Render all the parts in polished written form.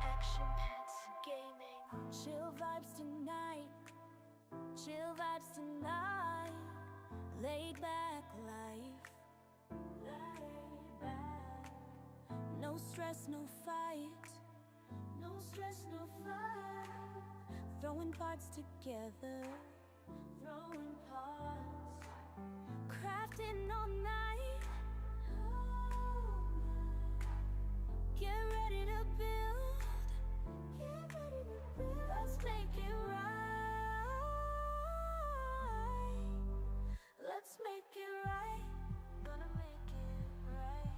Action Pets Gaming. Chill vibes tonight. Chill vibes tonight. Laid back life. Laid back. No stress, no fight. No stress, no fight. Throwing parts together. Throwing parts. Crafting all night. Get ready to build. Get ready to build. Let's make it right. Let's make it right. Gonna make it right.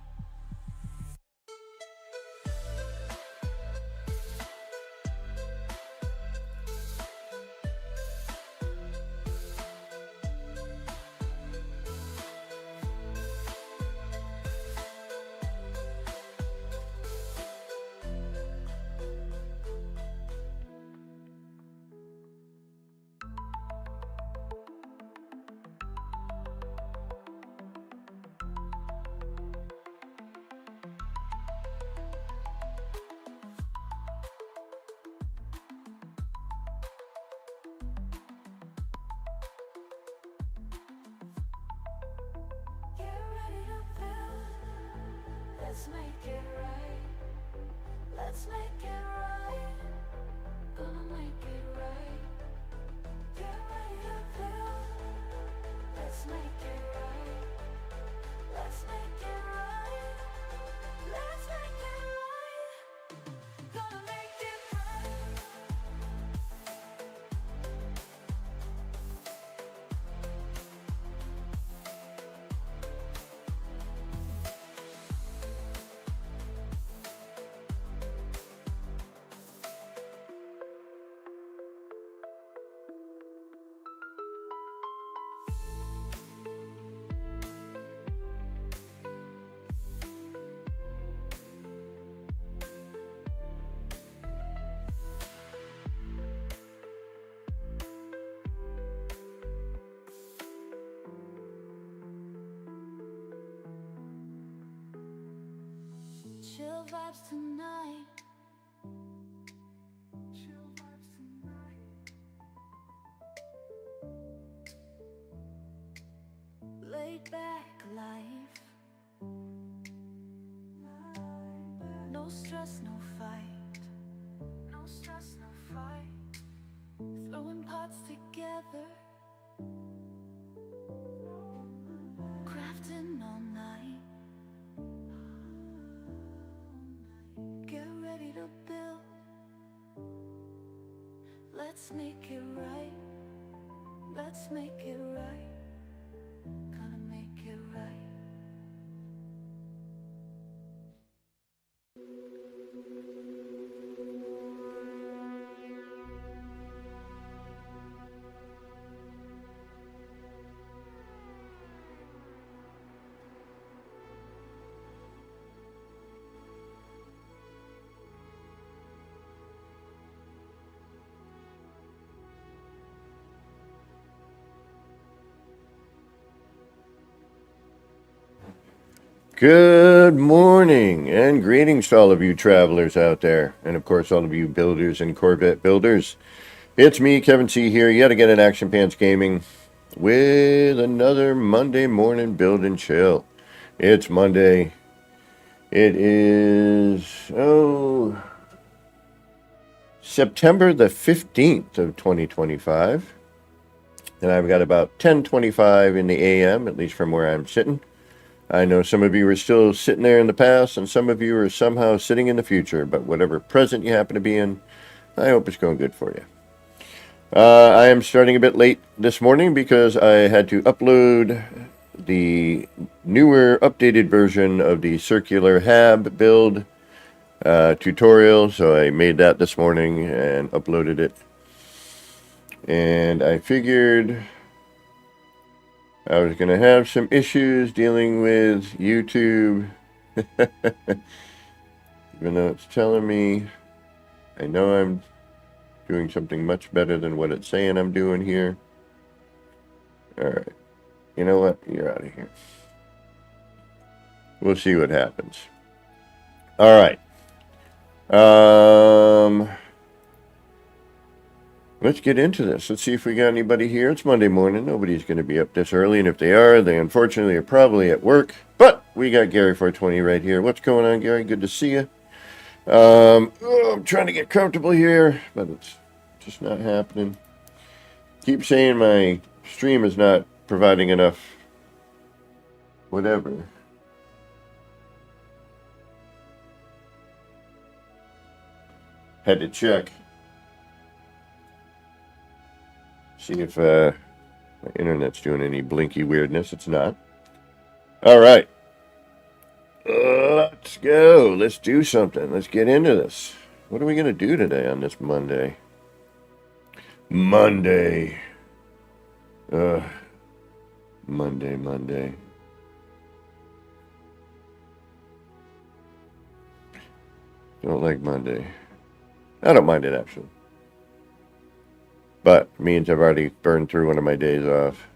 Let's make it right. Let's make it right. Gonna make it right. Get ready to build. Let's make it right. Let's make it right. Let's make it right. Gonna make it right. Chill vibes tonight. Chill vibes tonight. Laid back life. No stress, no fight. No stress, no fight. Throwing parts together. Crafting all night. Get ready to build. Let's make it right. Let's make it right. Gonna make it right. Good morning and greetings to all of you travelers out there, and of course all of you builders and Corvette builders. It's me, Kevin C. here, yet again at Action Pants Gaming with another Monday morning build and chill. It's Monday. It is, September the 15th of 2025, and I've got about 10:25 in the AM, at least from where I'm sitting. I know some of you are still sitting there in the past, and some of you are somehow sitting in the future, but whatever present you happen to be in, I hope it's going good for you. I am starting a bit late this morning because I had to upload the newer, updated version of the circular hab build tutorial, so I made that this morning and uploaded it. And I figured I was going to have some issues dealing with YouTube, even though it's telling me, I know I'm doing something much better than what it's saying I'm doing here. Alright, you know what, you're out of here. We'll see what happens. Alright, Let's get into this. Let's see if we got anybody here. It's Monday morning. Nobody's going to be up this early, and if they are, they unfortunately are probably at work. But we got Gary 420 right here. What's going on, Gary? Good to see you. I'm trying to get comfortable here, but it's just not happening. Keep saying my stream is not providing enough whatever. Had to check. See if my internet's doing any blinky weirdness. It's not. All right. Let's go. Let's do something. Let's get into this. What are we going to do today on this Monday? Monday. Monday. Don't like Monday. I don't mind it, actually. But it means I've already burned through one of my days off.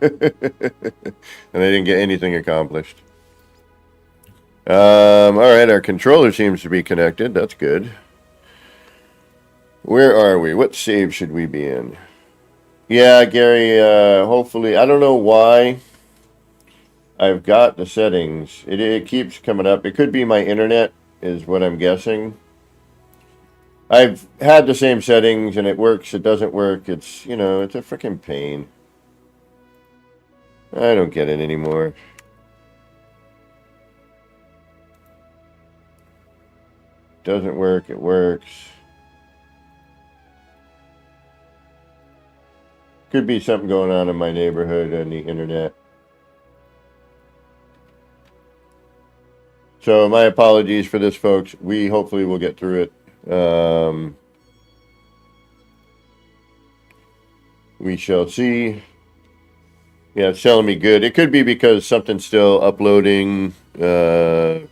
And I didn't get anything accomplished. Alright, our controller seems to be connected. That's good. Where are we? What save should we be in? Yeah, Gary, hopefully, I don't know why I've got the settings. It keeps coming up. It could be my internet, is what I'm guessing. I've had the same settings, and it works, it doesn't work. It's, you know, it's a freaking pain. I don't get it anymore. Doesn't work, it works. Could be something going on in my neighborhood on the internet. So my apologies for this, folks. We hopefully will get through it. We shall see. Yeah, it's telling me good. It could be because something's still uploading, you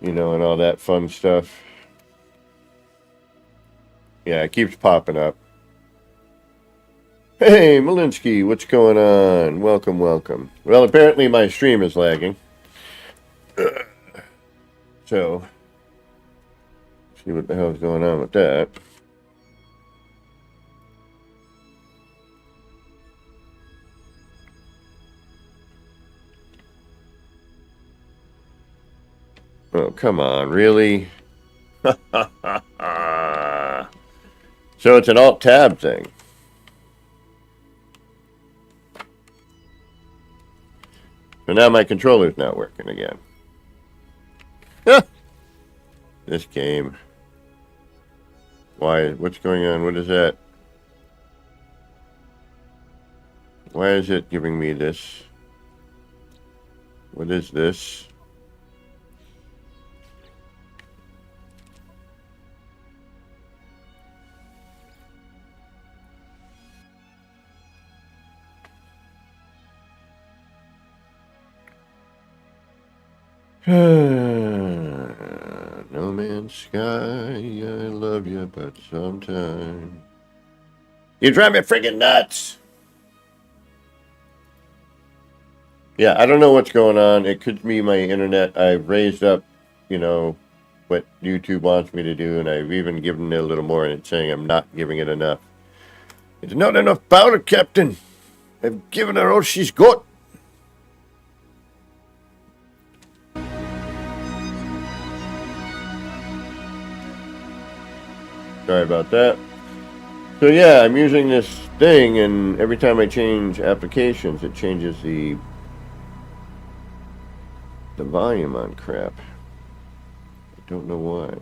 know, and all that fun stuff. Yeah, it keeps popping up. Hey, Malinsky, what's going on? Welcome. Well, apparently my stream is lagging. So, see what the hell's going on with that. Oh, come on, really? So it's an Alt-Tab thing. So now my controller's not working again. This game. Why? What's going on? What is that? Why is it giving me this? What is this? No Man's Sky, I love you, but sometimes you drive me friggin' nuts. Yeah, I don't know what's going on. It could be my internet. I've raised up, you know, what YouTube wants me to do, and I've even given it a little more, and it's saying I'm not giving it enough. It's not enough powder, Captain. I've given her all she's got. Sorry about that. So yeah, I'm using this thing, and every time I change applications, it changes the volume on crap. I don't know why.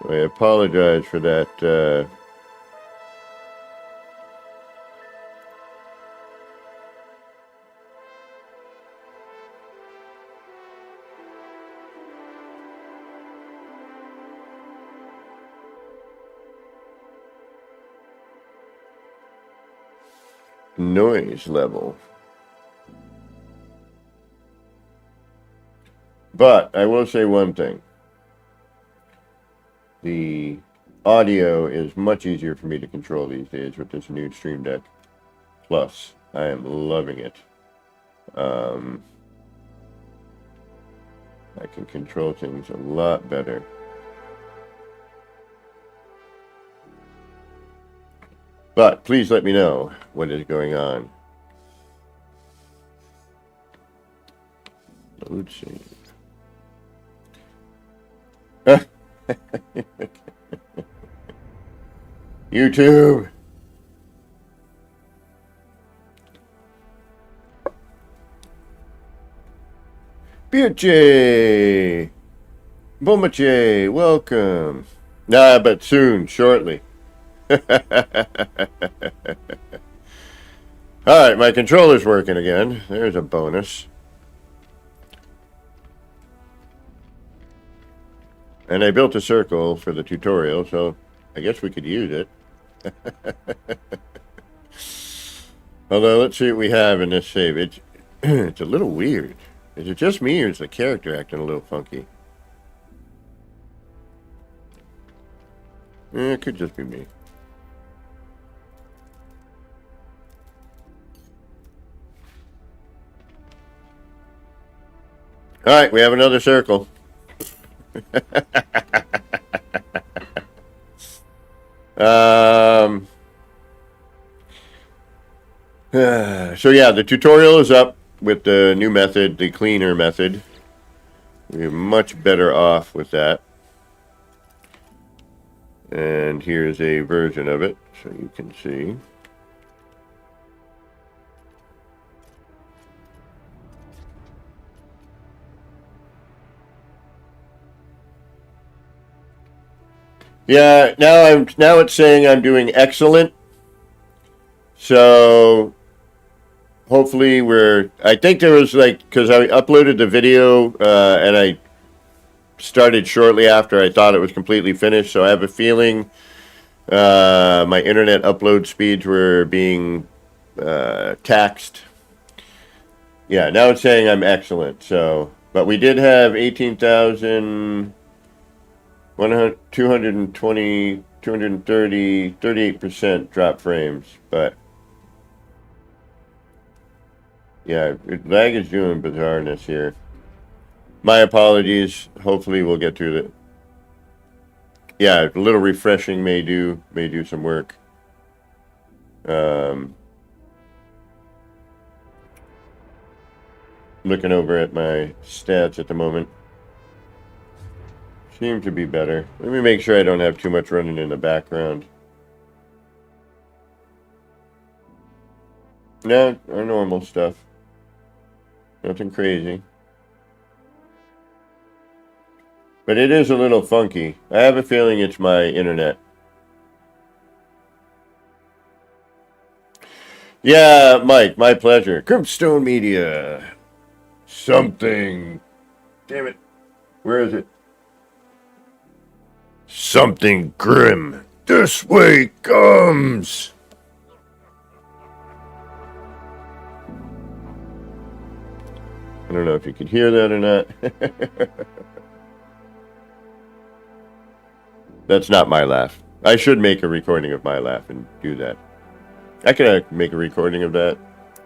I apologize for that. Noise level. But I will say one thing. The audio is much easier for me to control these days with this new Stream Deck. plus. I am loving it. I can control things a lot better. But please let me know what is going on. Load save. YouTube. Beauty. Bomache, welcome. Nah, but soon, shortly. Alright, my controller's working again. There's a bonus. And I built a circle for the tutorial, so I guess we could use it. Although, let's see what we have in this save. It's a little weird. Is it just me, or is the character acting a little funky? It could just be me. Alright, we have another circle. So yeah, the tutorial is up with the new method, the cleaner method. We're much better off with that. And here's a version of it, so you can see. Yeah, now it's saying I'm doing excellent. So hopefully I think there was because I uploaded the video and I started shortly after I thought it was completely finished. So I have a feeling my internet upload speeds were being taxed. Yeah, now it's saying I'm excellent. So, but we did have 18,000. 220, 230, 38% drop frames, but yeah, lag is doing bizarreness here. My apologies. Hopefully we'll get through it. Yeah, a little refreshing may do some work. Looking over at my stats at the moment. Seem to be better. Let me make sure I don't have too much running in the background. No, our normal stuff. Nothing crazy. But it is a little funky. I have a feeling it's my internet. Yeah, Mike, my pleasure. Crimstone Media. Something. Damn it. Where is it? Something grim this way comes. I don't know if you can hear that or not. That's not my laugh. I should make a recording of my laugh and do that. I can make a recording of that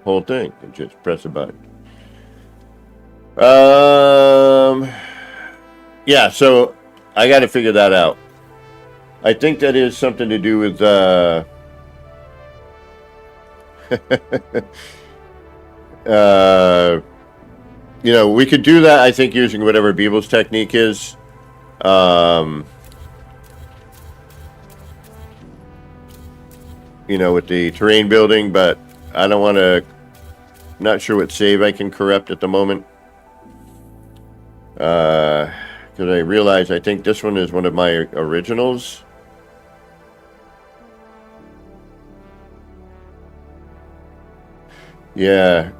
whole thing and just press a button. Yeah, so I got to figure that out. I think that is something to do with you know, we could do that, I think, using whatever Beeble's technique is. You know, with the terrain building, but I don't want to. Not sure what save I can corrupt at the moment. Because I realize I think this one is one of my originals. Yeah,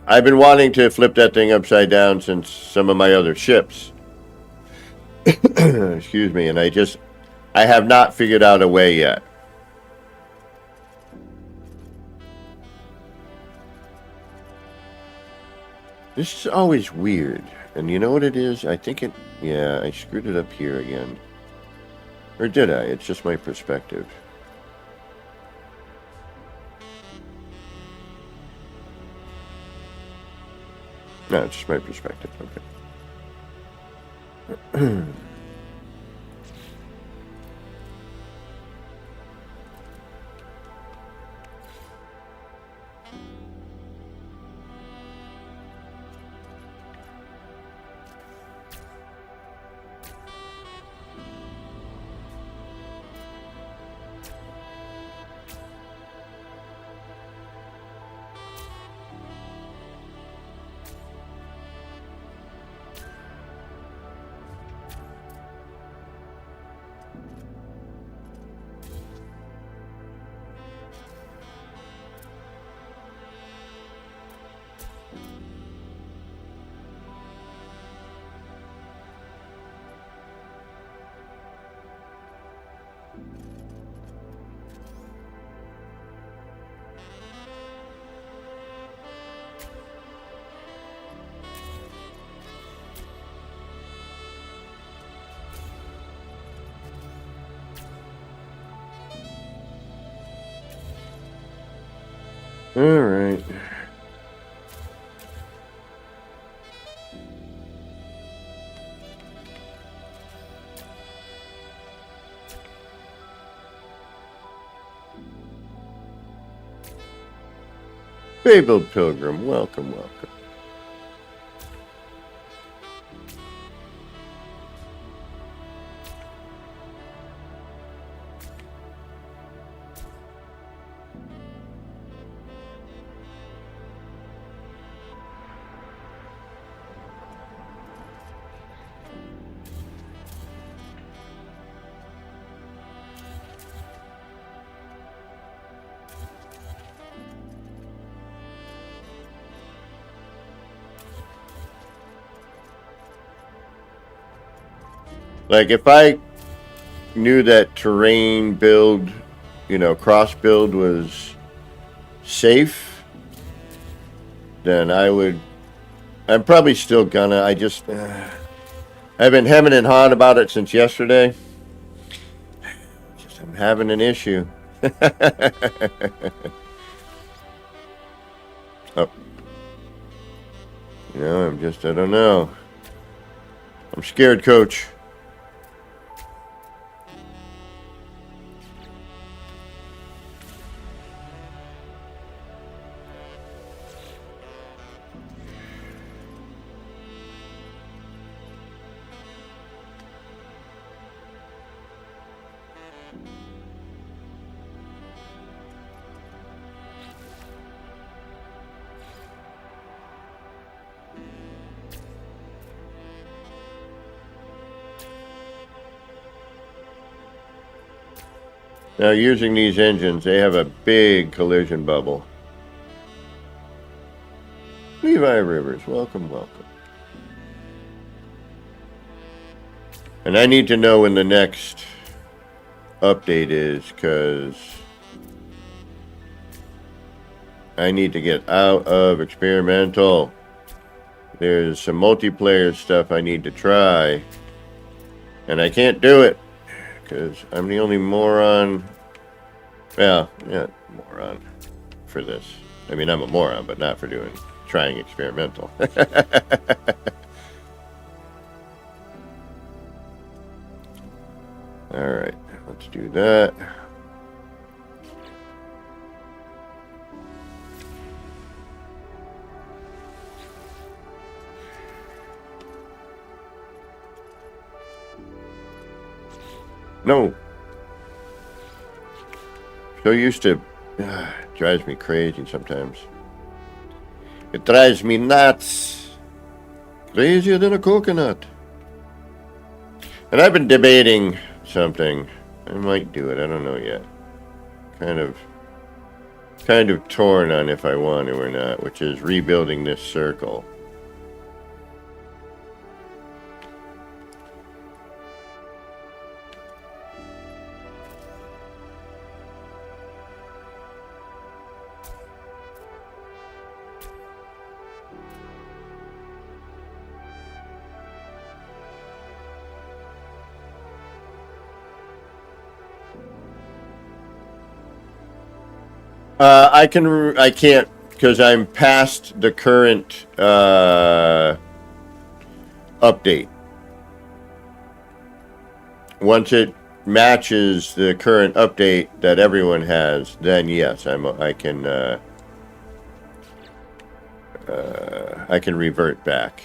I've been wanting to flip that thing upside down since some of my other ships. Excuse me, and I have not figured out a way yet. This is always weird. And you know what it is? I think yeah, I screwed it up here again. Or did I? It's just my perspective. No, it's just my perspective. Okay. All right. Fabled Pilgrim, welcome, welcome. Like, if I knew that terrain build, cross build was safe, then I'm probably still gonna. I've been hemming and hawing about it since yesterday. I'm having an issue. Oh. I don't know. I'm scared, Coach. Now, using these engines, they have a big collision bubble. Levi Rivers, welcome, welcome. And I need to know when the next update is, because I need to get out of experimental. There's some multiplayer stuff I need to try, and I can't do it because I'm the only moron. Well, yeah, moron for this. I mean, I'm a moron, but not for trying experimental. All right, let's do that. No. So used to, drives me crazy sometimes. It drives me nuts. Crazier than a coconut. And I've been debating something. I might do it. I don't know yet. Kind of torn on if I want to or not, which is rebuilding this circle. I can't because I'm past the current update. Once it matches the current update that everyone has, then yes, I can revert back.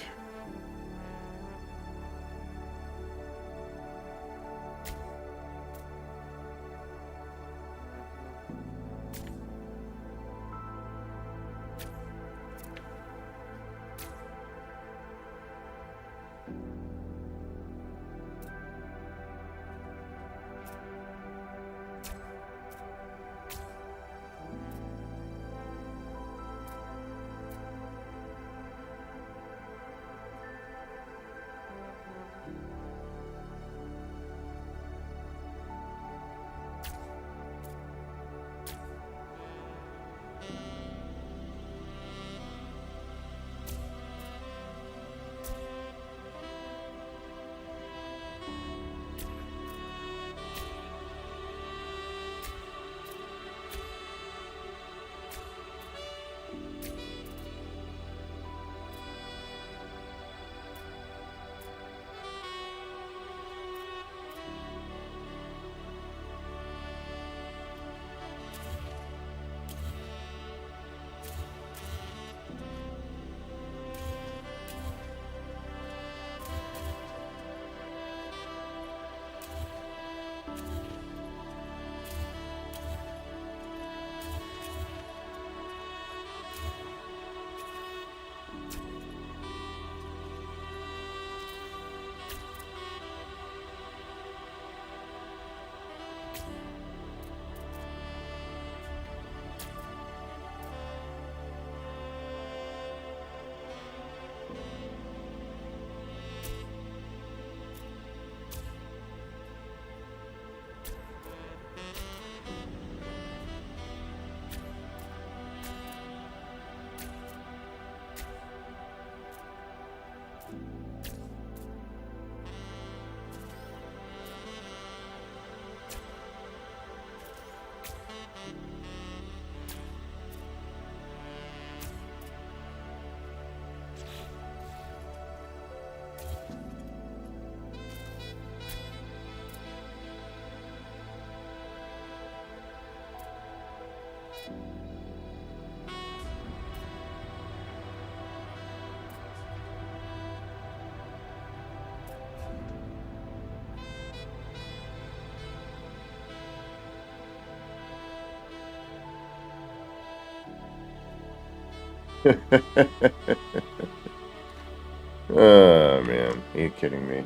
Oh man, are you kidding me?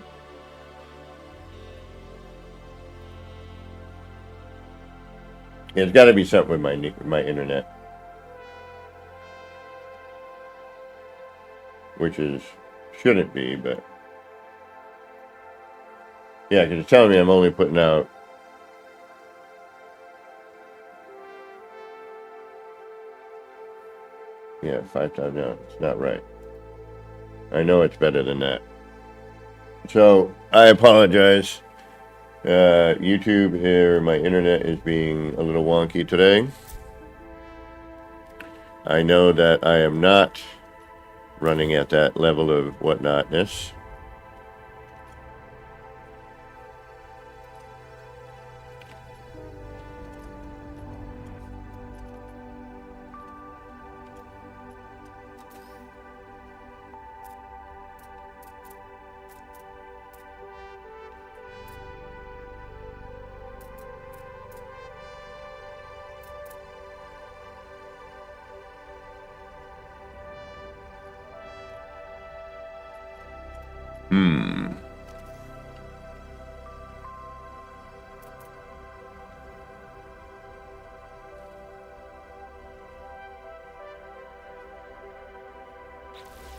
It's got to be something with my internet, which shouldn't be, but yeah, because it's telling me I'm only putting out. Yeah, 5,000. No, it's not right. I know it's better than that. So I apologize. YouTube here, my internet is being a little wonky today. I know that I am not running at that level of whatnotness.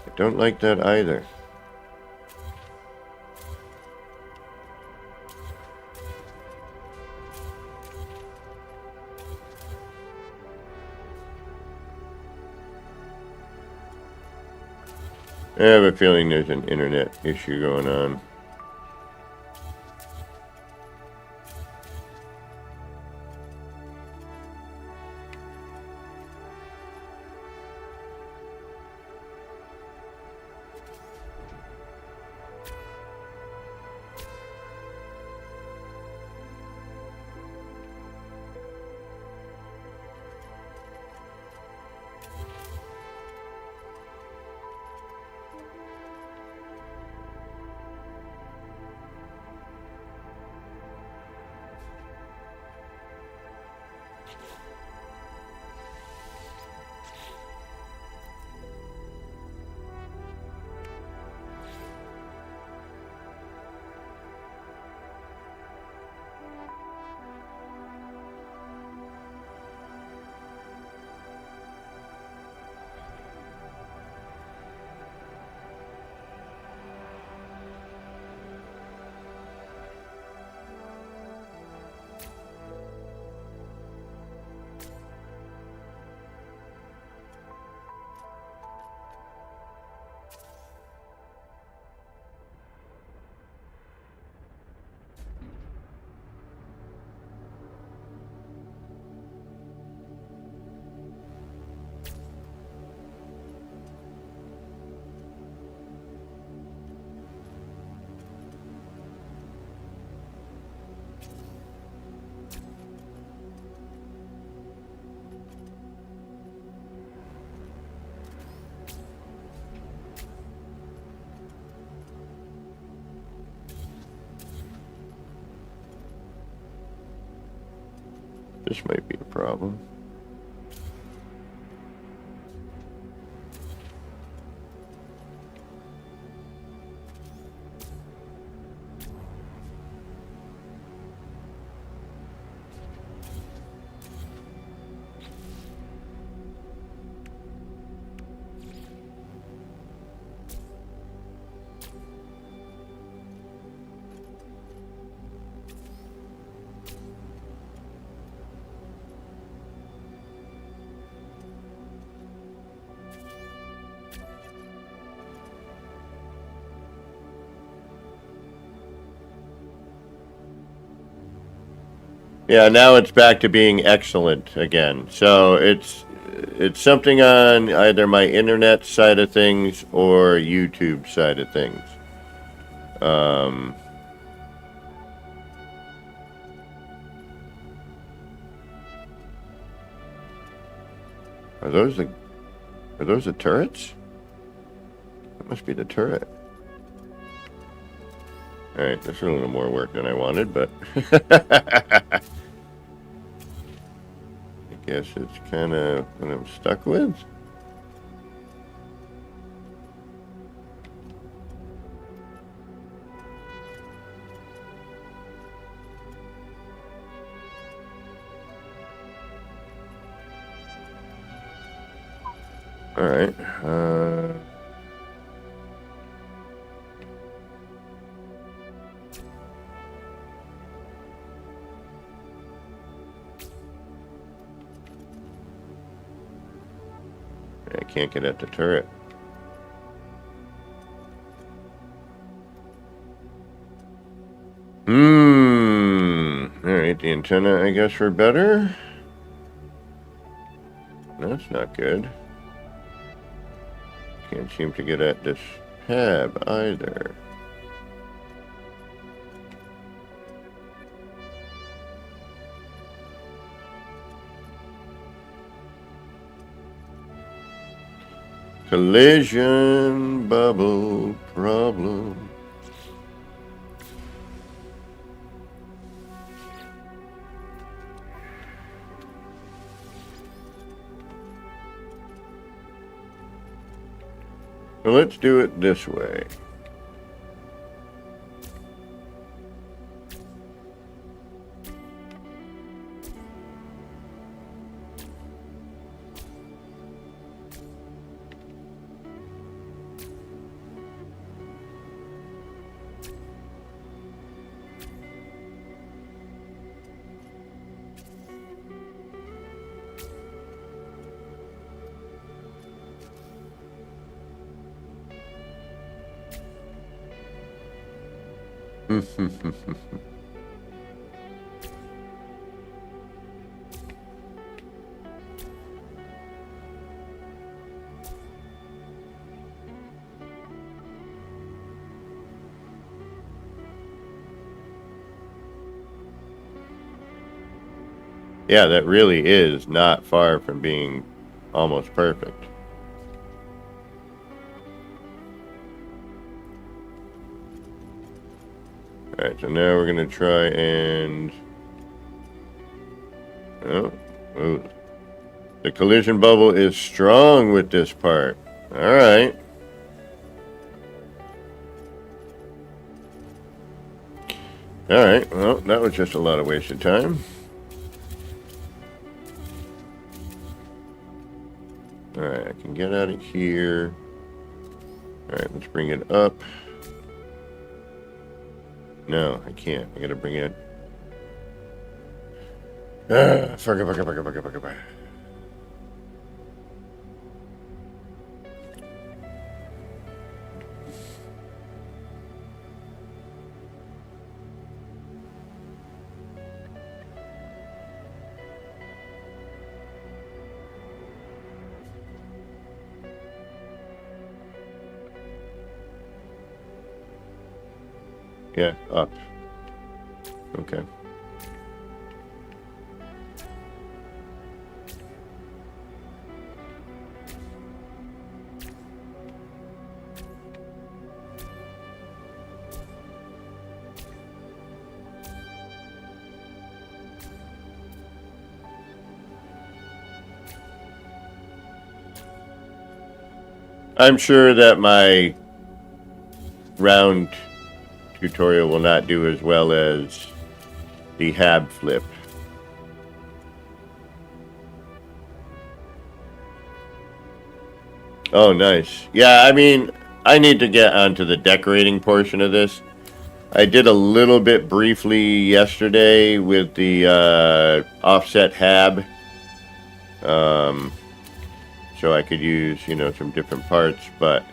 I don't like that either. I have a feeling there's an internet issue going on. This might be a problem. Yeah, now it's back to being excellent again. So it's something on either my internet side of things or YouTube side of things. Are those the turrets? That must be the turret. All right, this is a little more work than I wanted, but I guess it's kind of what I'm stuck with. All right. I can't get at the turret. Alright, the antenna, I guess, were better. That's not good. Can't seem to get at this tab either. Collision bubble problem. So let's do it this way. Yeah, that really is not far from being almost perfect. Alright, so now we're going to try and... Oh, the collision bubble is strong with this part. Alright. Alright, well, that was just a lot of wasted time. Alright, I can get out of here. Alright, let's bring it up. No, I can't. I gotta bring it. Fuck it. Yeah, up. Okay. I'm sure that my round tutorial will not do as well as the hab flip. Oh, nice. Yeah, I mean, I need to get onto the decorating portion of this. I did a little bit briefly yesterday with the offset hab. So I could use, some different parts, but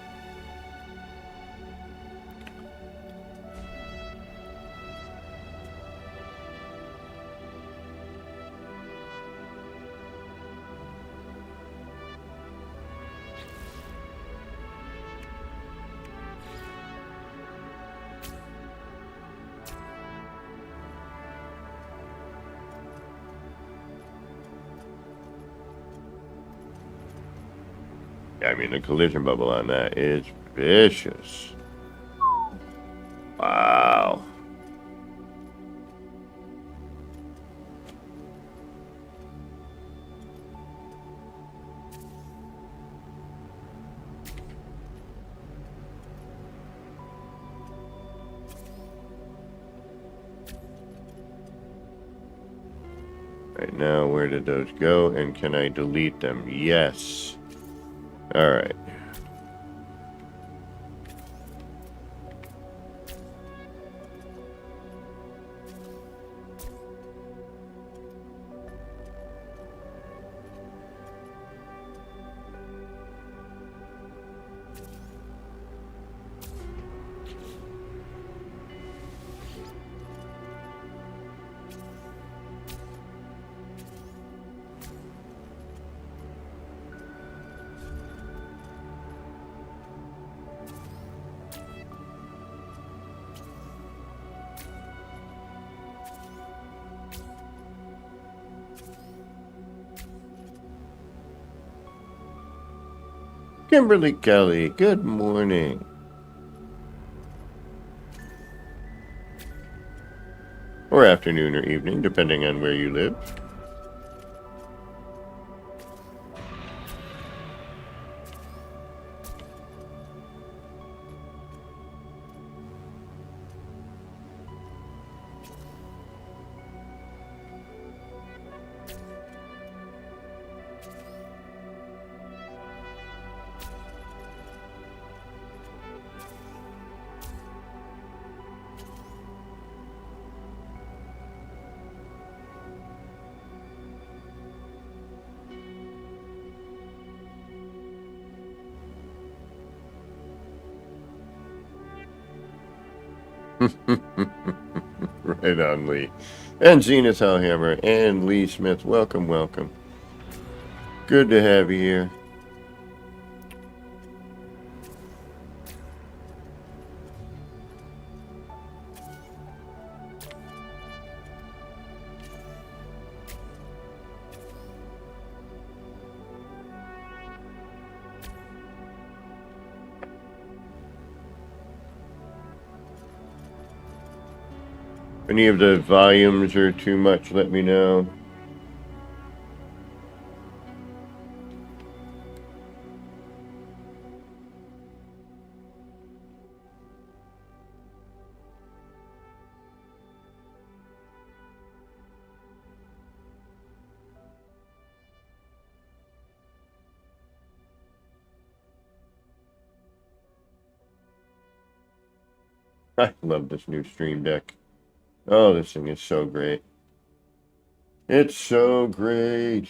I mean, the collision bubble on that is vicious. Wow. Right now, where did those go? And can I delete them? Yes. All right. Kimberly Kelly, good morning. Or afternoon or evening, depending on where you live. Right on, Lee. And Zenith Hellhammer and Lee Smith. Welcome, welcome. Good to have you here. If any of the volumes are too much, let me know. I love this new Stream Deck. Oh, this thing is so great. It's so great.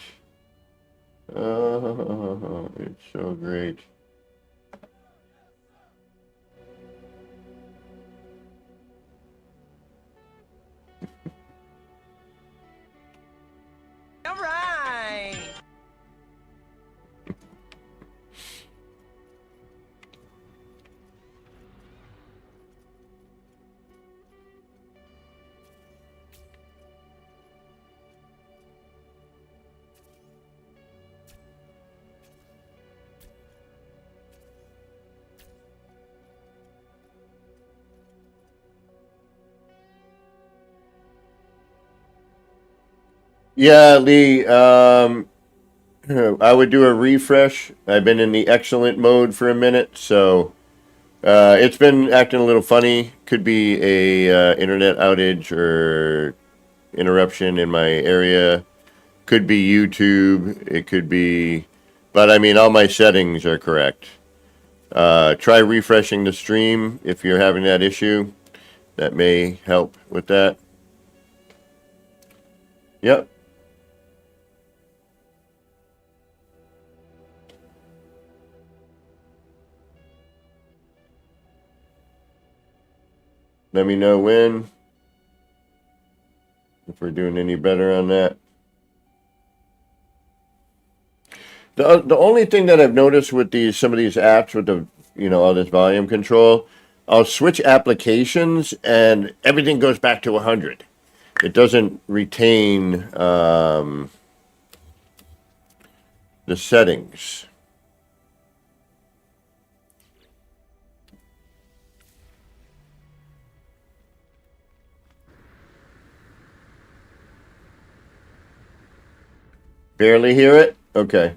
Oh, it's so great. All right. Yeah, Lee. I would do a refresh. I've been in the excellent mode for a minute, so it's been acting a little funny. Could be a internet outage or interruption in my area. Could be YouTube. It could be, but I mean, all my settings are correct. Try refreshing the stream if you're having that issue. That may help with that. Yep. Let me know when, if we're doing any better on that. The only thing that I've noticed with some of these apps with the all this volume control, I'll switch applications and everything goes back to 100. It doesn't retain the settings. Barely hear it? Okay.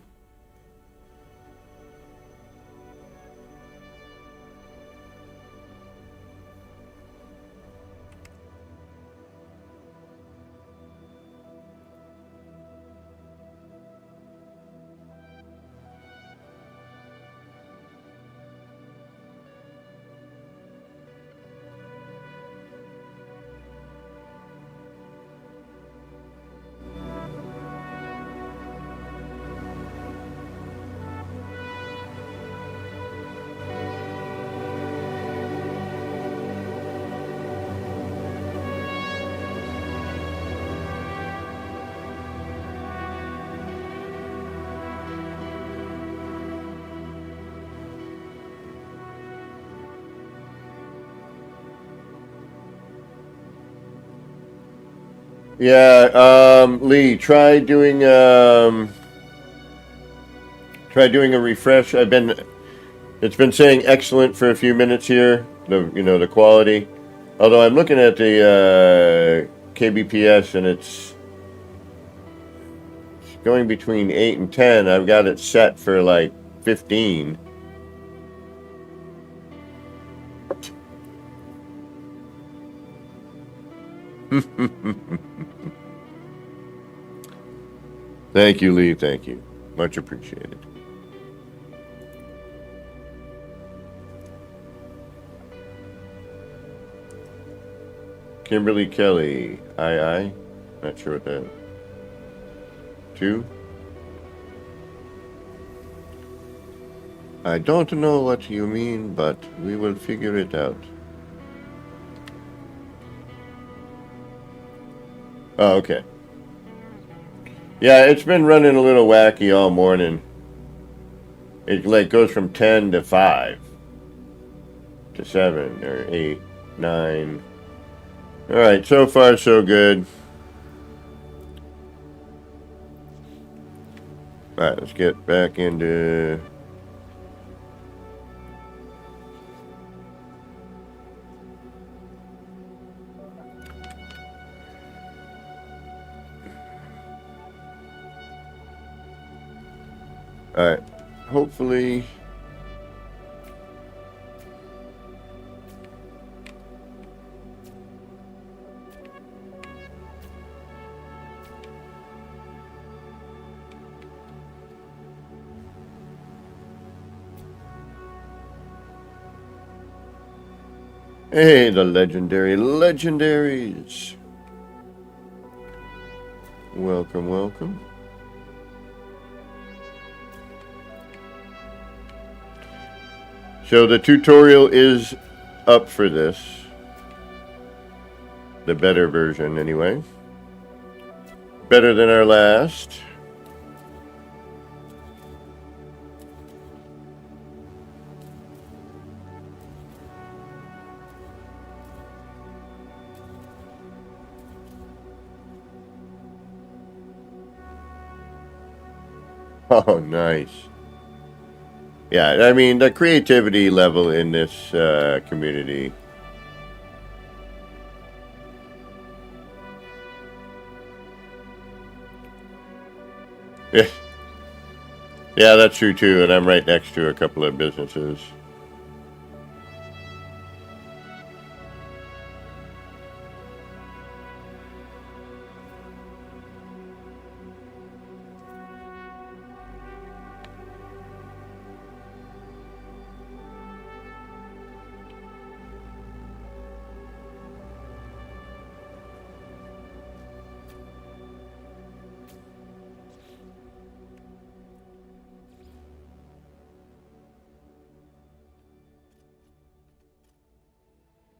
Yeah, Lee, try doing a refresh. It's been saying excellent for a few minutes here. The quality. Although I'm looking at the kbps and it's going between 8 and 10. I've got it set for like 15. Thank you, Lee. Thank you. Much appreciated. Kimberly Kelly. Aye. Not sure what that. 2. I don't know what you mean, but we will figure it out. Oh, okay. Yeah, it's been running a little wacky all morning. It like goes from 10 to 5 to 7 or 8, 9. All right, so far so good. All right, let's get back into. All right, hopefully. Hey, the legendary legendaries. Welcome, welcome. So the tutorial is up for this. The better version, anyway. Better than our last. Oh, nice. Yeah, I mean, the creativity level in this community. Yeah, that's true too, and I'm right next to a couple of businesses.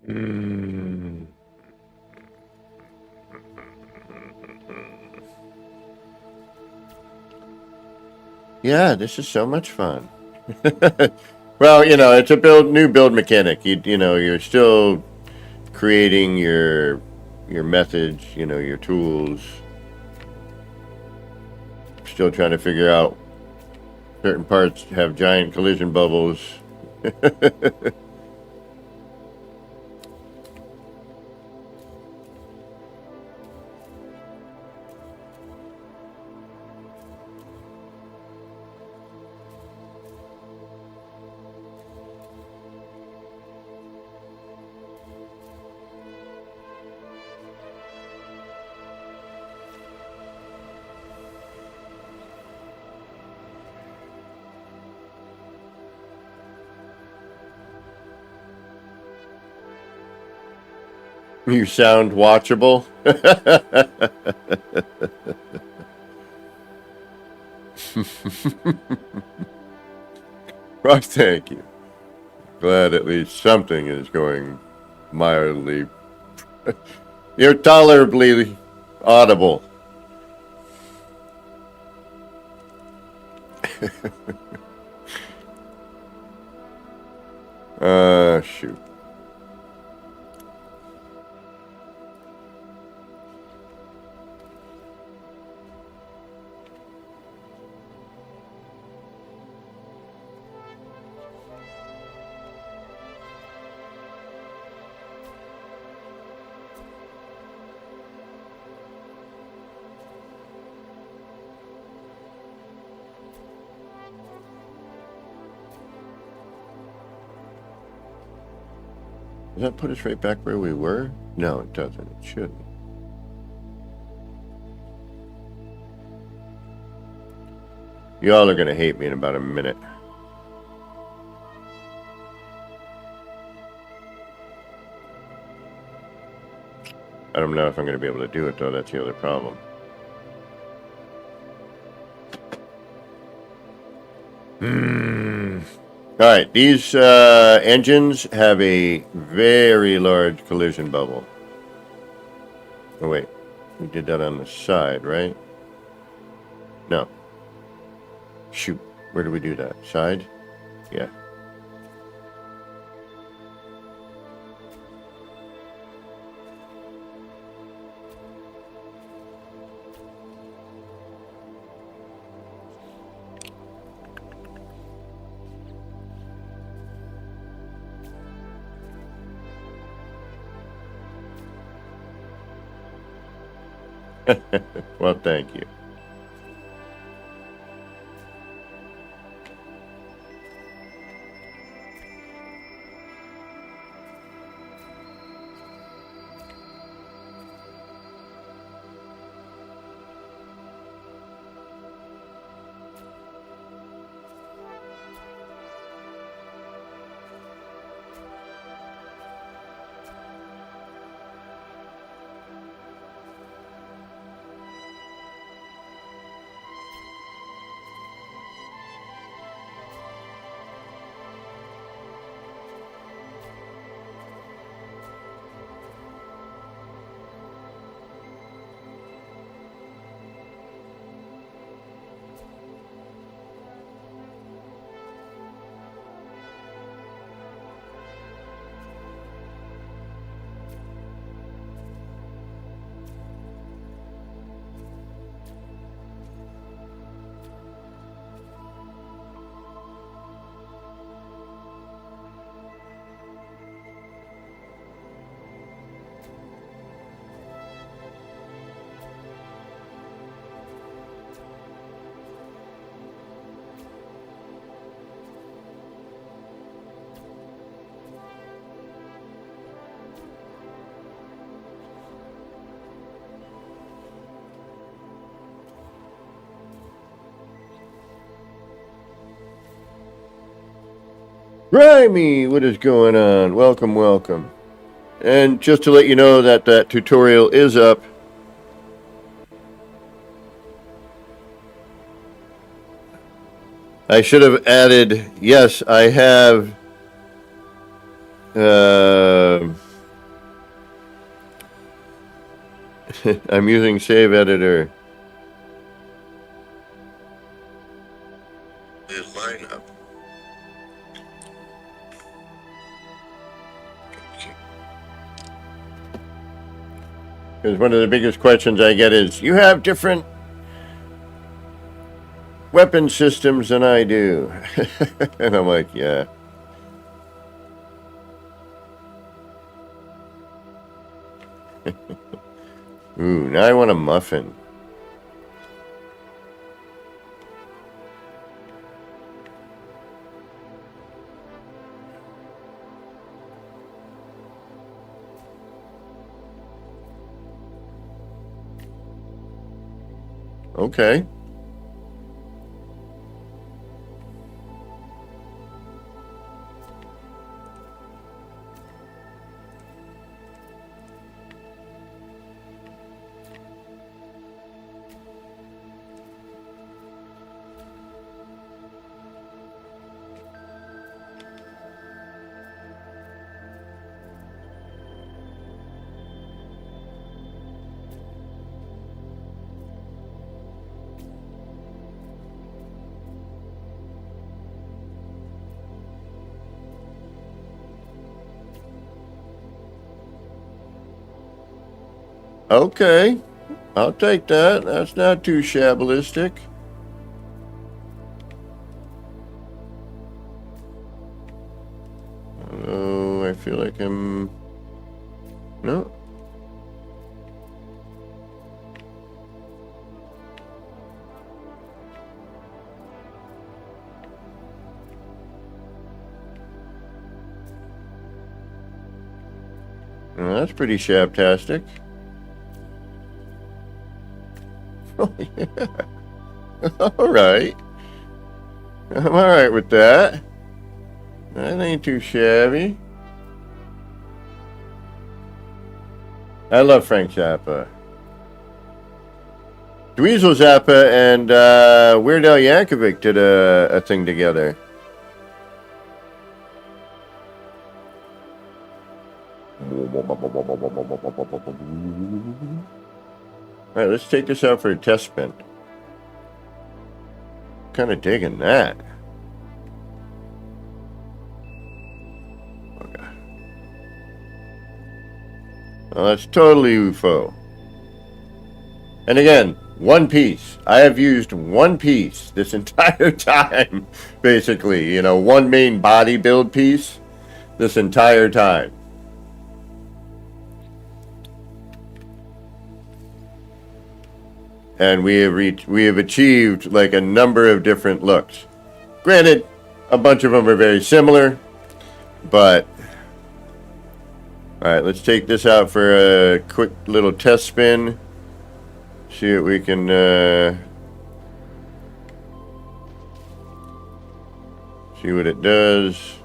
Mm. Yeah, this is so much fun. Well, you know, it's a new build mechanic. You know, you're still creating your methods, you know, your tools. Still trying to figure out certain parts have giant collision bubbles. You sound watchable. Well, thank you. Glad at least something is going mildly. You're tolerably audible. Shoot. Does that put us right back where we were? No, it doesn't. It shouldn't. Y'all are going to hate me in about a minute. I don't know if I'm going to be able to do it, though. That's the other problem. All right, these engines have a very large collision bubble. Oh, wait. We did that on the side, right? No. Shoot. Where did we do that? Side? Yeah. Well, thank you. Grimy, what is going on? Welcome, welcome. And just to let you know that that tutorial is up. I should have added, yes, I have I'm using Save Editor. Is mine up? Because one of the biggest questions I get is, you have different weapon systems than I do. And I'm like, yeah. Ooh, now I want a muffin. Okay. Okay, I'll take that. That's not too shabalistic. Oh, I feel like I'm... No. Well, that's pretty shabtastic. Oh, yeah. All right. I'm all right with that. That ain't too shabby. I love Frank Zappa. Dweezil Zappa and Weird Al Yankovic did a thing together. All right, let's take this out for a test spin. Kind of digging that. Okay. Well, that's totally UFO. And again, one piece. I have used one piece this entire time, basically. You know, one main body build piece this entire time. And we have achieved like a number of different looks. Granted, a bunch of them are very similar, but all right, let's take this out for a quick little test spin. See what we can see what it does.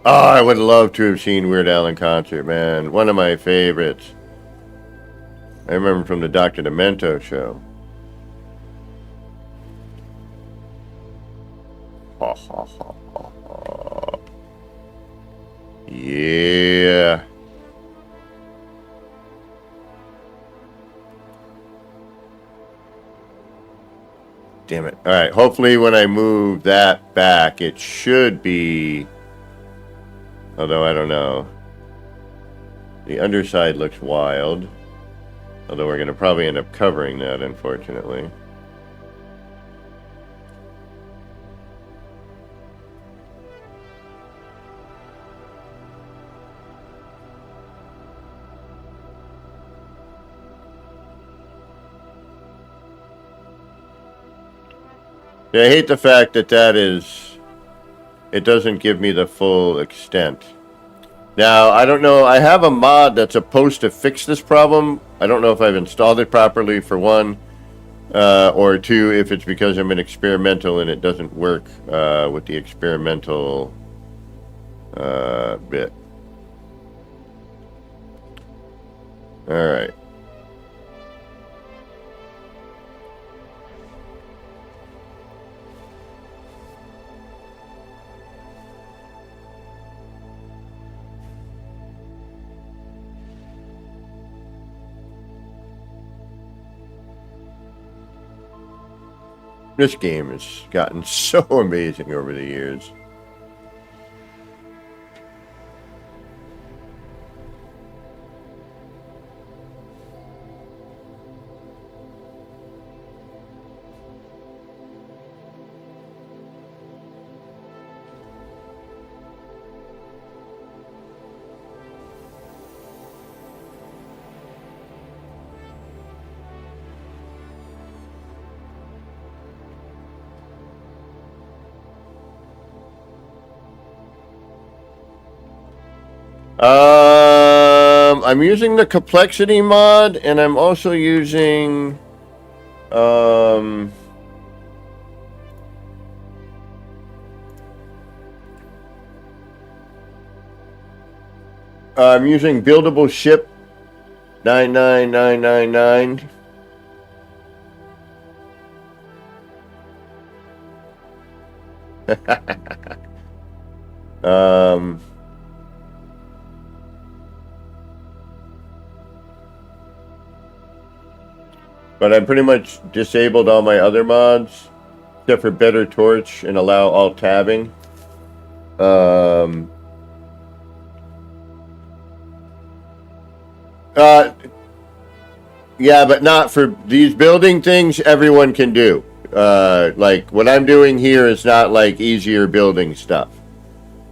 Oh, I would love to have seen Weird Al in concert, man. One of my favorites. I remember from the Dr. Demento show. Ha, ha, ha, ha, ha. Yeah. Damn it. All right. Hopefully when I move that back, it should be... Although I don't know. The underside looks wild. Although we're going to probably end up covering that, unfortunately. Yeah, I hate the fact that it doesn't give me the full extent. Now, I don't know, I have a mod that's supposed to fix this problem. I don't know if I've installed it properly, for one. Or two, if it's because I'm an experimental and it doesn't work with the experimental bit. All right. This game has gotten so amazing over the years. I'm using the complexity mod, and I'm also using I'm using buildable ship 99999. But I pretty much disabled all my other mods, except for Better Torch and allow all tabbing. Yeah, but not for these building things. Everyone can do. Like what I'm doing here is not like easier building stuff.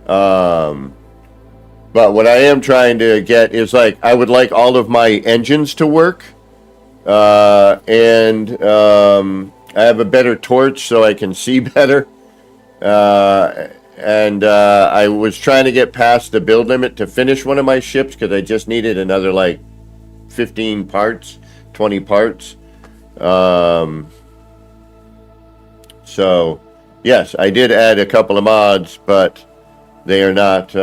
But what I am trying to get is like I would like all of my engines to work. And I have a better torch so I can see better. And I was trying to get past the build limit to finish one of my ships because I just needed another like 15 parts, 20 parts. So, yes, I did add a couple of mods, but they are not,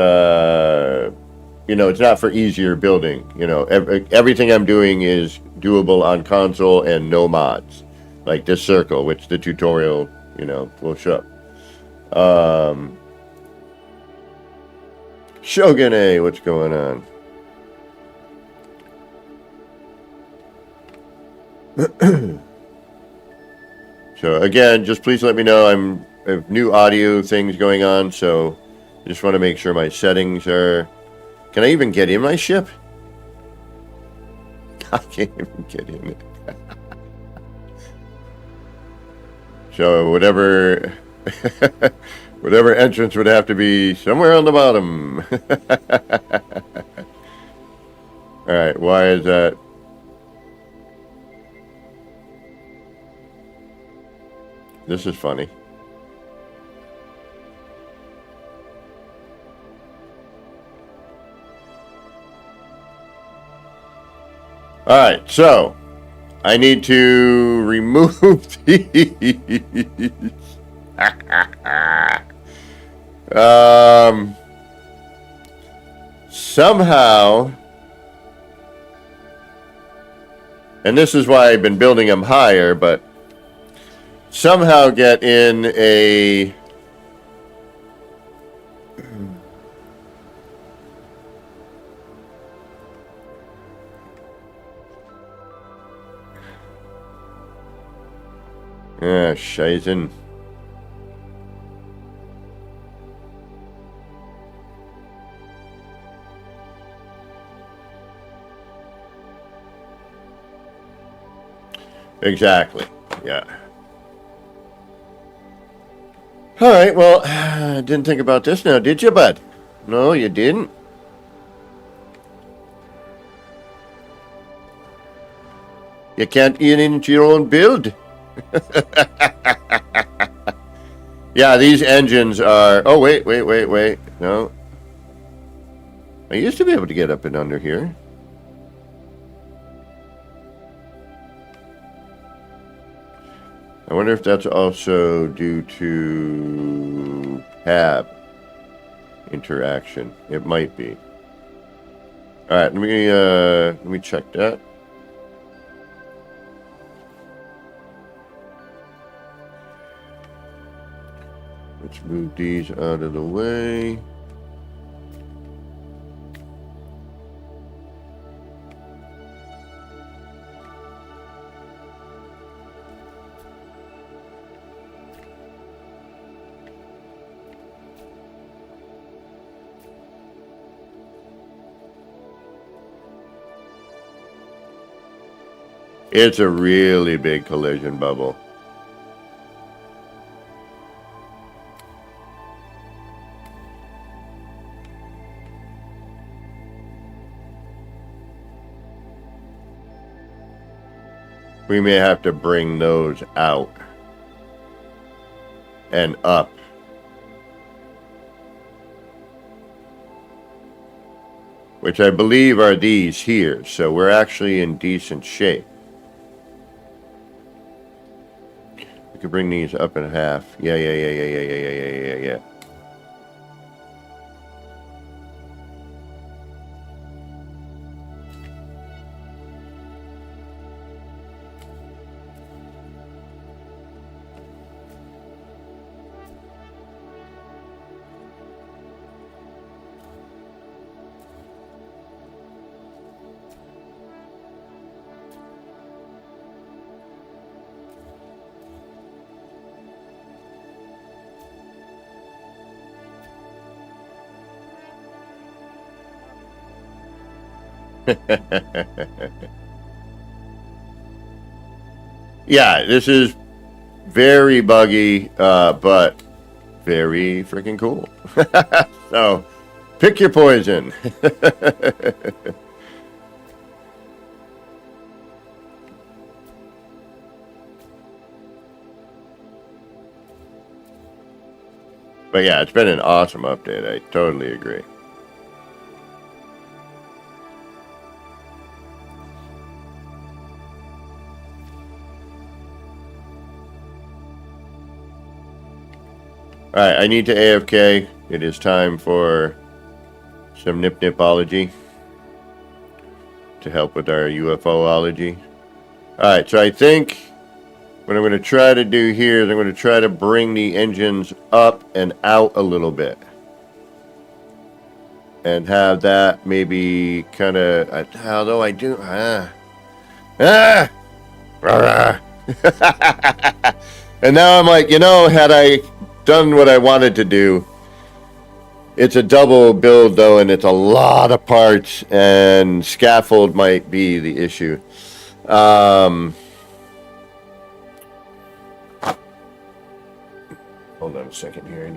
it's not for easier building. Everything I'm doing is doable on console and no mods. Like this circle, which the tutorial, will show. Shogun, what's going on? So again, just please let me know. I have new audio things going on, so I just want to make sure my settings are... Can I even get in my ship? I can't even get in it. So whatever whatever entrance would have to be somewhere on the bottom. All right, why is that? This is funny. All right, so I need to remove these. Somehow, and this is why I've been building them higher, but somehow get in a Scheißen. Exactly. Yeah. All right. Well, didn't think about this now, did you, bud? No, you didn't. You can't eat into your own build. Yeah, these engines are... Oh, wait. No. I used to be able to get up and under here. I wonder if that's also due to tab interaction. It might be. All right, let me check that. Let's move these out of the way. It's a really big collision bubble. We may have to bring those out and up. Which I believe are these here, so we're actually in decent shape. We could bring these up in half. Yeah. Yeah, this is very buggy, but very freaking cool. So, pick your poison. But yeah, it's been an awesome update. I totally agree. Alright, I need to AFK. It is time for some nip-nipology to help with our UFOology. Alright, so I think what I'm going to try to do here is I'm going to try to bring the engines up and out a little bit. And have that maybe kind of... although I do... And now I'm like, had I done what I wanted to do, it's a double build though, and it's a lot of parts, and scaffold might be the issue. Hold on a second here.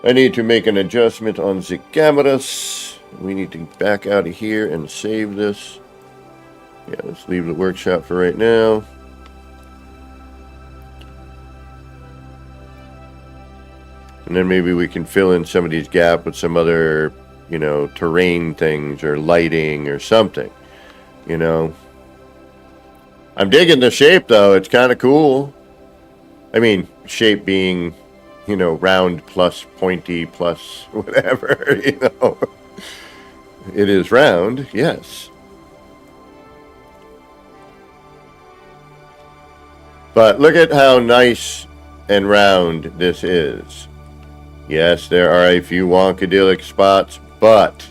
I need to make an adjustment on the cameras. We need to back out of here and save this. Yeah, let's leave the workshop for right now. And then maybe we can fill in some of these gaps with some other, terrain things or lighting or something. I'm digging the shape, though. It's kind of cool. I mean, shape being, round plus pointy plus whatever, It is round, yes. But look at how nice and round this is. Yes, there are a few wonkadilic spots, but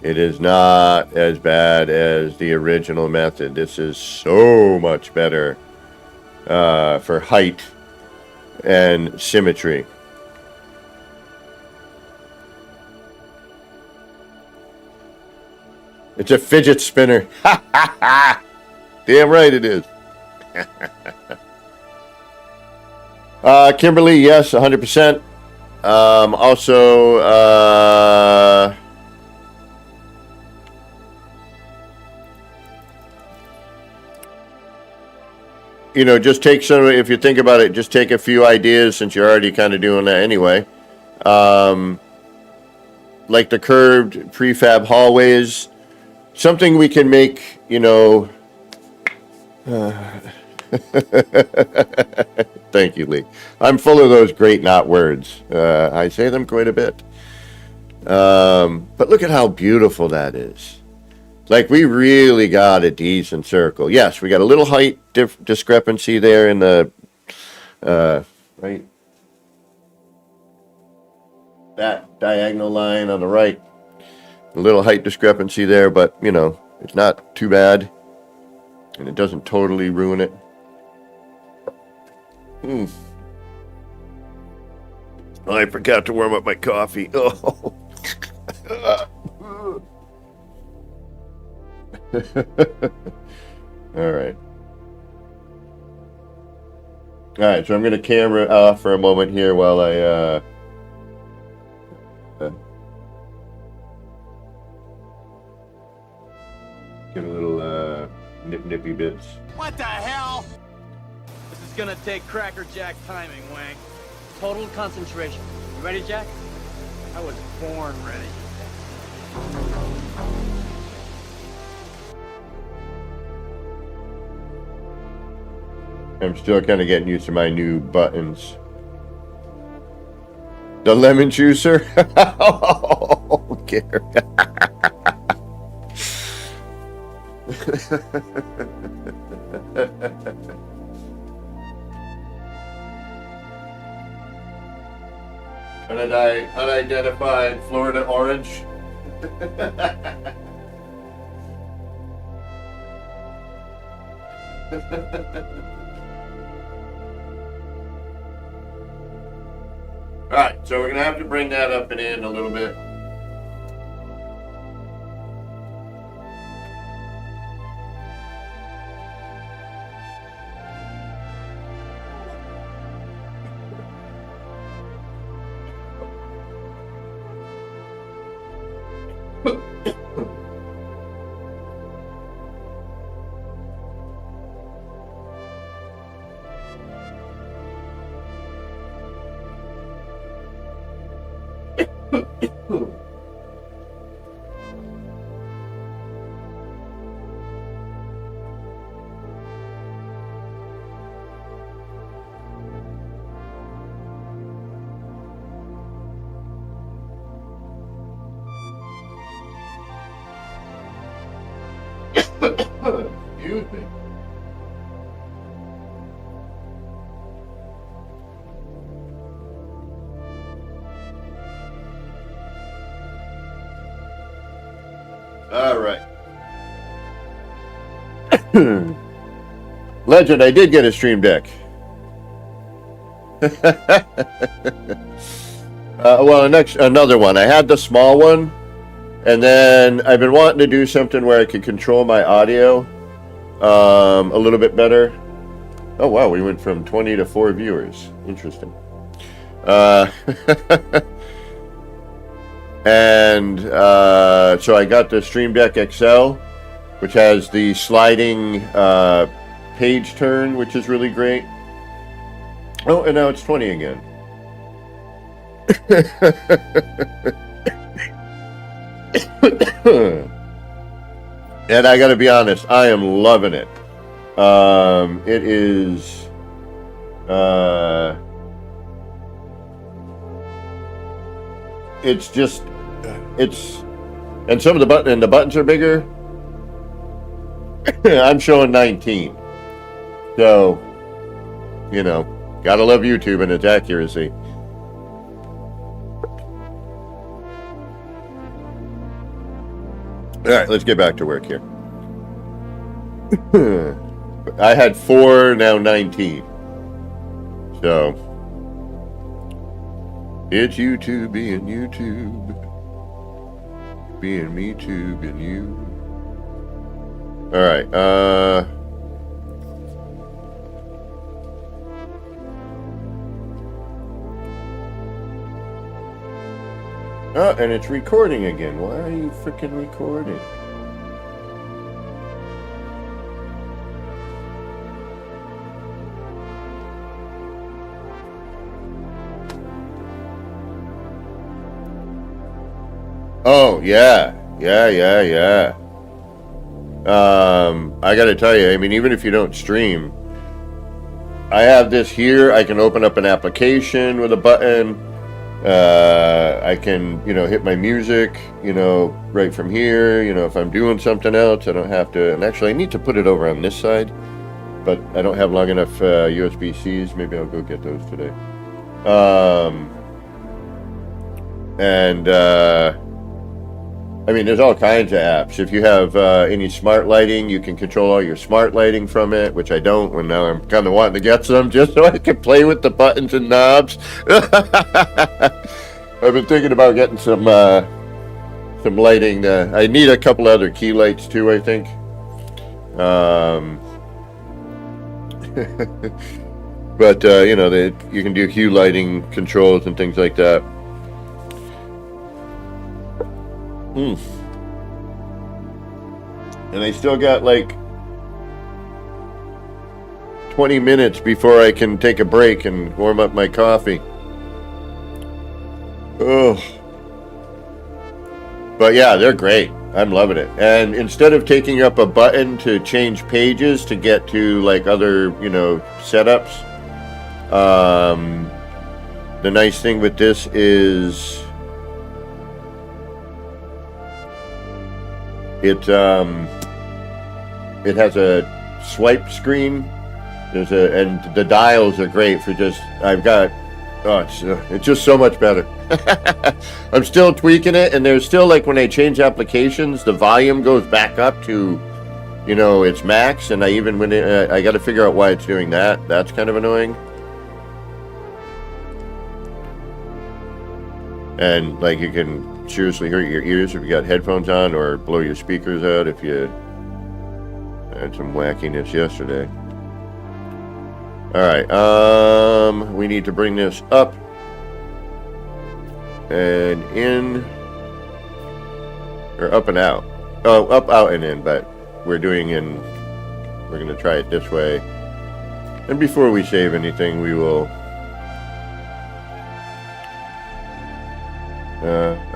it is not as bad as the original method. This is so much better for height and symmetry. It's a fidget spinner. Ha ha ha! Damn right it is. Kimberly, yes, 100%. Also, just take some, if you think about it, just take a few ideas since you're already kind of doing that anyway. Like the curved prefab hallways, something we can make, Thank you, Lee. I'm full of those great not words. I say them quite a bit. But look at how beautiful that is. Like, we really got a decent circle. Yes, we got a little height discrepancy there in the, right? That diagonal line on the right. A little height discrepancy there, but, you know, it's not too bad. And it doesn't totally ruin it. I forgot to warm up my coffee. Oh. All right. All right, so I'm going to camera off for a moment here while I get a little nippy bits. What the hell? This is gonna take Cracker Jack timing, Wang. Total concentration. You ready, Jack? I was born ready. I'm still kind of getting used to my new buttons. The lemon juicer? Oh, Gary. Unidentified Florida orange. Alright, so we're going to have to bring that up and in a little bit. Excuse me. All right. Legend, I did get a stream deck. Well, another one. I had the small one, and then I've been wanting to do something where I could control my audio a little bit better. Oh wow, we went from 20 to 4 viewers. Interesting. And so I got the Stream Deck XL, which has the sliding page turn, which is really great. Oh, and now it's 20 again. And I gotta be honest, I am loving it. It is it's just and some of the buttons are bigger. I'm showing 19. So, you know, gotta love YouTube and its accuracy. All right, let's get back to work here. I had 4, now 19. So, it's YouTube being YouTube. Being me too, being you. All right, oh, and it's recording again. Why are you freaking recording? Oh, yeah. I got to tell you, I mean, even if you don't stream, I have this here. I can open up an application with a button. I can, hit my music, right from here. If I'm doing something else, I don't have to. And actually, I need to put it over on this side, but I don't have long enough USB-Cs. Maybe I'll go get those today. I mean, there's all kinds of apps. If you have any smart lighting, you can control all your smart lighting from it, which I don't. When now I'm kind of wanting to get some just so I can play with the buttons and knobs. I've been thinking about getting some lighting. I need a couple other key lights too, I think. But you can do hue lighting controls and things like that. And I still got like 20 minutes before I can take a break and warm up my coffee. Oh. But yeah, they're great. I'm loving it. And instead of taking up a button to change pages to get to like other, setups, the nice thing with this is it has a swipe screen. And the dials are great for just. It's just so much better. I'm still tweaking it, and there's still like when I change applications, the volume goes back up to, its max, and I got to figure out why it's doing that. That's kind of annoying. And like you can seriously hurt your ears if you got headphones on, or blow your speakers out if you had some wackiness yesterday. Alright, we need to bring this up and in, or up and out. Oh, up, out, and in, but we're going to try it this way. And before we save anything, we will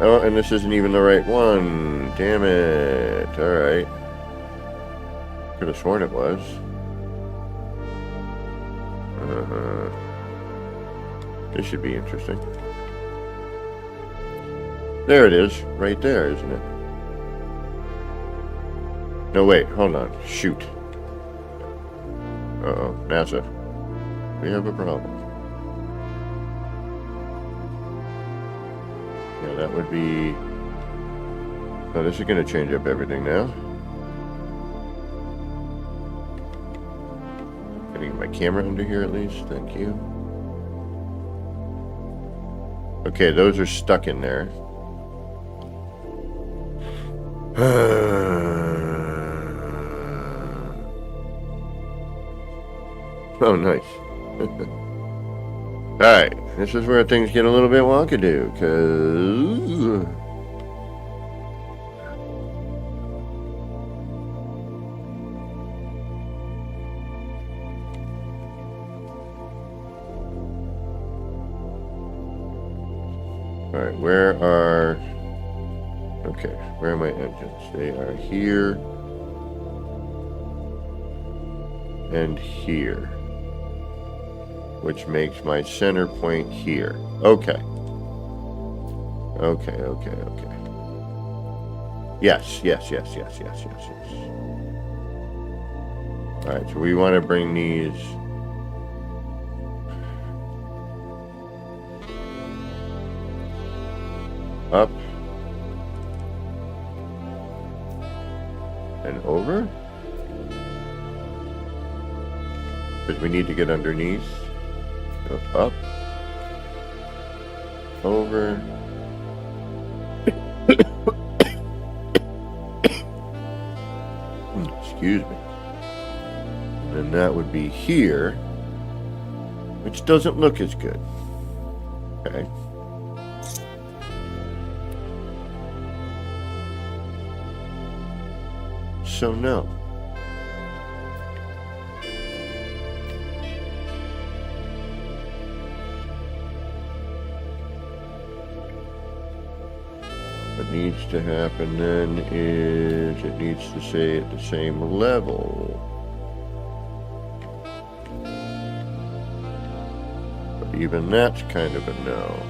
oh, and this isn't even the right one. Damn it. Alright. Could have sworn it was. This should be interesting. There it is. Right there, isn't it? No, wait. Hold on. Shoot. Uh-oh. NASA. We have a problem. Yeah, that would be... Oh, this is going to change up everything now. Can I get my camera under here at least? Thank you. Okay, those are stuck in there. Oh, nice. Alright, this is where things get a little bit wonkadoo, because... Alright, where are... Okay, where are my engines? They are here. And here. Which makes my center point here. Okay. Okay. Yes. Alright, so we want to bring these... up. And over. Because we need to get underneath. Up, over, excuse me, and that would be here, which doesn't look as good. Okay. So no. needs to happen then is it needs to stay at the same level. But even that's kind of a no.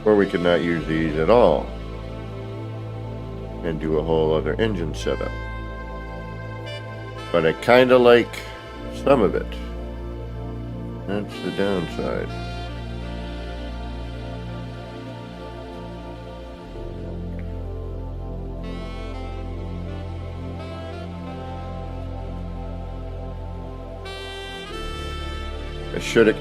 Or we could not use these at all and do a whole other engine setup. But I kind of like some of it. That's the downside. I should have...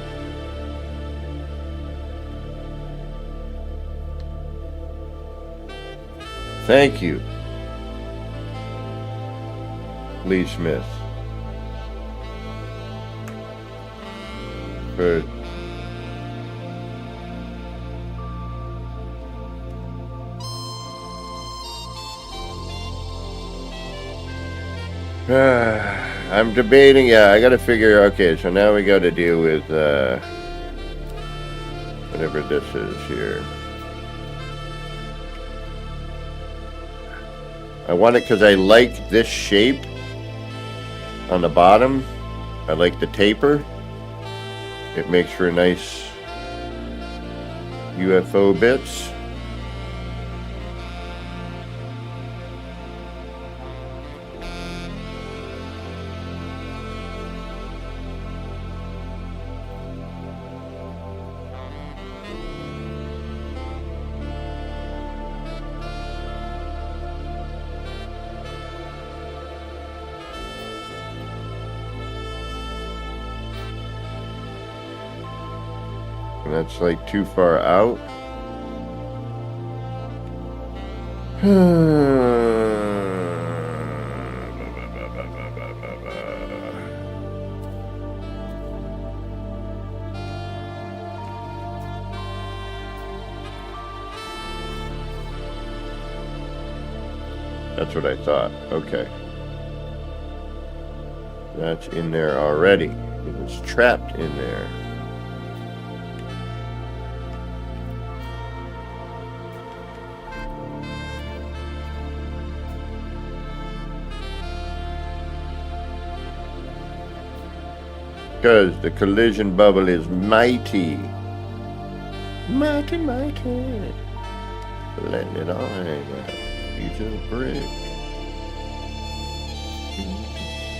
Thank you, Lee Smith, for I'm debating. Yeah, I got to figure. Okay, so now we got to deal with whatever this is here. I want it because I like this shape on the bottom. I like the taper. It makes for nice UFO bits. And that's like too far out. That's what I thought. Okay. That's in there already. It was trapped in there. Because the collision bubble is mighty. Mighty, mighty. Letting it all hang out. Piece of brick.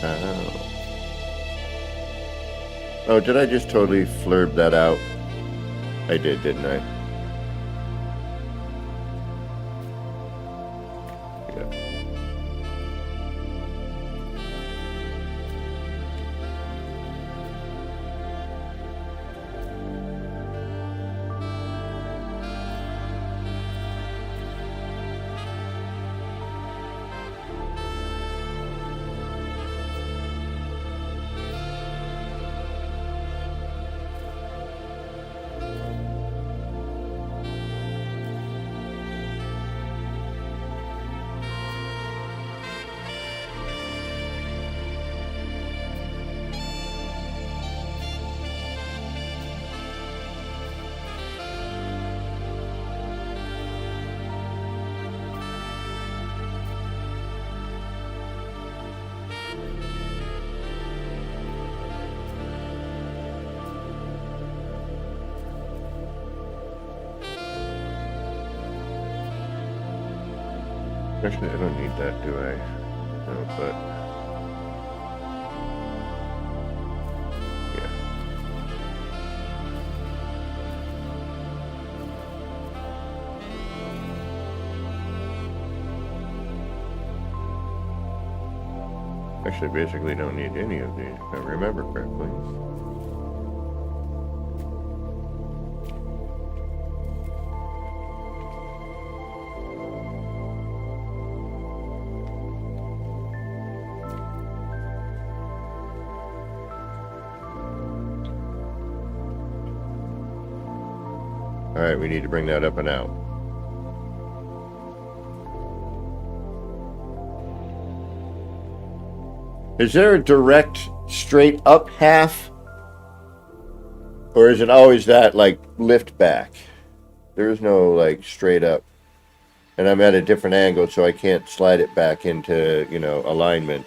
Ow. Oh, did I just totally flurb that out? I did, didn't I? Actually, I don't need that, do I? No, but... yeah. Actually, basically don't need any of these, if I remember correctly. Alright, we need to bring that up and out. Is there a direct straight up half? Or is it always that like lift back? There is no like straight up. And I'm at a different angle, so I can't slide it back into, you know, alignment.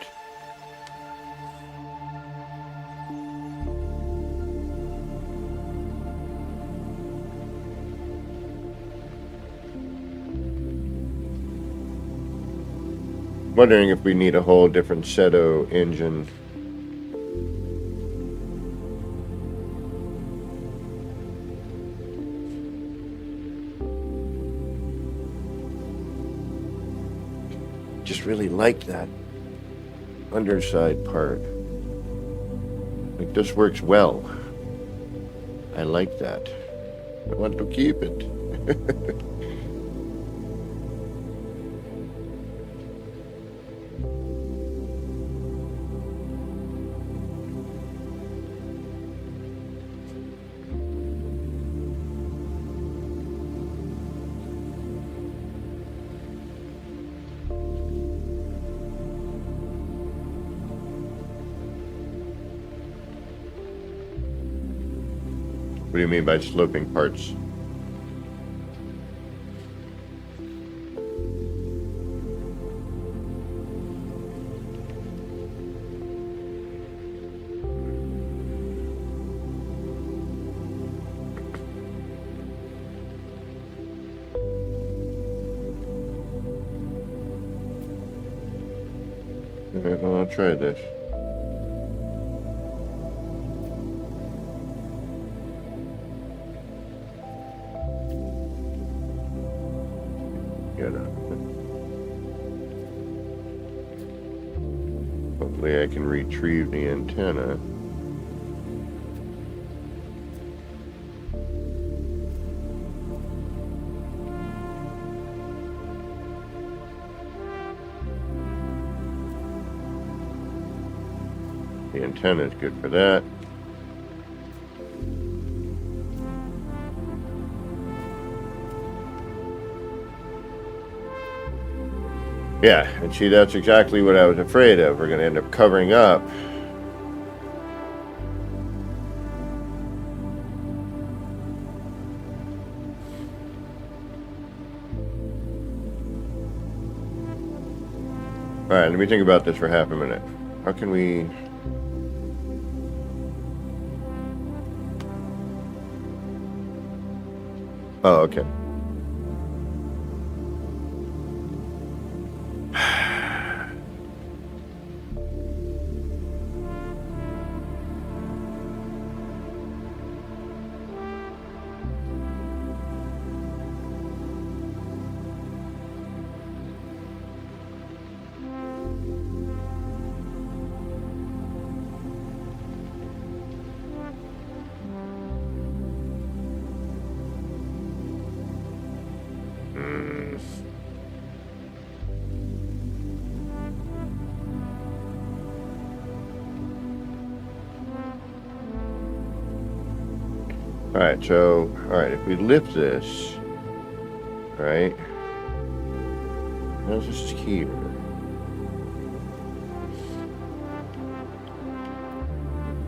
Wondering if we need a whole different Seto engine. Just really like that underside part. Like this works well. I like that. I want to keep it. What do you mean by sloping parts? Alright, well, I'll try this. Hopefully I can retrieve the antenna. The antenna is good for that. Yeah, and see, that's exactly what I was afraid of. We're going to end up covering up. Alright, let me think about this for half a minute. How can we... oh, okay. Alright, so, alright, if we lift this, right, how's this here?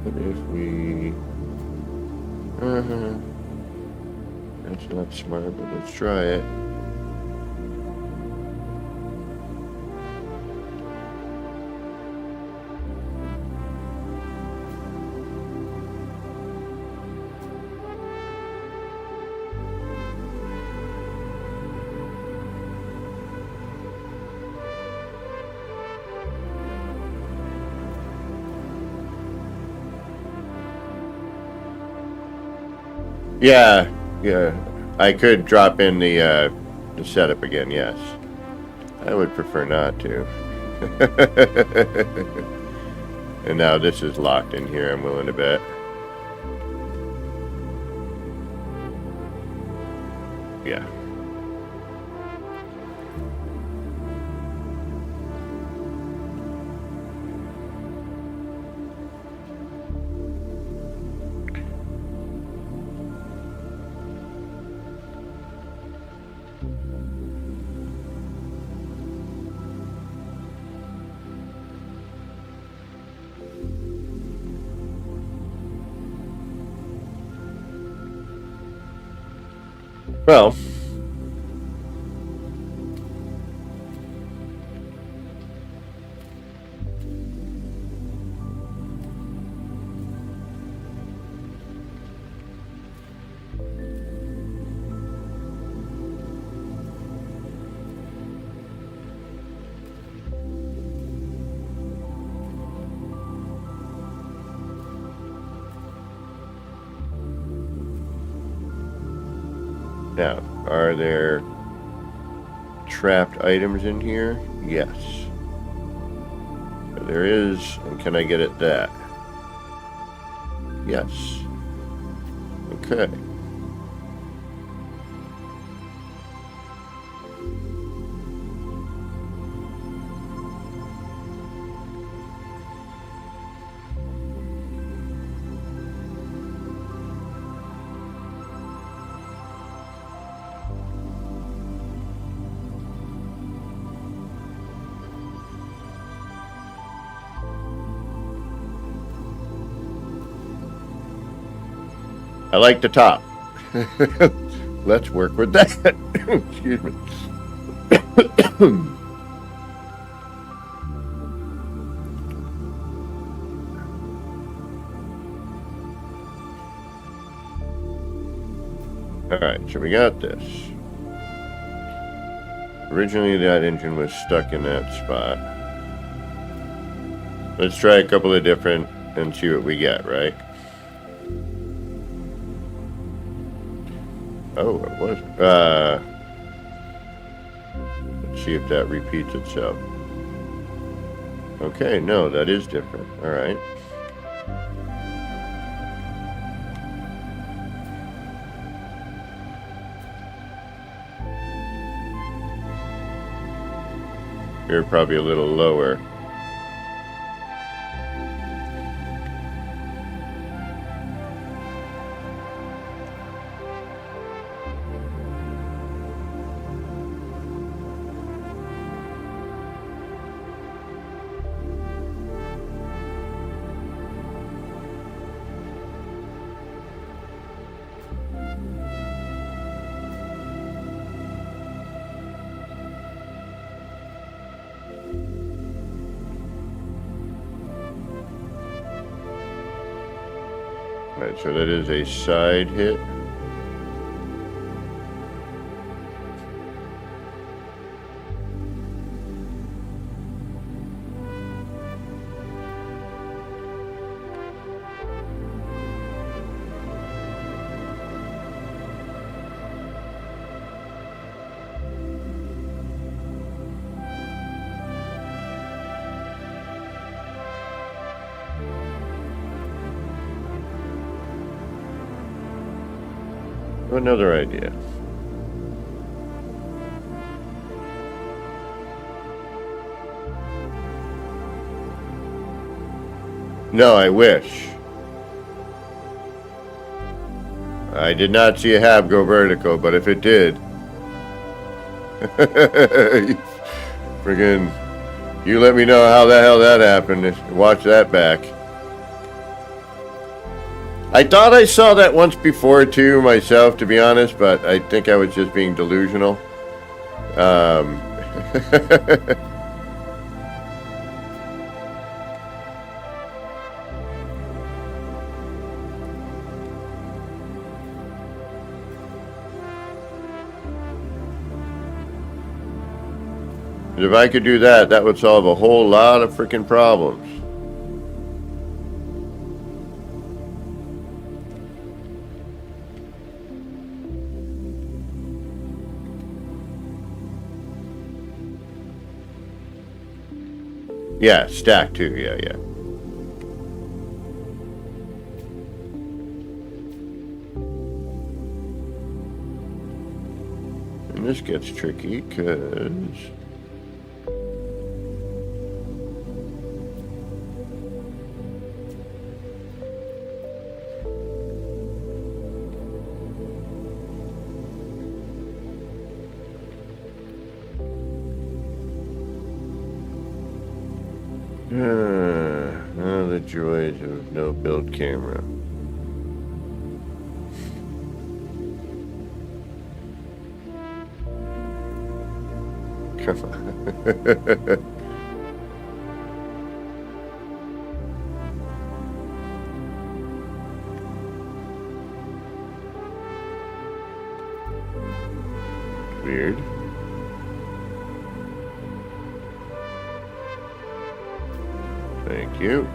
What if we, that's not smart, but let's try it. Yeah, yeah. I could drop in the setup again, yes. I would prefer not to. And now this is locked in here, I'm willing to bet. Yeah. Well, now, are there trapped items in here? Yes. There is, and can I get at that? Yes. Okay. I like the top. Let's work with that. Excuse me. Alright, so we got this. Originally that engine was stuck in that spot. Let's try a couple of different and see what we get, right? Oh, it was. Let's see if that repeats itself. Okay, no, that is different. All right. You're probably a little lower. Alright, so that is a side hit. Another idea. No, I wish. I did not see a hab go vertical, but if it did... Friggin'... You let me know how the hell that happened. Watch that back. I thought I saw that once before too myself, to be honest, but I think I was just being delusional. If I could do that, that would solve a whole lot of freaking problems. Yeah, stack too. Yeah, yeah. And this gets tricky because the joys of no build camera. Come on. Weird. Thank you.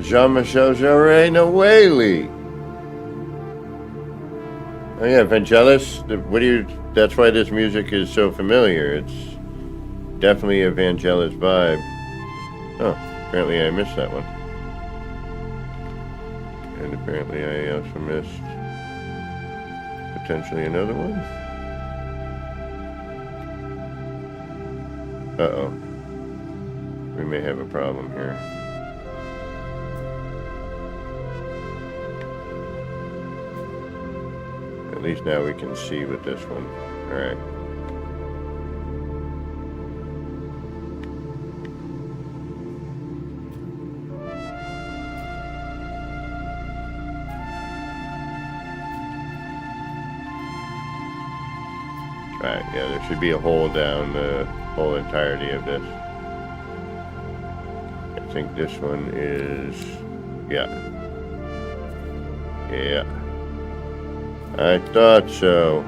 Jean-Michel Jarre, no way, Lee. Oh yeah, Vangelis. What do you? That's why this music is so familiar. It's definitely a Vangelis vibe. Oh, apparently I missed that one. And apparently I also missed potentially another one. Uh-oh. We may have a problem here. At least now we can see with this one. All right. Right, yeah, there should be a hole down the whole entirety of this. I think this one is, yeah. Yeah. I thought so.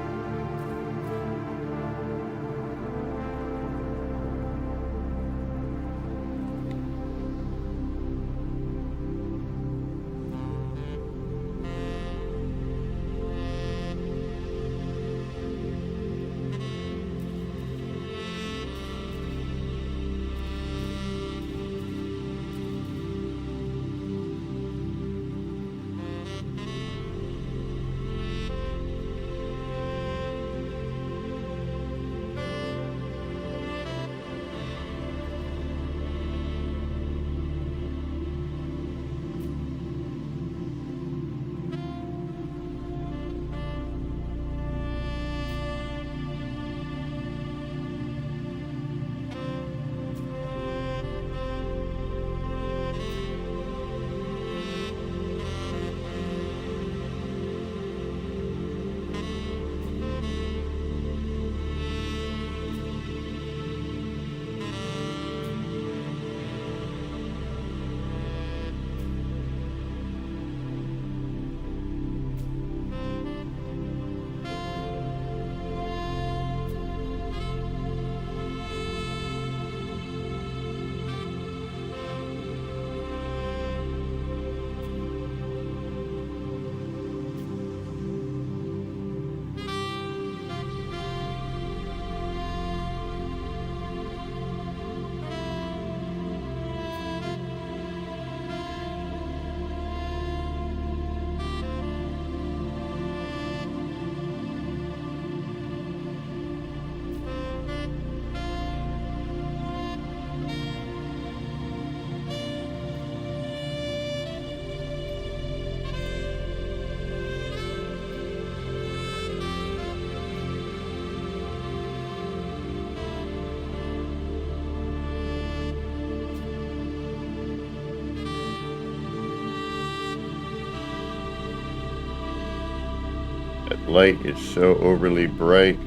That light is so overly bright.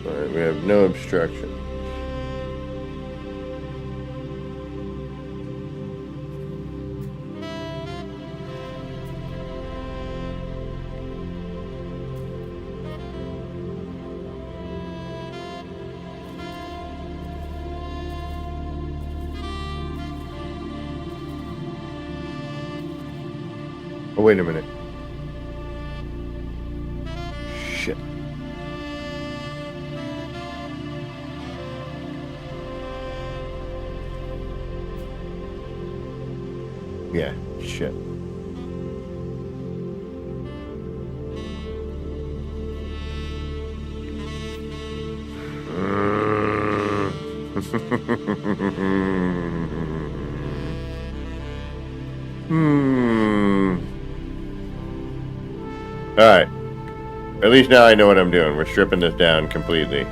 Alright, we have no obstruction. Oh, wait a minute. Shit. Yeah, shit. Alright. At least now I know what I'm doing. We're stripping this down completely.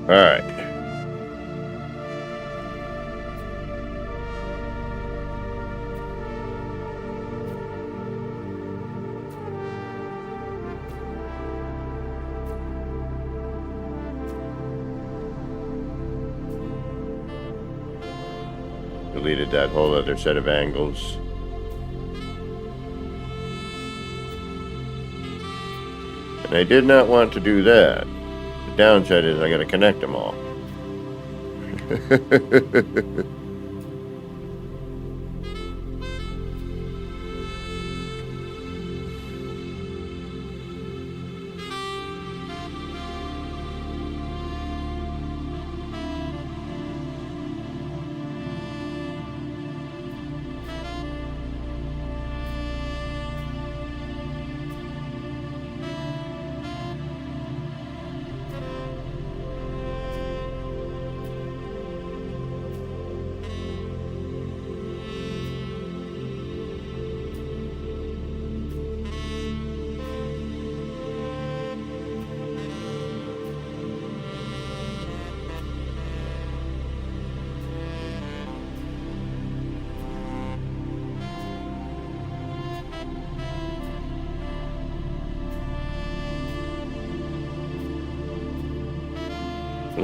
Alright. Deleted that whole other set of angles. And I did not want to do that. The downside is I gotta connect them all.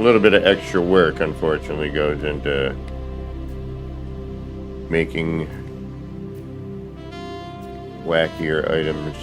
little bit of extra work, unfortunately, goes into making wackier items.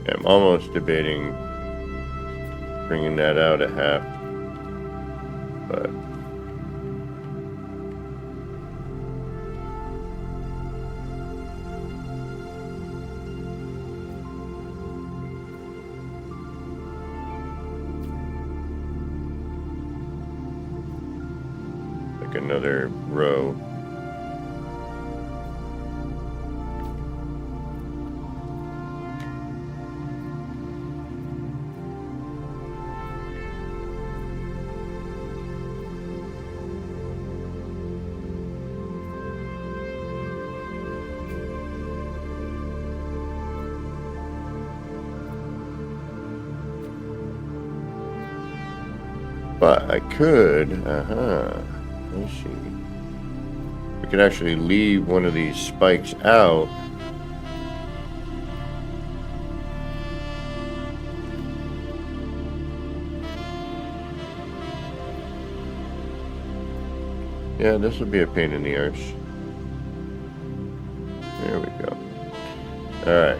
I'm almost debating bringing that out a half, but like another row. But I could, let's see. We could actually leave one of these spikes out. Yeah, this would be a pain in the arse. There we go. All right.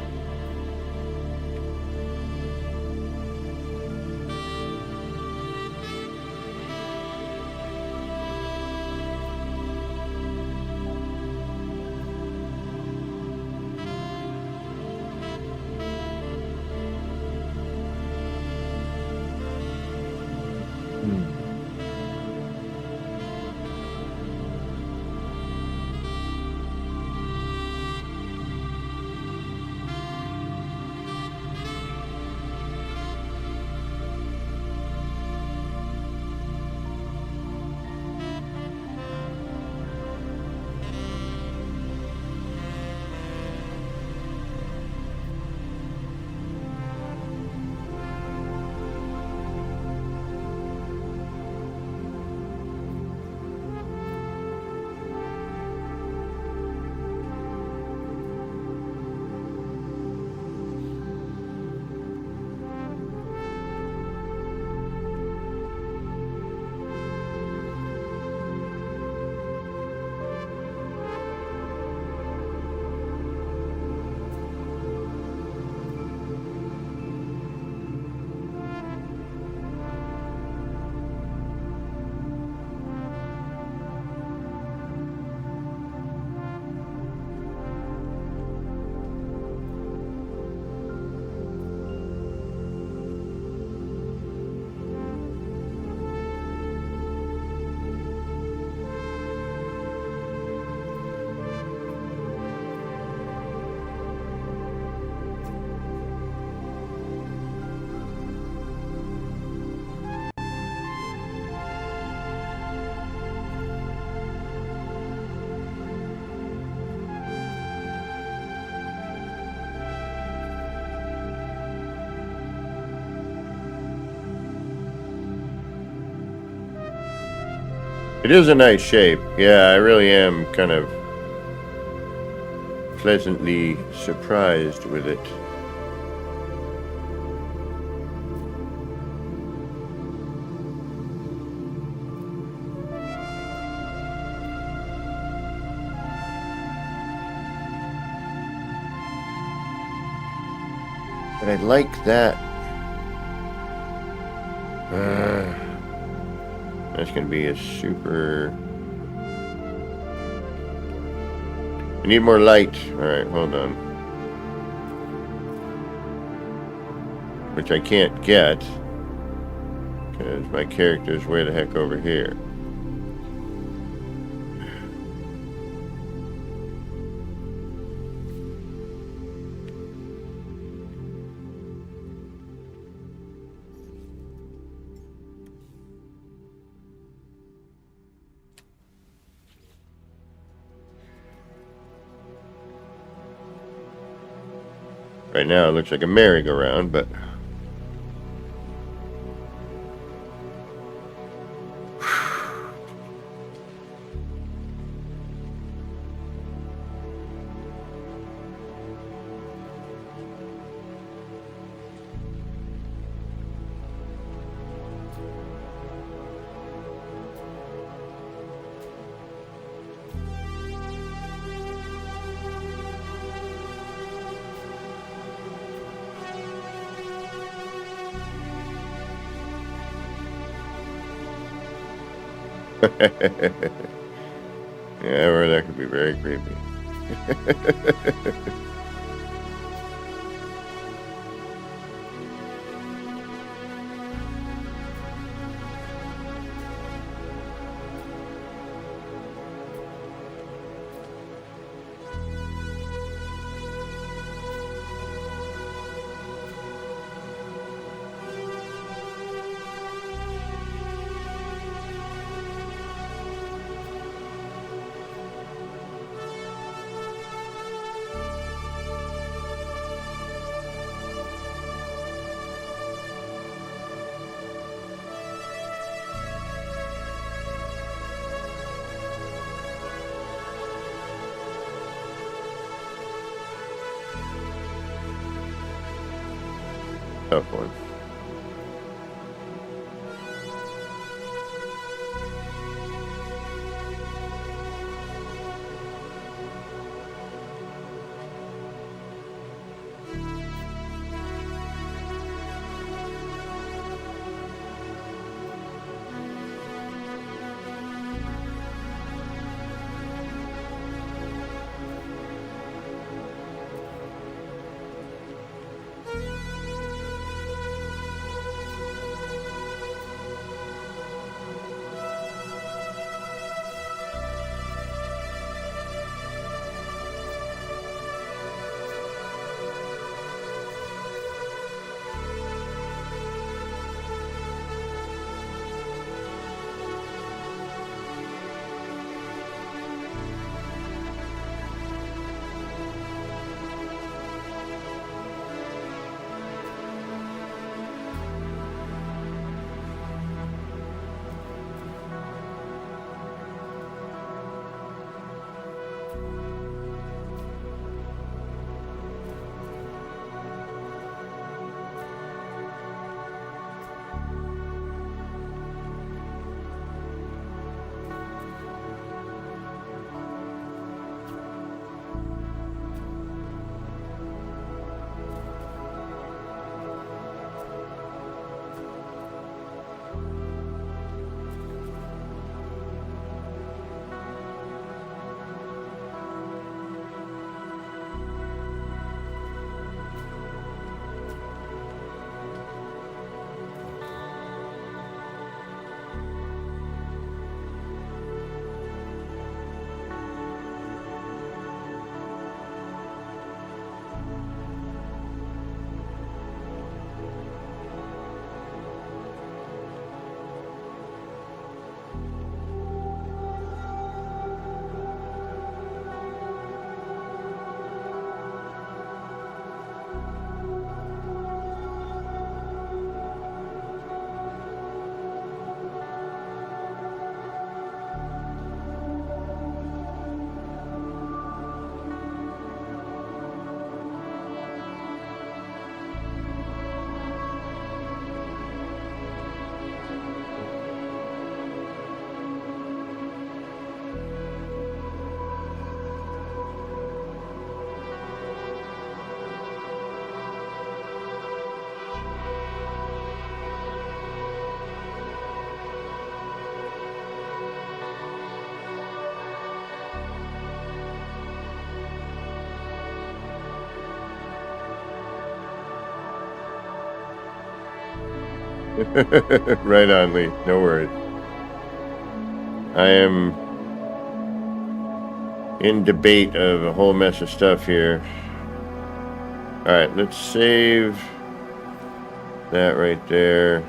It is a nice shape. Yeah, I really am kind of pleasantly surprised with it. But I like that. That's going to be a super... I need more light. Alright, hold on. Which I can't get. Because my character's way the heck over here. Right now it looks like a merry-go-round, but... Yeah, well, that could be very creepy. Tough one. Right on, Lee. No worries. I am in debate of a whole mess of stuff here. Alright, let's save that right there.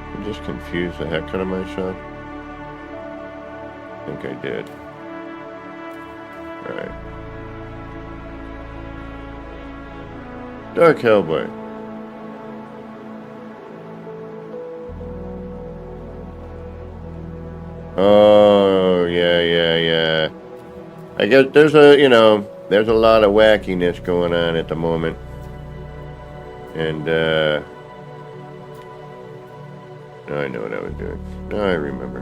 I just confused the heck out of myself. I think I did. Alright. Dark Hellboy. Oh, yeah. I guess there's there's a lot of wackiness going on at the moment. And, now I know what I was doing. Now I remember.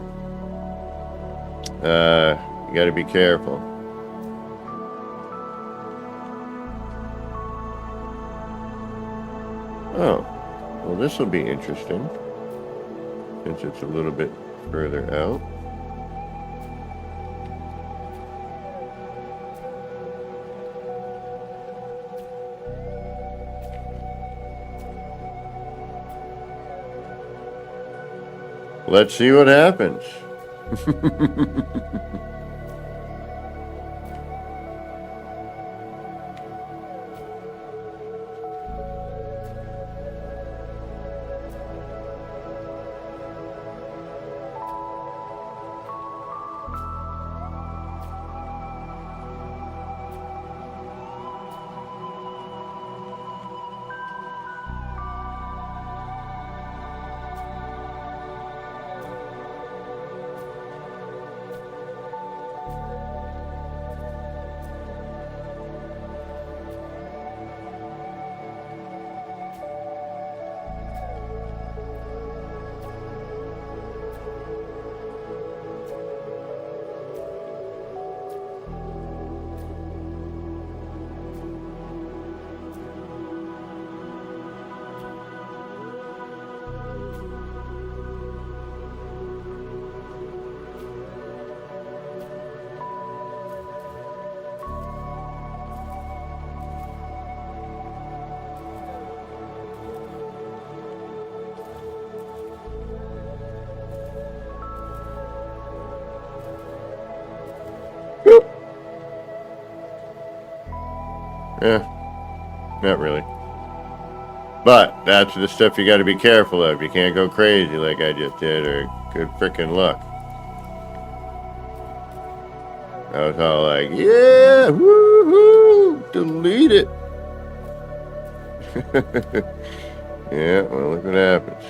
You gotta be careful. Oh, well, this will be interesting. Since it's a little bit further out. Let's see what happens. Yeah, not really. But that's the stuff you got to be careful of. You can't go crazy like I just did, or good frickin' luck. I was all like, yeah, woohoo, delete it. Yeah, well, look what happens.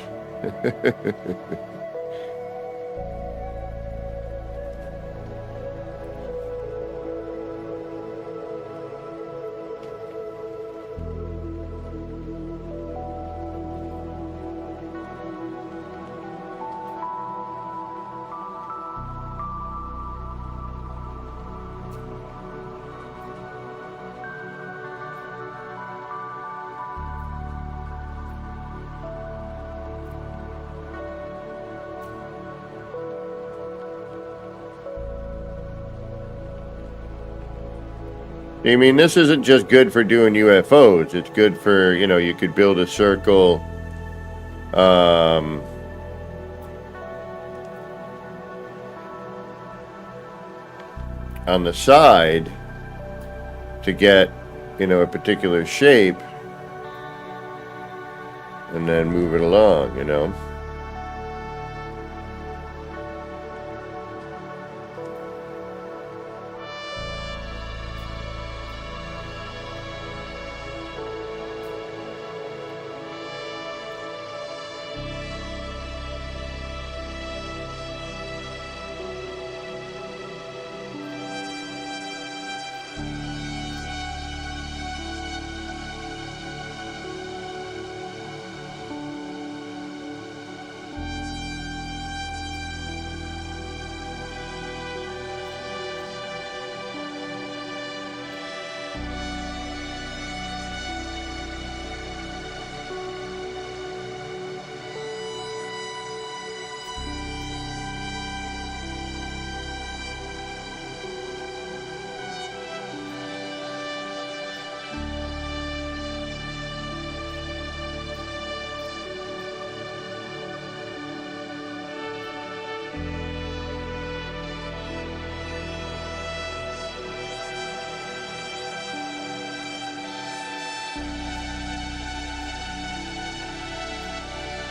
I mean, this isn't just good for doing UFOs. It's good for, you know, you could build a circle on the side to get, you know, a particular shape and then move it along, you know.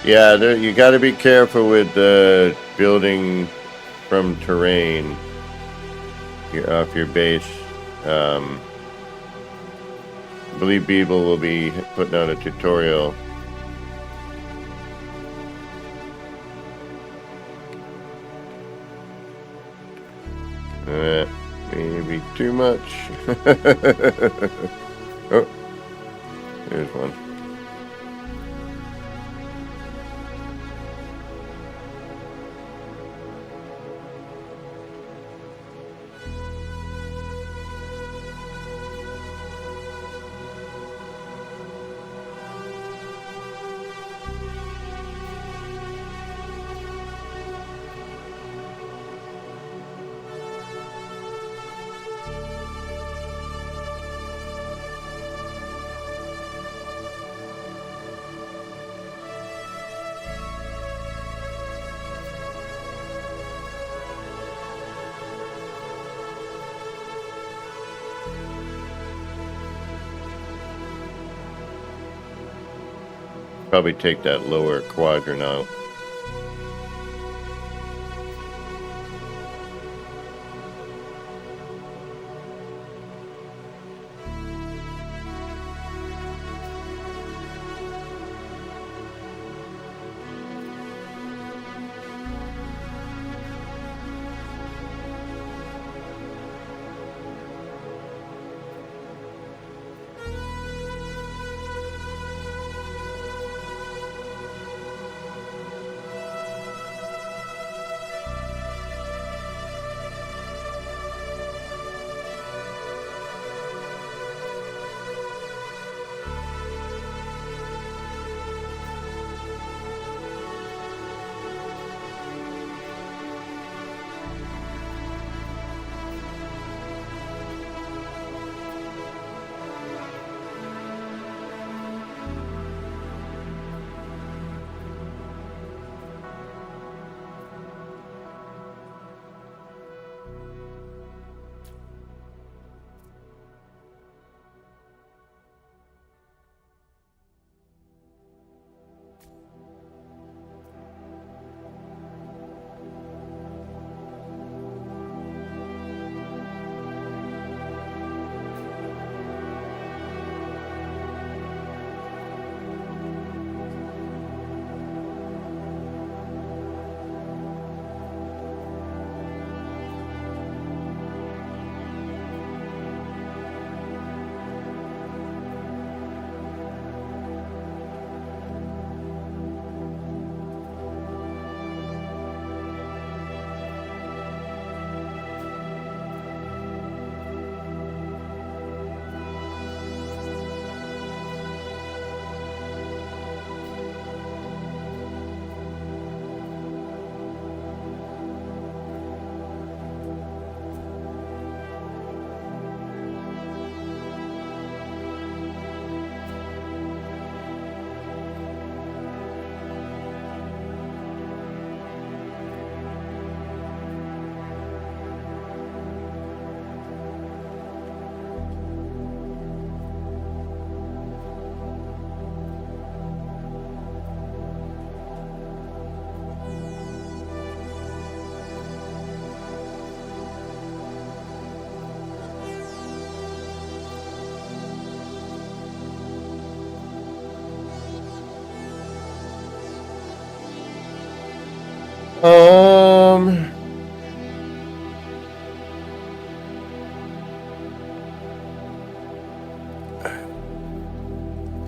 Yeah, you got to be careful with building from terrain off your base. I believe Beeble will be putting out a tutorial. Maybe too much. Oh, there's one. Probably take that lower quadrant out.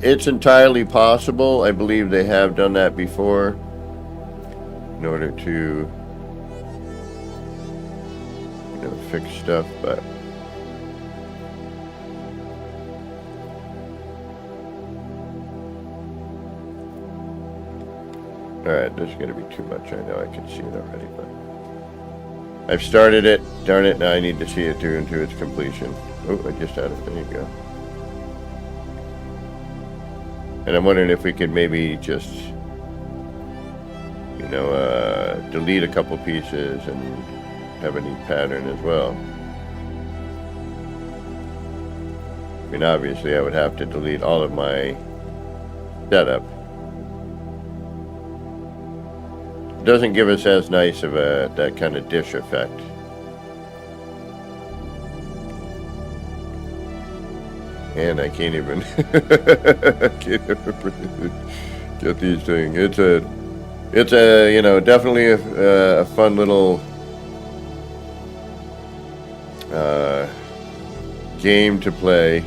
It's entirely possible. I believe they have done that before in order to, fix stuff, but alright, this is going to be too much. I know I can see it already, but I've started it. Darn it, now I need to see it through into its completion. Oh, I just had it. There you go. And I'm wondering if we could maybe just, delete a couple pieces and have a neat pattern as well. I mean, obviously I would have to delete all of my setup. It doesn't give us as nice of that kind of dish effect. And I can't even get these things. It's a definitely a fun little game to play.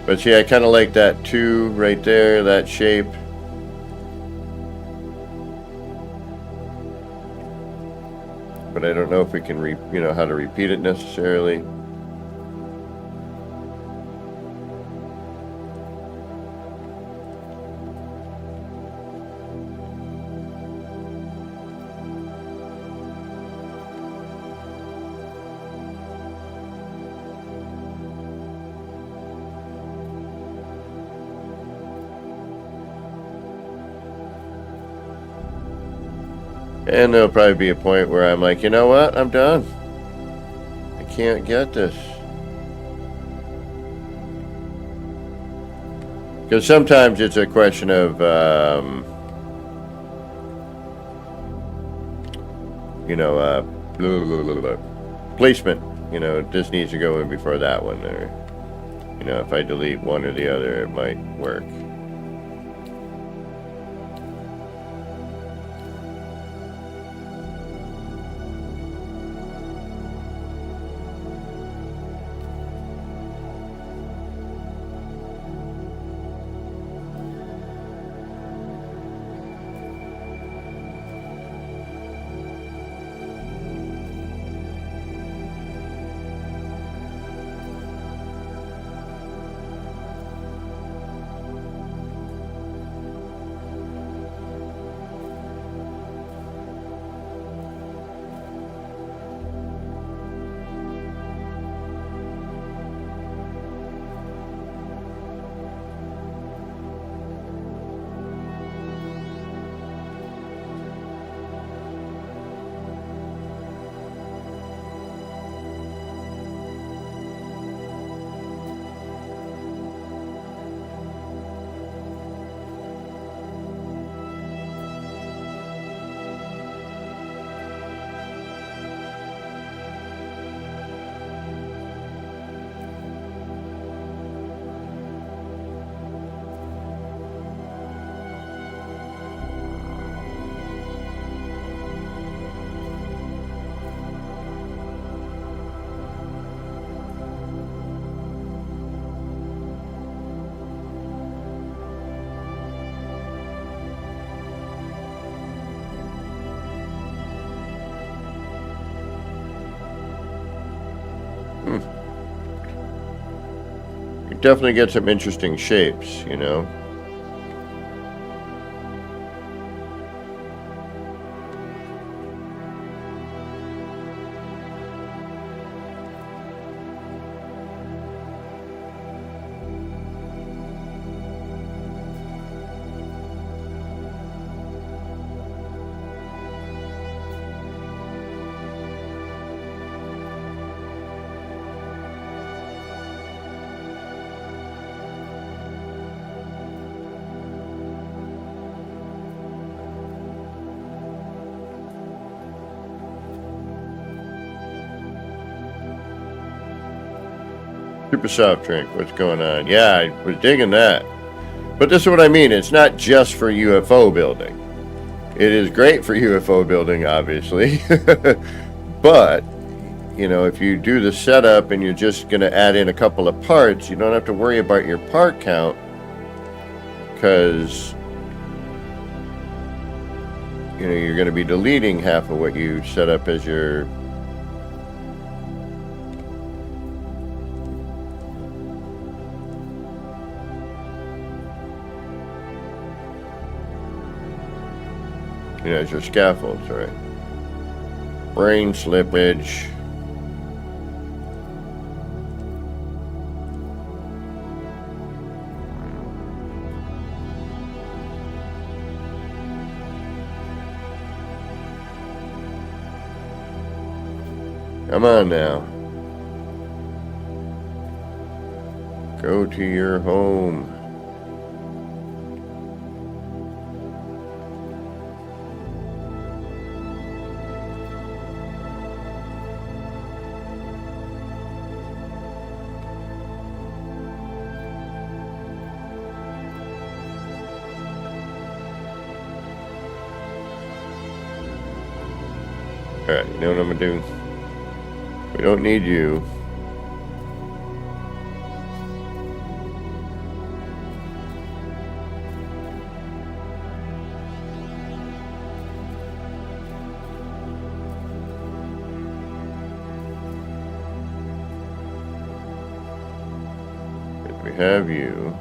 But see, I kind of like that 2 right there, that shape. But I don't know if we can how to repeat it necessarily. And there'll probably be a point where I'm like, you know what? I'm done. I can't get this. Because sometimes it's a question of, placement. This needs to go in before that one. Or, if I delete one or the other, it might work. You definitely get some interesting shapes, Super soft drink, what's going on? Yeah, I was digging that. But this is what I mean. It's not just for UFO building. It is great for UFO building, obviously. But, you know, if you do the setup and you're just going to add in a couple of parts, you don't have to worry about your part count, because, you know, you're going to be deleting half of what you set up as your as your scaffolds, right? Brain slippage. Come on now. Go to your home. Alright, you know what I'm gonna do? We don't need you. If we have you.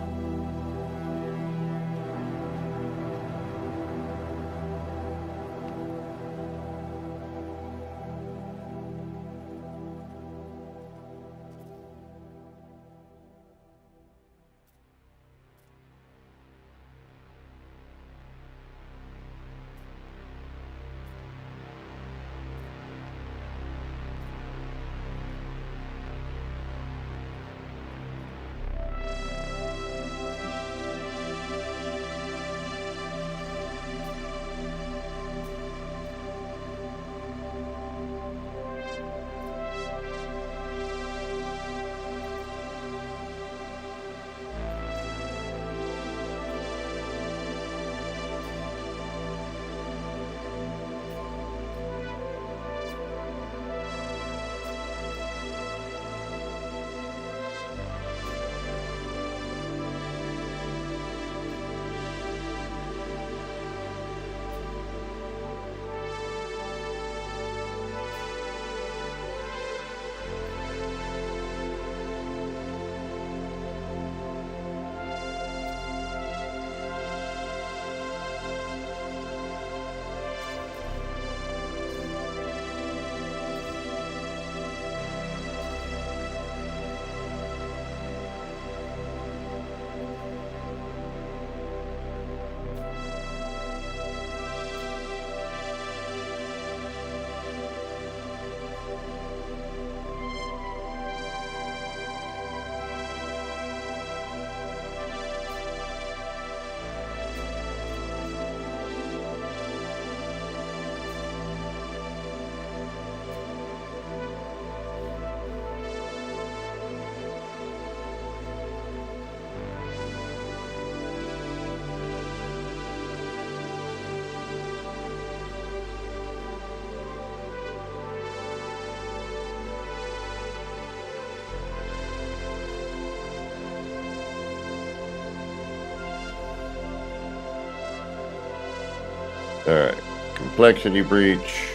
Alright, complexity breach.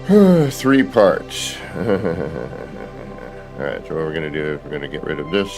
3 parts. Alright, so what we're going to do is we're going to get rid of this.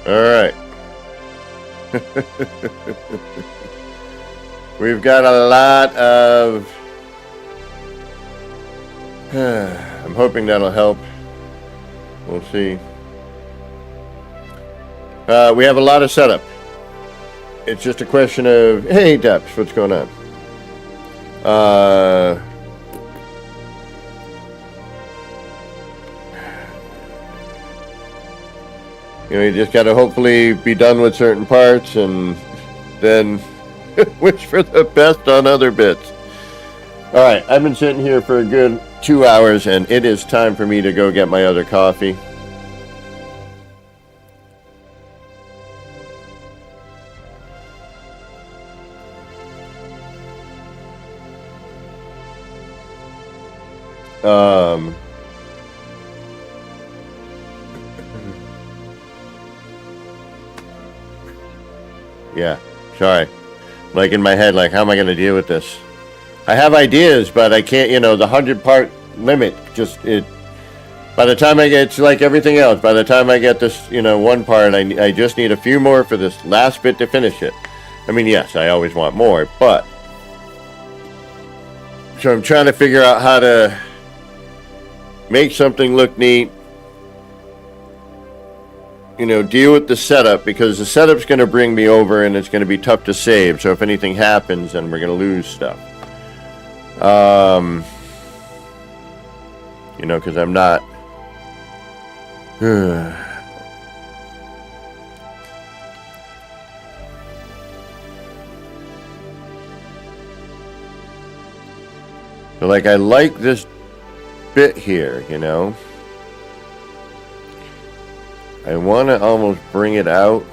All right. We've got a lot of... I'm hoping that'll help. We'll see. We have a lot of setup. It's just a question of, hey, Depths, what's going on? You just got to hopefully be done with certain parts and then wish for the best on other bits. All right, I've been sitting here for a good 2 hours, and it is time for me to go get my other coffee. Yeah, sorry. Like in my head, like, how am I going to deal with this? I have ideas, but I can't, the 100-part limit, by the time I get, it's like everything else. By the time I get this, one part, I just need a few more for this last bit to finish it. I mean, yes, I always want more, but... So I'm trying to figure out how to make something look neat. Deal with the setup, because the setup's going to bring me over and it's going to be tough to save. So if anything happens, then we're going to lose stuff. Because I'm not... So, like, I like this bit here, I want to almost bring it out.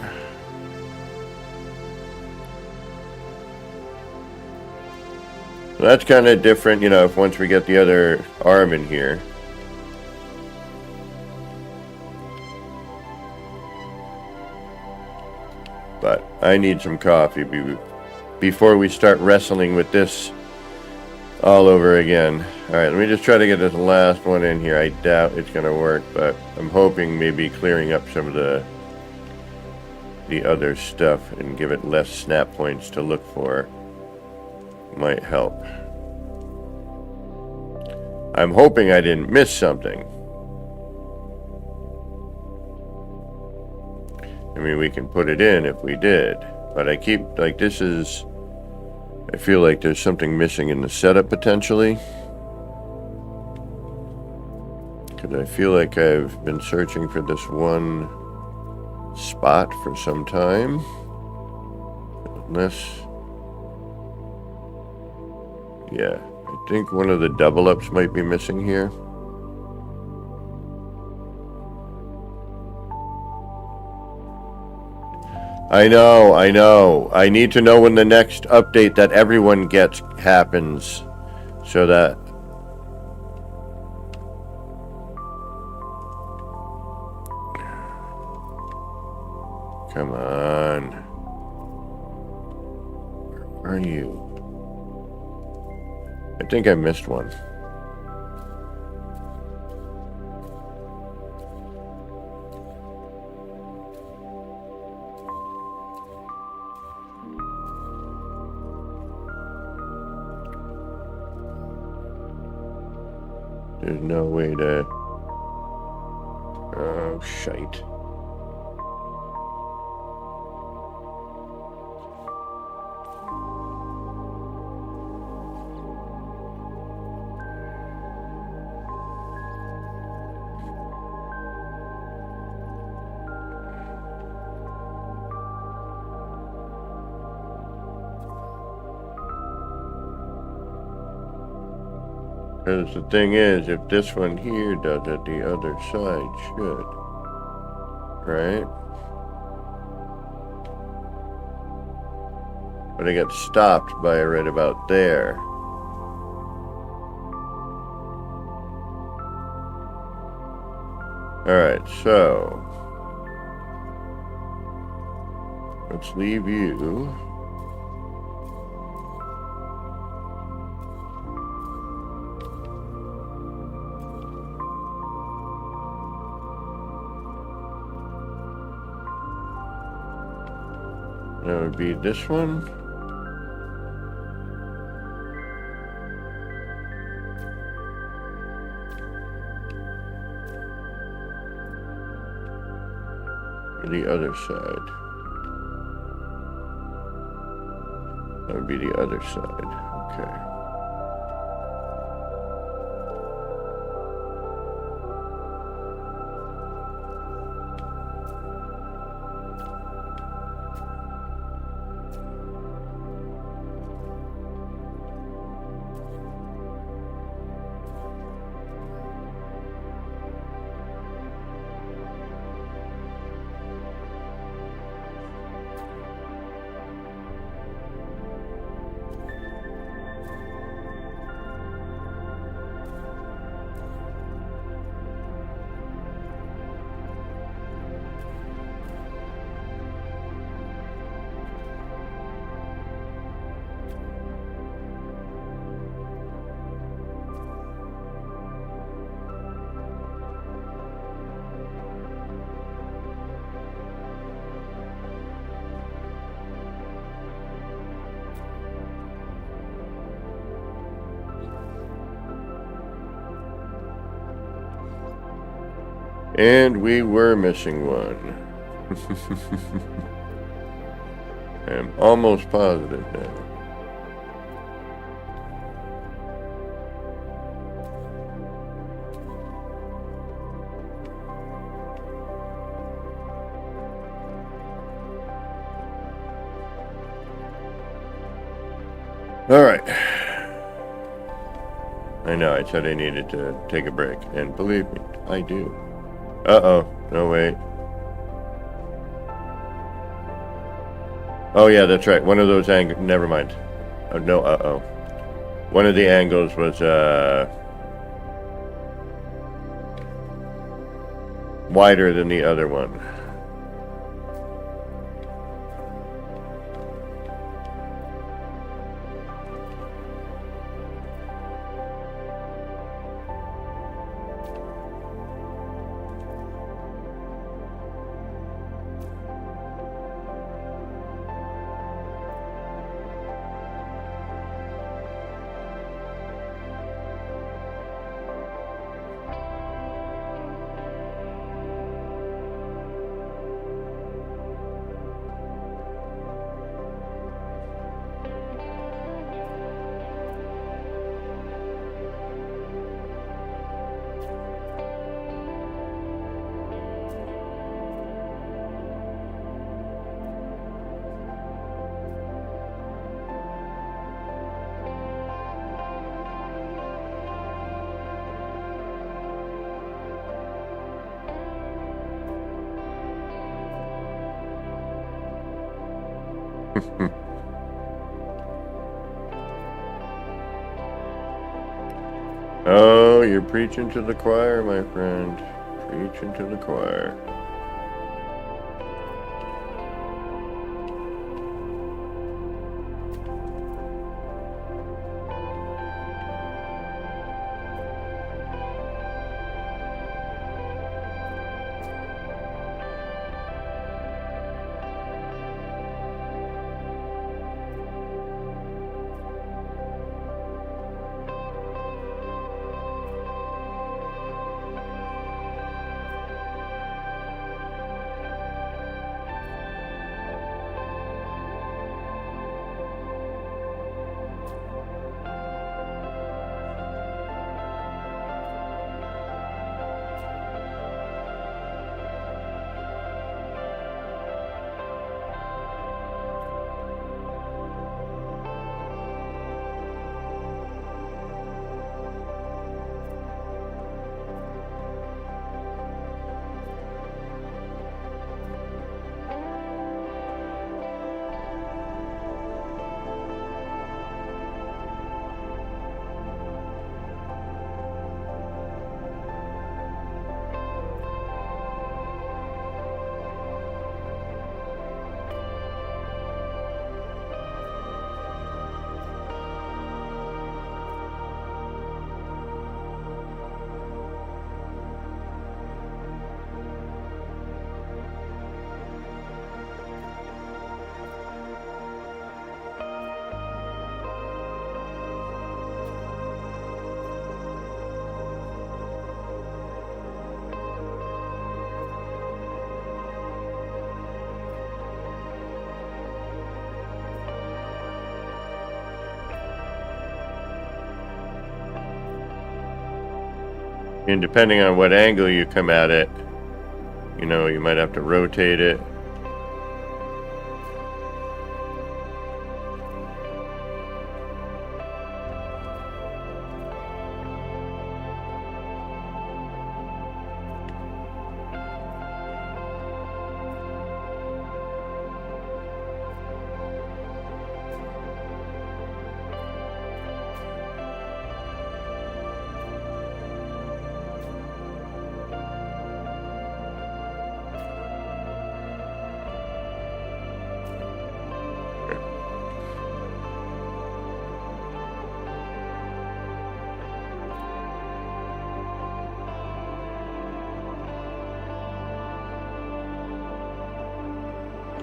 So that's kind of different, if once we get the other arm in here. But I need some coffee before we start wrestling with this all over again. Alright, let me just try to get this last one in here. I doubt it's going to work, but I'm hoping maybe clearing up some of the other stuff and give it less snap points to look for might help. I'm hoping I didn't miss something. I mean, we can put it in if we did, but I keep, like, I feel like there's something missing in the setup potentially. Because I feel like I've been searching for this one spot for some time. Unless... Yeah, I think one of the double ups might be missing here. I know. I need to know when the next update that everyone gets happens, so that... Come on. Where are you? I think I missed one. There's no way to... Oh, shite. Because the thing is, if this one here does it, the other side should. Right? But I got stopped by right about there. Alright, so... Let's leave you... That would be this one. The other side. That would be the other side. Okay. And we were missing one. I'm almost positive now. All right. I know, I said I needed to take a break, and believe me, I do. Uh-oh. No, wait. Oh, yeah, that's right. One of those angles... Never mind. Oh, no, uh-oh. One of the angles was, wider than the other one. Oh, you're preaching to the choir, my friend. Preaching to the choir. And depending on what angle you come at it, you know, you might have to rotate it.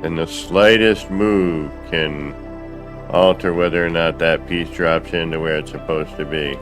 And the slightest move can alter whether or not that piece drops into where it's supposed to be.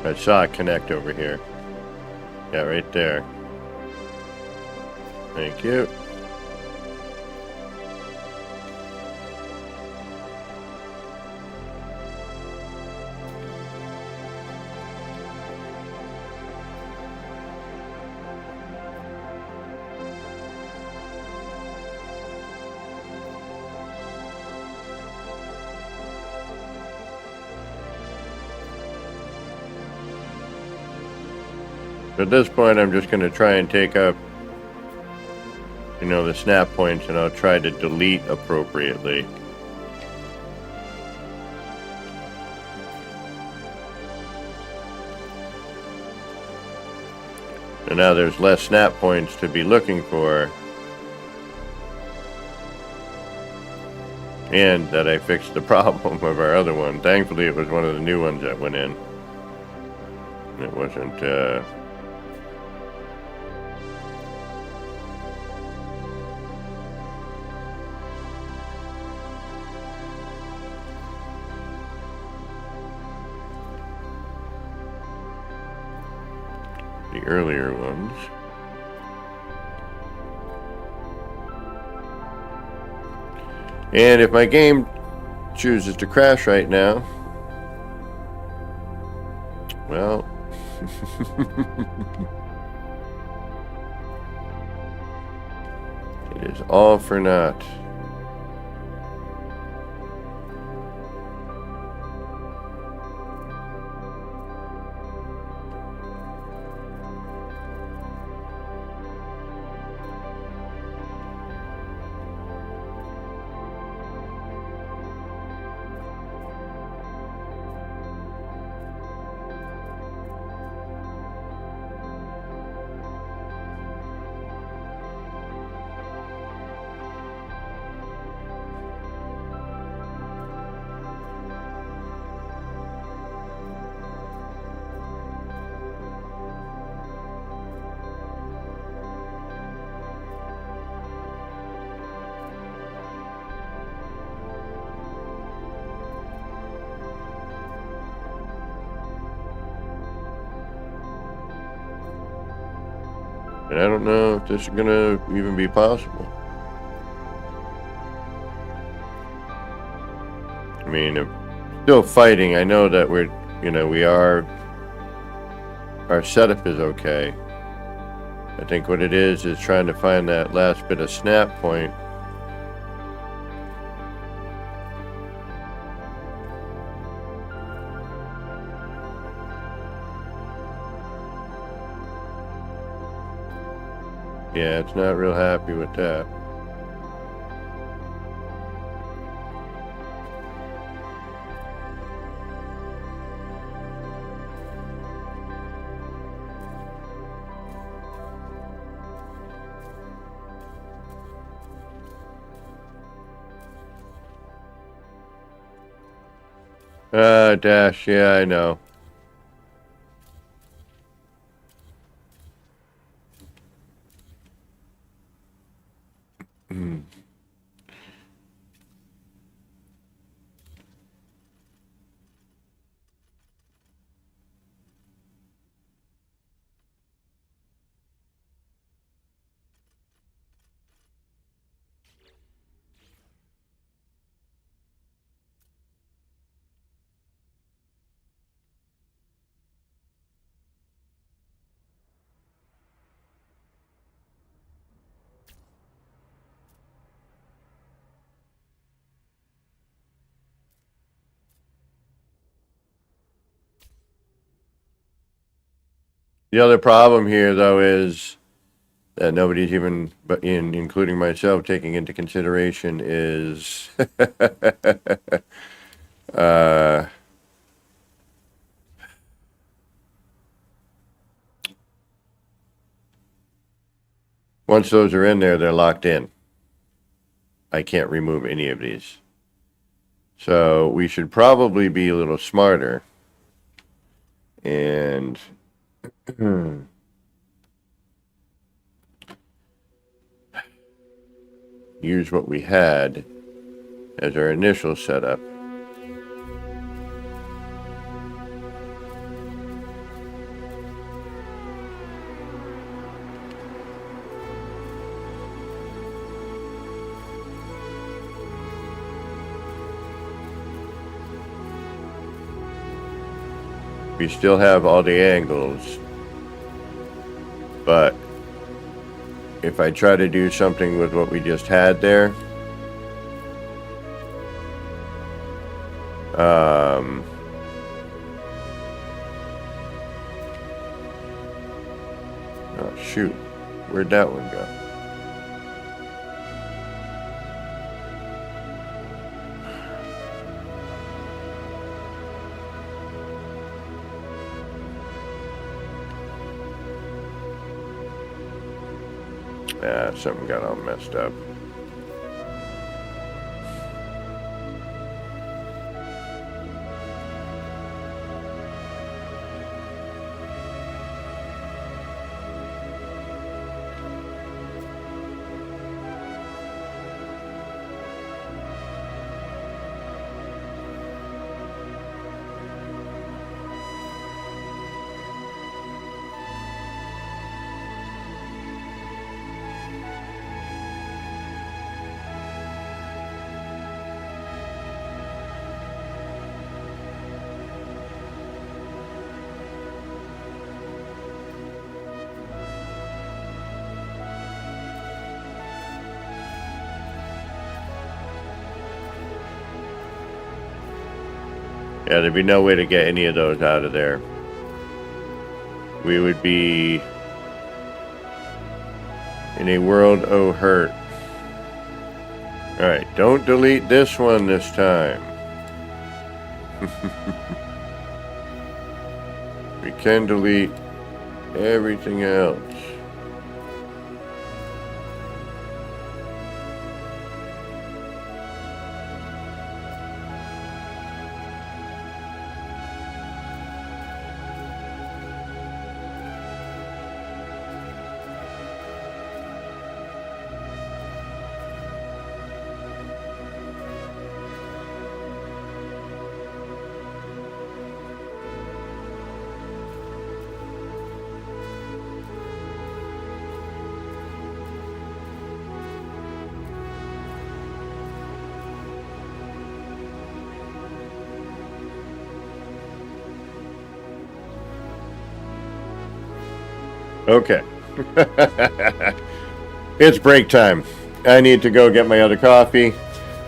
I saw it connect over here. Yeah, right there. Thank you. At this point, I'm just going to try and take up, you know, the snap points, and I'll try to delete appropriately. And now there's less snap points to be looking for. And that I fixed the problem of our other one. Thankfully, it was one of the new ones that went in. It wasn't, the earlier ones. And if my game chooses to crash right now, well, it is all for naught. And I don't know if this is going to even be possible. I mean, I'm still fighting. I know that we're, you know, our setup is okay. I think what it is trying to find that last bit of snap point. Yeah, it's not real happy with that. Dash, yeah, I know. The other problem here, though, is that nobody's even, but including myself, taking into consideration is once those are in there, they're locked in. I can't remove any of these. So we should probably be a little smarter and use what we had as our initial setup. We still have all the angles, but if I try to do something with what we just had there, oh shoot, where'd that one go? Yeah, something got all messed up. Yeah, there'd be no way to get any of those out of there. We would be in a world of hurt. Alright, don't delete this one this time. We can delete everything else. Okay. It's break time. I need to go get my other coffee.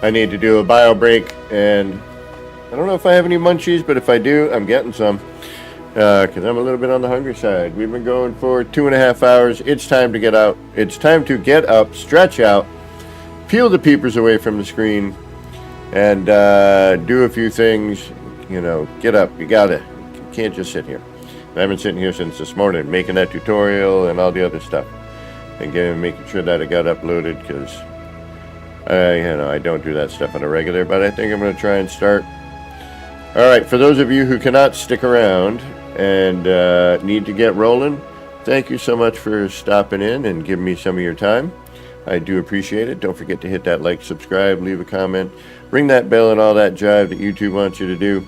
I need to do a bio break, and I don't know if I have any munchies, but if I do, I'm getting some. Because I'm a little bit on the hungry side. We've been going for 2.5 hours. It's time to get out. It's time to get up, stretch out, peel the peepers away from the screen, and do a few things. You know, get up. You gotta. You can't just sit here. I've been sitting here since this morning, making that tutorial and all the other stuff, and making sure that it got uploaded, because I don't do that stuff on a regular. But I think I'm going to try and start All right, for those of you who cannot stick around and need to get rolling, thank you so much for stopping in and giving me some of your time. I do appreciate it. Don't forget to hit that like, subscribe, leave a comment, ring that bell and all that jive that YouTube wants you to do,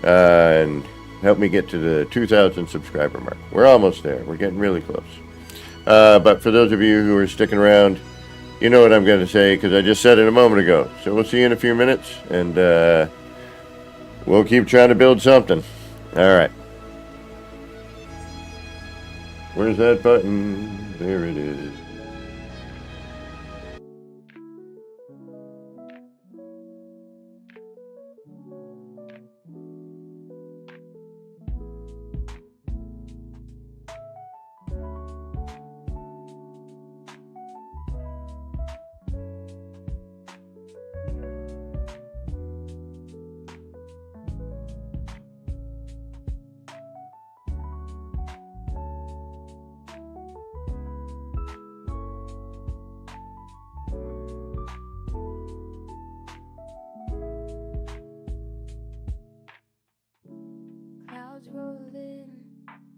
and help me get to the 2,000 subscriber mark. We're almost there. We're getting really close. But for those of you who are sticking around, you know what I'm going to say because I just said it a moment ago. So we'll see you in a few minutes, and we'll keep trying to build something. All right. Where's that button? There it is. Clouds roll in,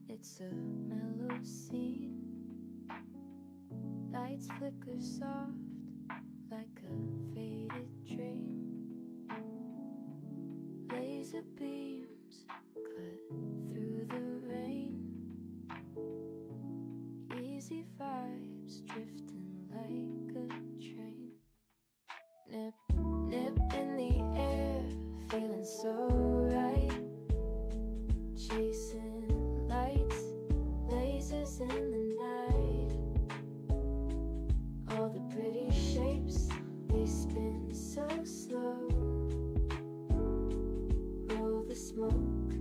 it's a mellow scene. Lights flicker soft like a faded dream. Laser beams cut through the rain. Easy vibes drifting like a train. Nip, nip in the air, feeling so right. Chasing lights, lasers in the night. All the pretty shapes, they spin so slow. Roll the smoke,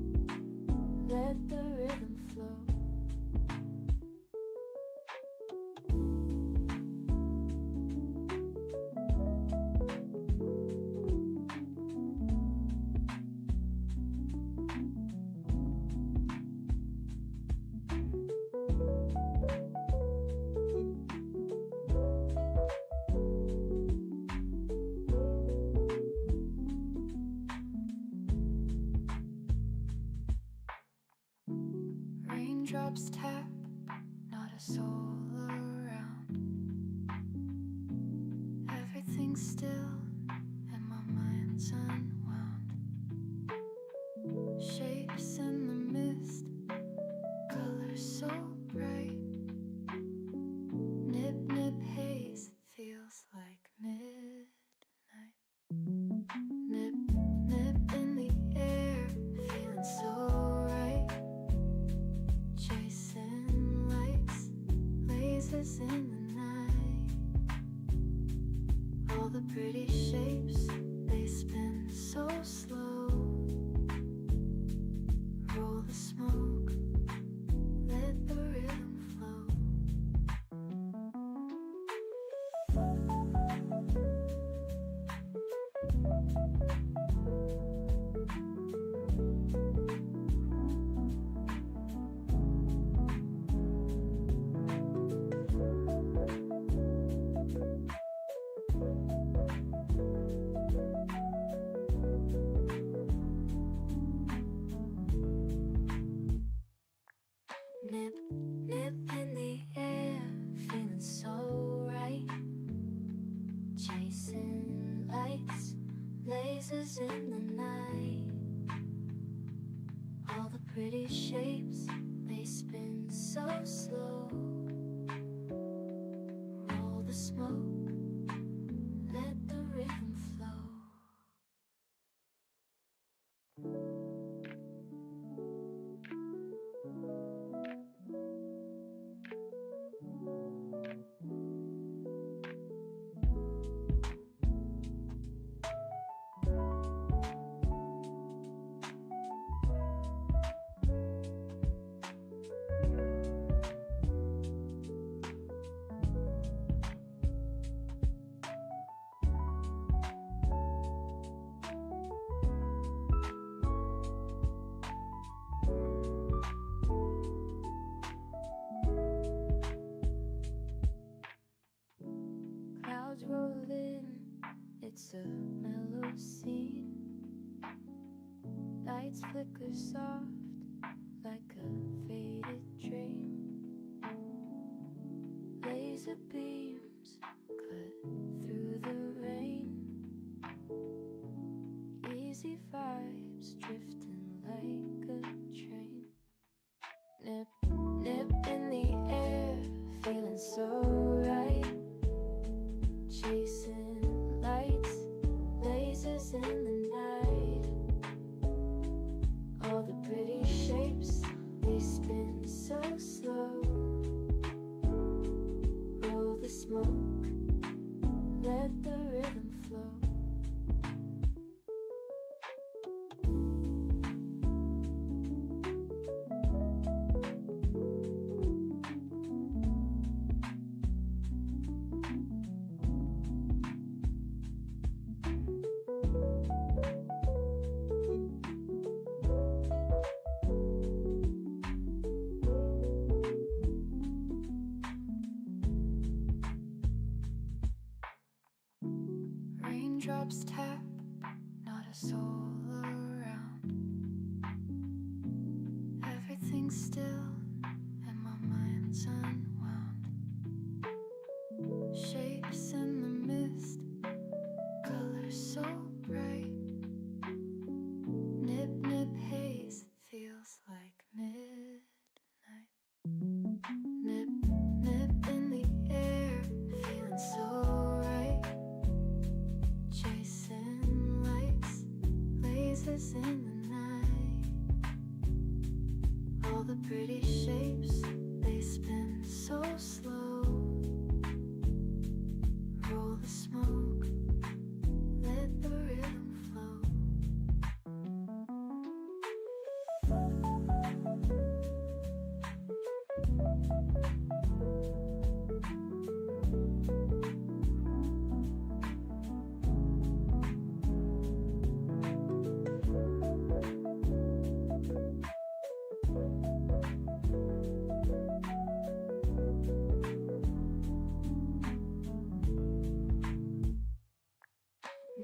let the rhythm flow. Raindrops tap, not a soul around. Everything's still and my mind's unwound. Shapes in the mist, colors so bright. Nip, nip haze, feels like midnight. Nip, nip in the air, feeling so right. Chasing lights, lasers in the night. All the pretty shapes, they spin so slow. Roll the smoke, let the rhythm flow. Nip, nip in the air, feeling so right. Chasing lights, lasers in the night. All the pretty shapes, they spin so slow. Roll the smoke, let the rhythm flow. Clouds roll in, it's a mellow scene. Lights flicker soft like a faded dream. Laser beams cut through the rain. Easy vibes drifting like a train. Nip, nip in the air, feeling so right. Chasing lights, lasers in the night. All the pretty shapes, they spin so slow. Roll the smoke, let the rhythm flow. Raindrops tap, not a soul around. Everything's still and my mind's unwound. Shapes in the mist, colors so bright. Nip, nip haze, feels like midnight. Nip, nip in the air, feeling so right. Chasing lights, lasers in the night. All the pretty shapes, they spin so slow. Roll the smoke, let the rhythm flow.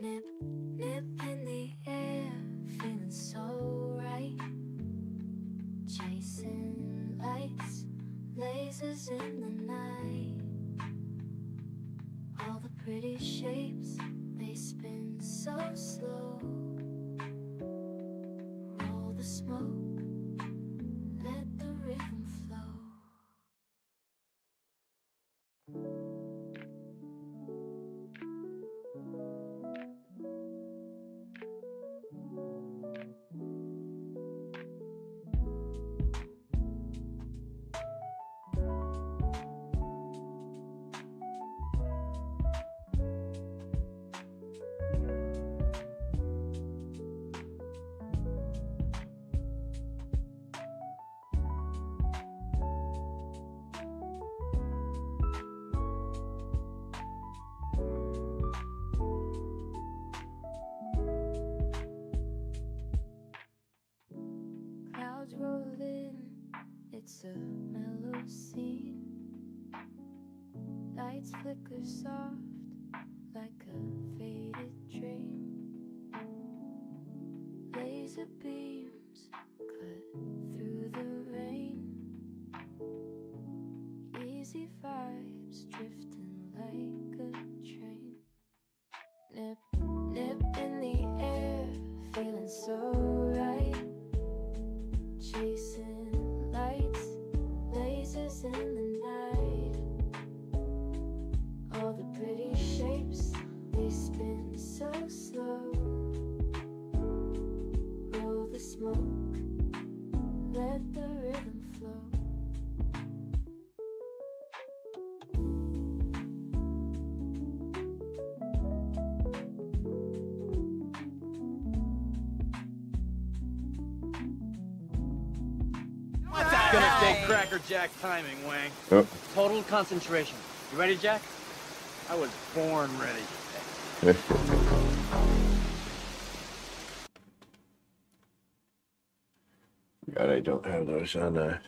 Nip, nip in the air, feeling so right. Chasing lights, lasers in the night. All the pretty shapes, they spin so slow. Roll the smoke, let the rhythm flow. Clouds roll in, it's a mellow scene. Lights flicker soft like a faded dream. Laser beams cut through the rain. Easy vibes drifting like a train. Nip, nip in the air, feeling so right. Chasing lights, lasers in the night. All the pretty shapes, they spin so slow. Roll the smoke, let the rhythm flow. Gonna take Cracker Jack timing, Wang. Oh. Total concentration. You ready, Jack? I was born ready. God, I don't have those on the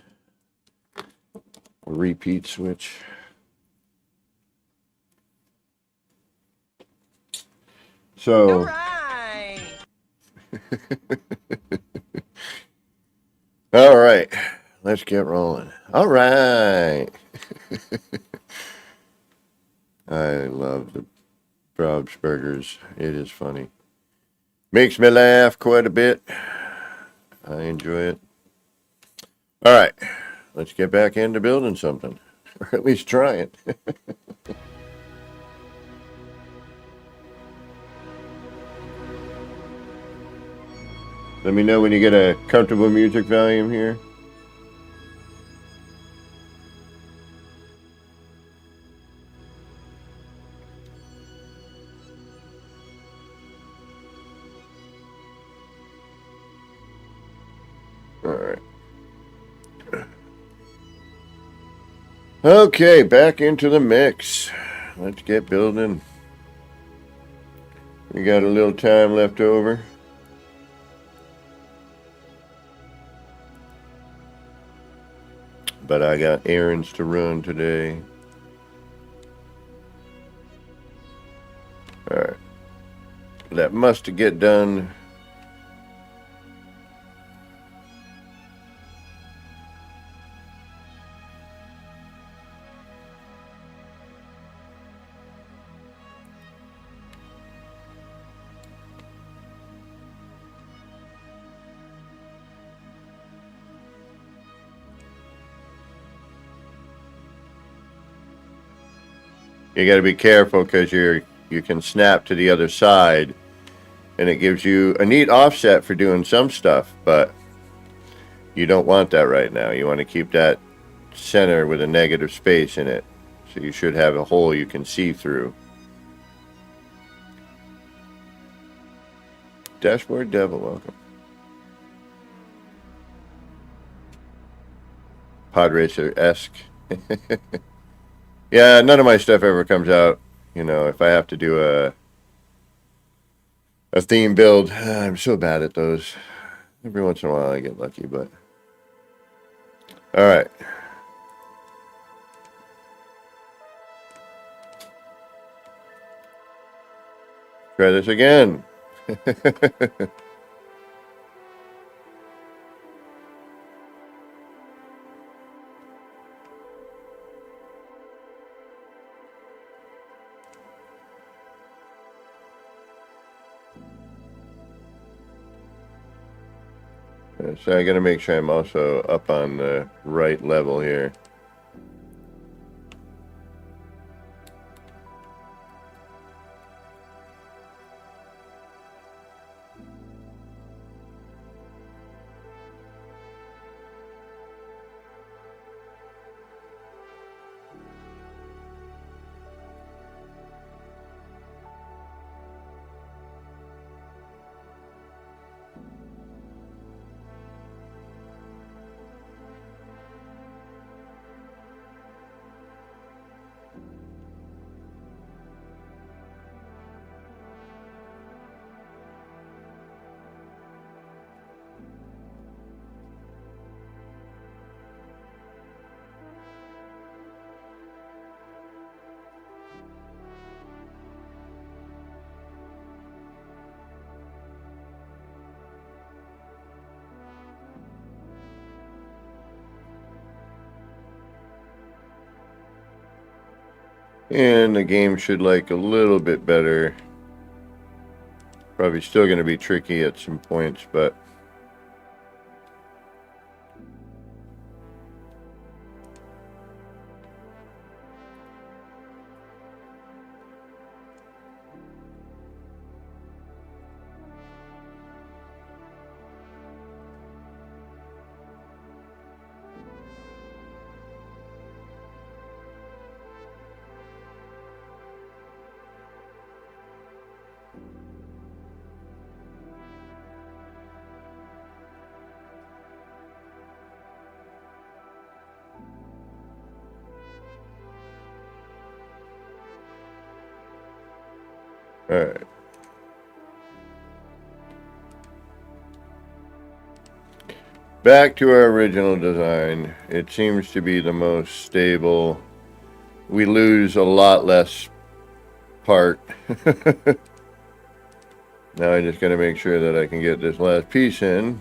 repeat switch. So, All right. All right, let's get rolling. All right. I love the Bob's Burgers. It is funny. Makes me laugh quite a bit. I enjoy it. All right, let's get back into building something, or at least try it. Let me know when you get a comfortable music volume here. All right. Okay, back into the mix. Let's get building. We got a little time left over. But I got errands to run today. Alright. That must get done. You got to be careful because you can snap to the other side, and it gives you a neat offset for doing some stuff, but you don't want that right now. You want to keep that center with a negative space in it, so you should have a hole you can see through. Dashboard Devil, welcome. Pod Racer-esque. Yeah, none of my stuff ever comes out. You know, if I have to do a theme build, I'm so bad at those. Every once in a while I get lucky, but... Alright. Try this again. So I gotta make sure I'm also up on the right level here. And the game should like a little bit better. Probably still going to be tricky at some points, but... Alright. Back to our original design. It seems to be the most stable. We lose a lot less part. Now I just gotta make sure that I can get this last piece in.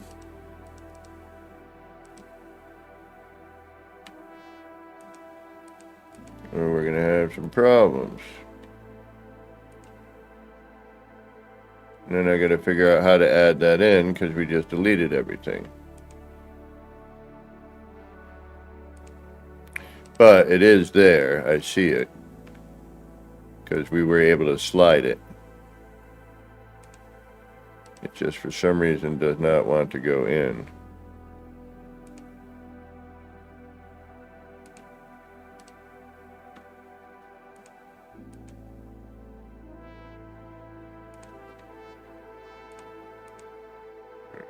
or we're going to have some problems. And then I got to figure out how to add that in because we just deleted everything. But it is there. I see it. Because we were able to slide it. It just for some reason does not want to go in.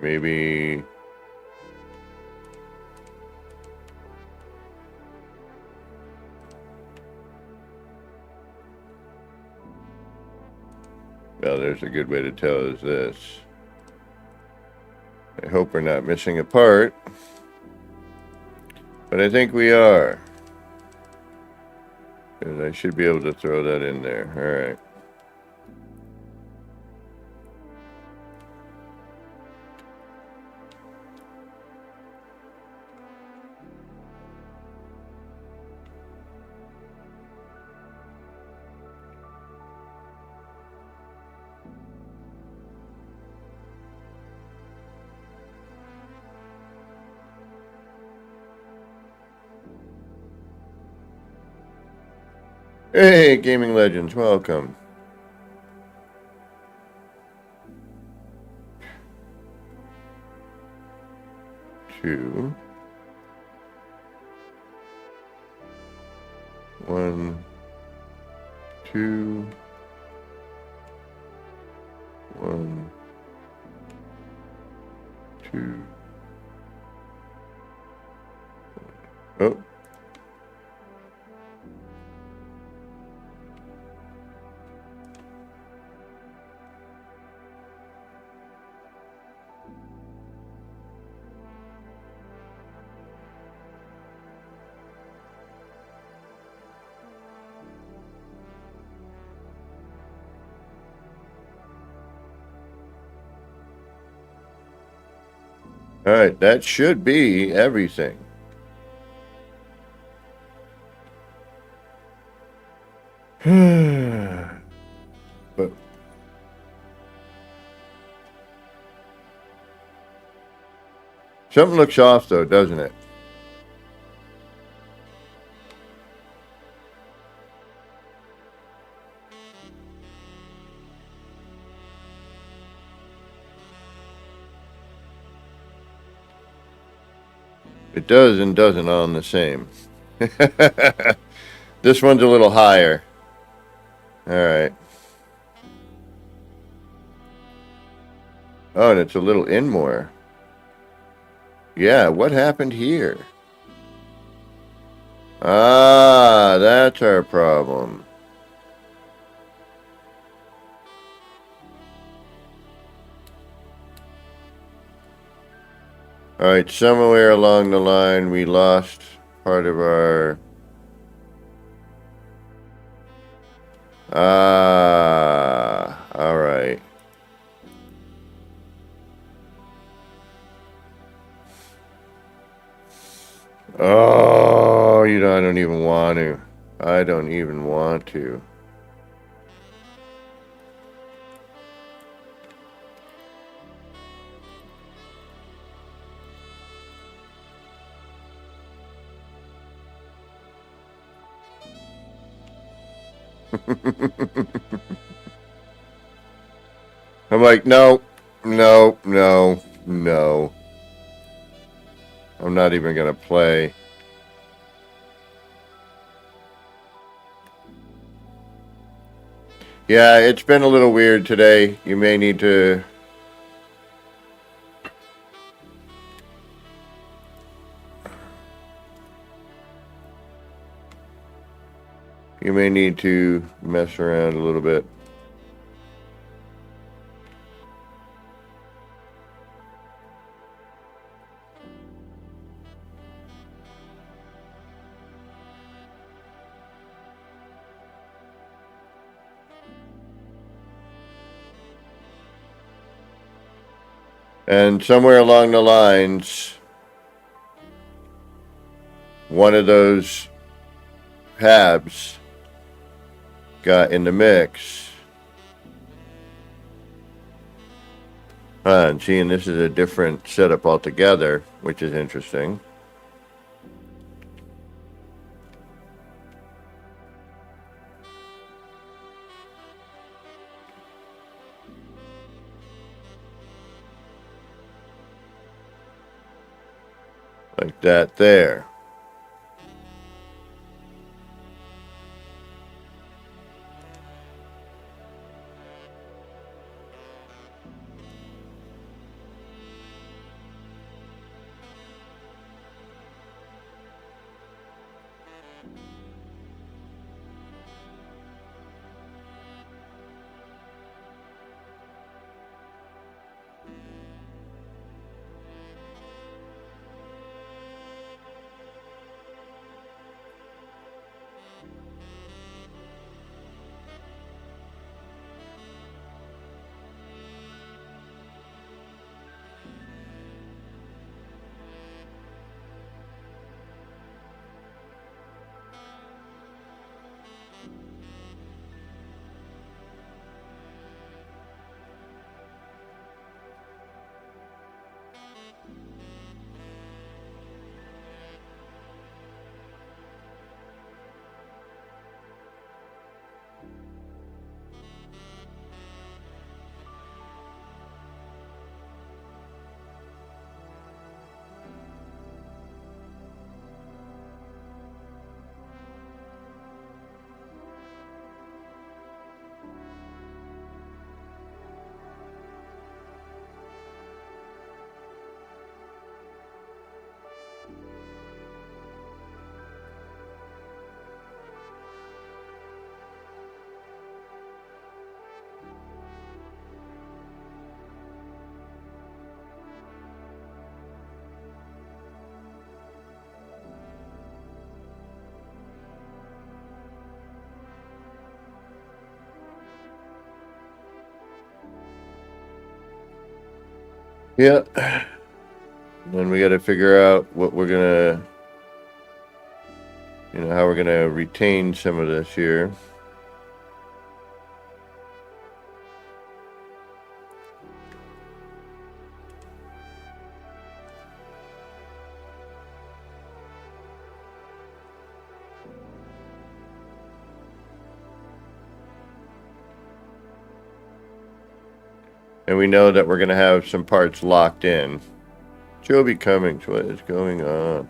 Maybe... Well, there's a good way to tell is this. I hope we're not missing a part. But I think we are. Because I should be able to throw that in there. Alright. Hey, Gaming Legends, welcome. Two. 1, 2. 1, 2. Oh. All right, that should be everything. But something looks off though, doesn't it? It does and doesn't on the same. This one's a little higher. Alright. Oh, and it's a little in more. Yeah, what happened here? Ah, that's our problem. Alright, somewhere along the line we lost part of our... Ah, alright. Oh, you know, I don't even want to. I don't even want to. I'm like, no, no, no, no. I'm not even going to play. Yeah, it's been a little weird today. You may need to... You may need to mess around a little bit. And somewhere along the lines, one of those Habs got in the mix. And seeing this is a different setup altogether, which is interesting. Like that there. Yeah. Then we got to figure out what we're gonna, how we're gonna retain some of this here. And we know that we're gonna have some parts locked in. Joby Cummings, what is going on?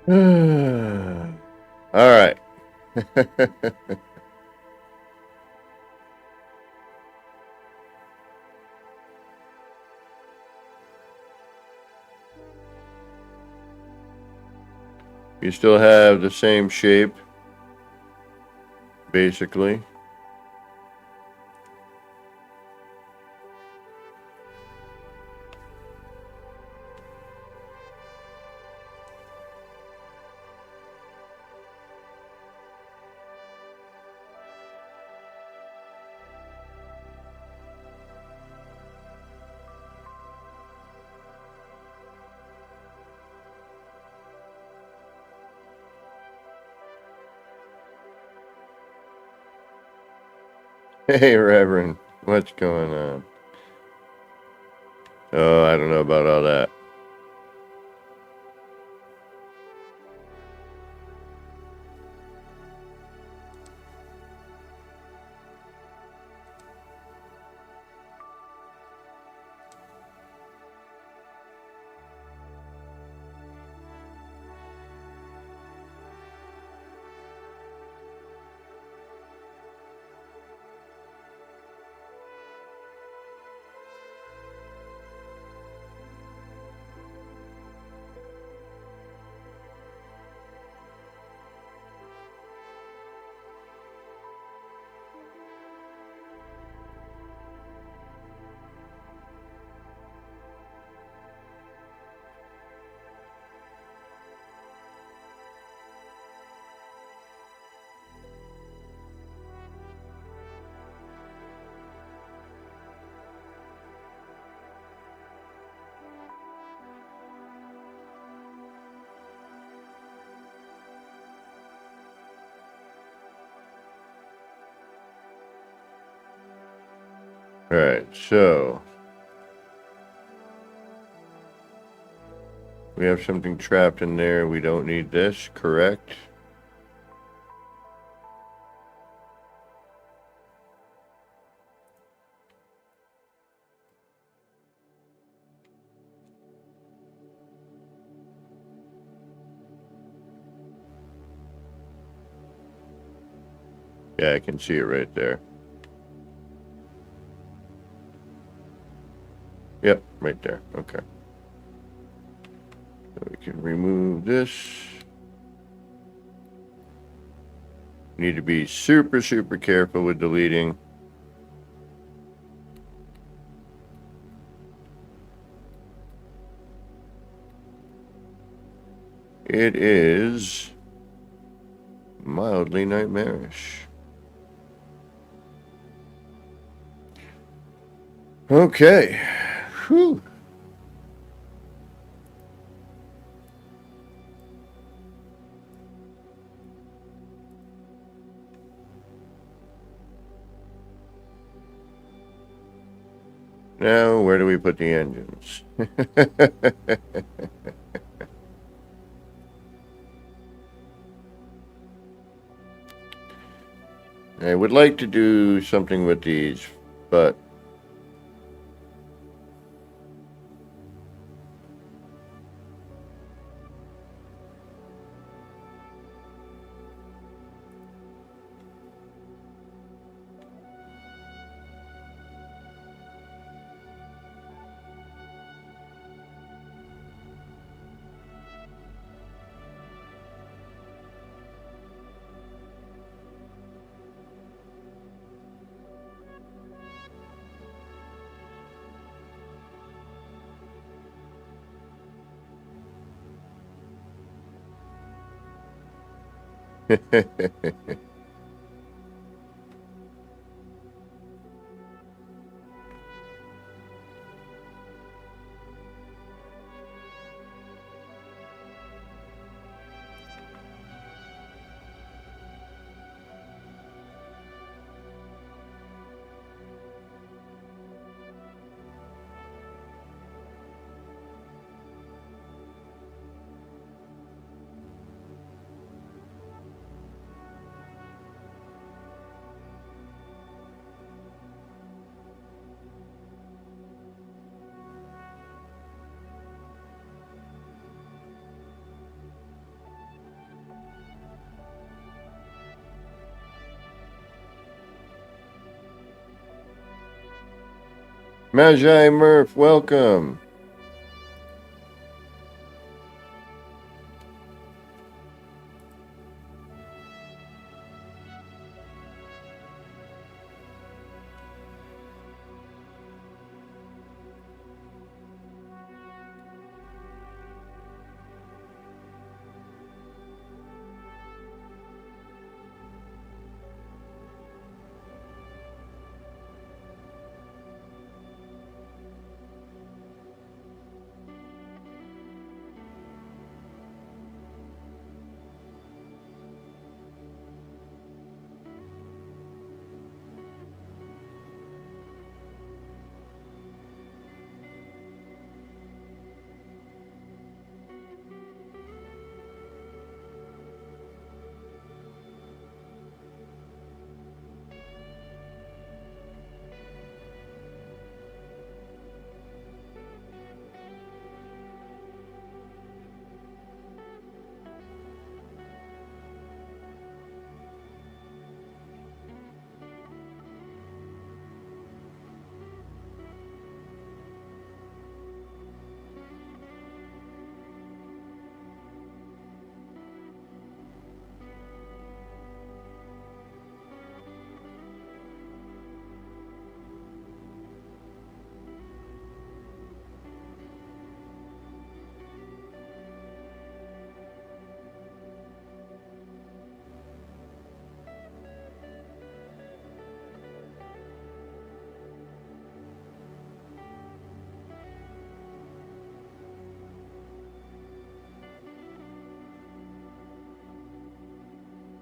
All right. You still have the same shape, basically. Hey, Reverend, what's going on? Oh, I don't know about all that. All right, so we have something trapped in there. We don't need this, correct? Yeah, I can see it right there. Yep, right there. Okay. So we can remove this. Need to be super, super careful with deleting. It is mildly nightmarish. Okay. Whew. Now, where do we put the engines? I would like to do something with these, but Magi Murph, welcome.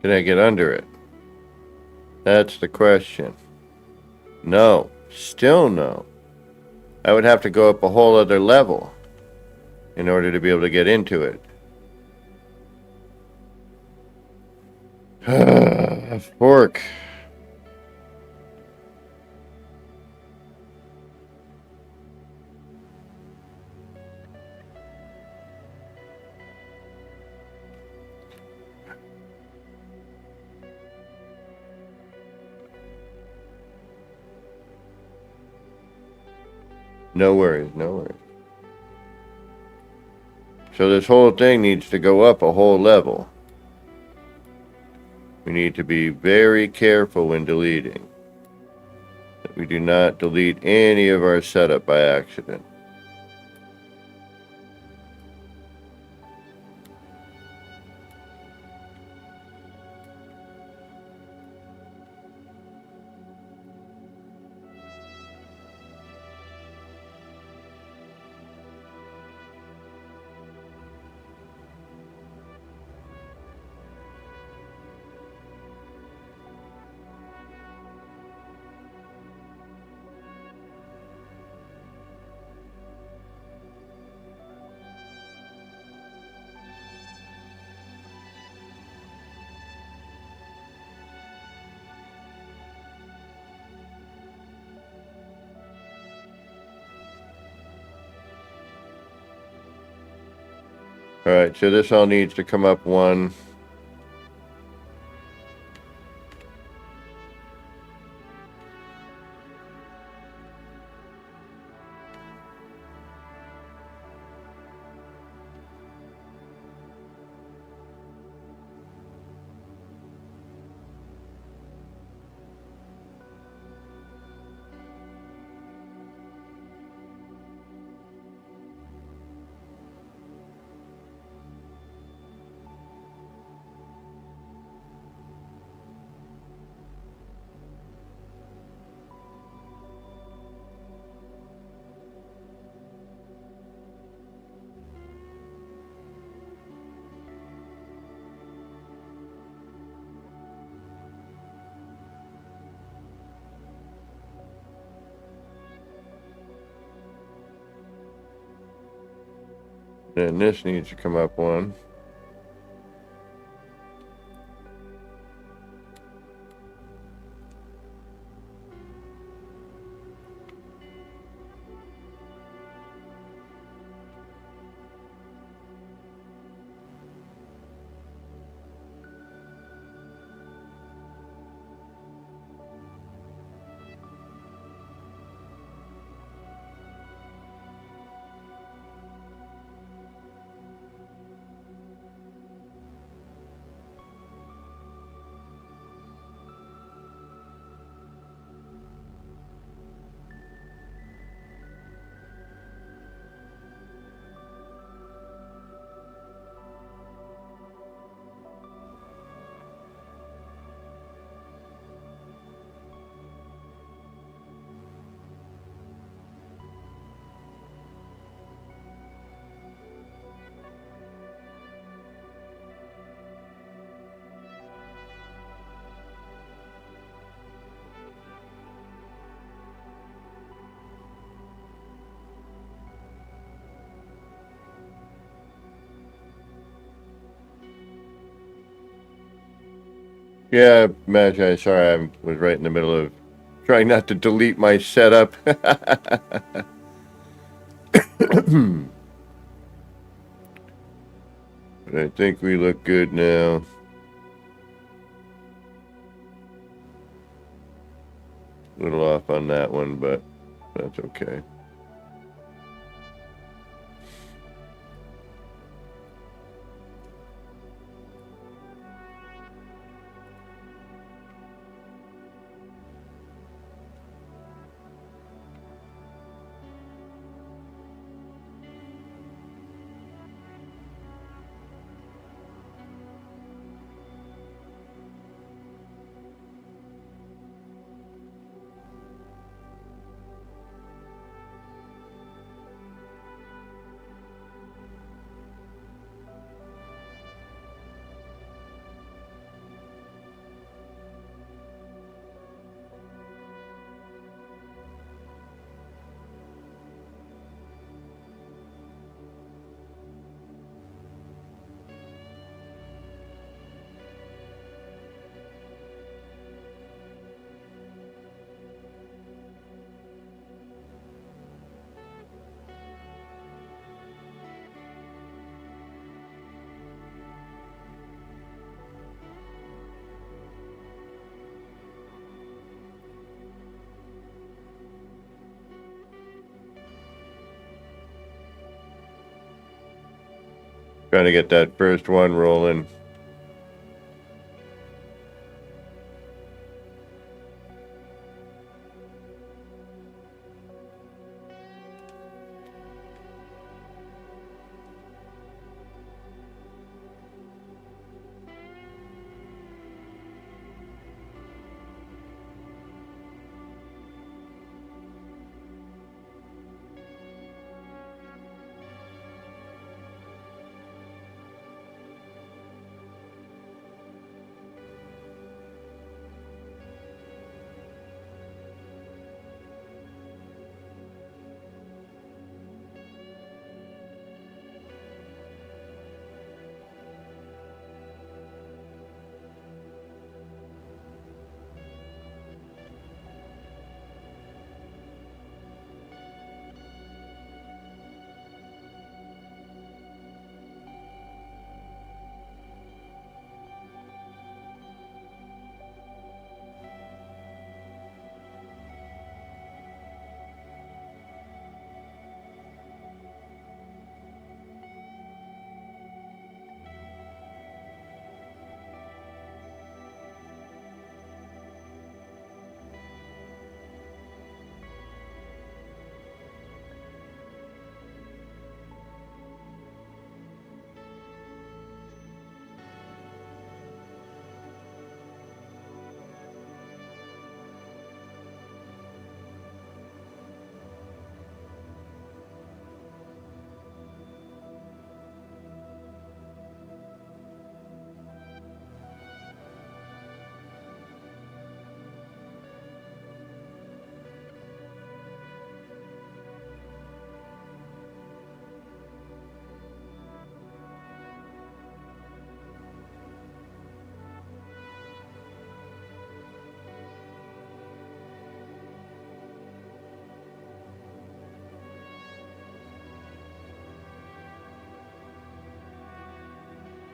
Can I get under it? That's the question. No. Still no. I would have to go up a whole other level in order to be able to get into it. Fork. No worries, no worries. So this whole thing needs to go up a whole level. We need to be very careful when deleting, that we do not delete any of our setup by accident. Alright, so this all needs to come up one. Then this needs to come up one. Yeah, Magi, sorry, I was right in the middle of trying not to delete my setup. But I think we look good now. A little off on that one, but that's okay. Trying to get that first one rolling.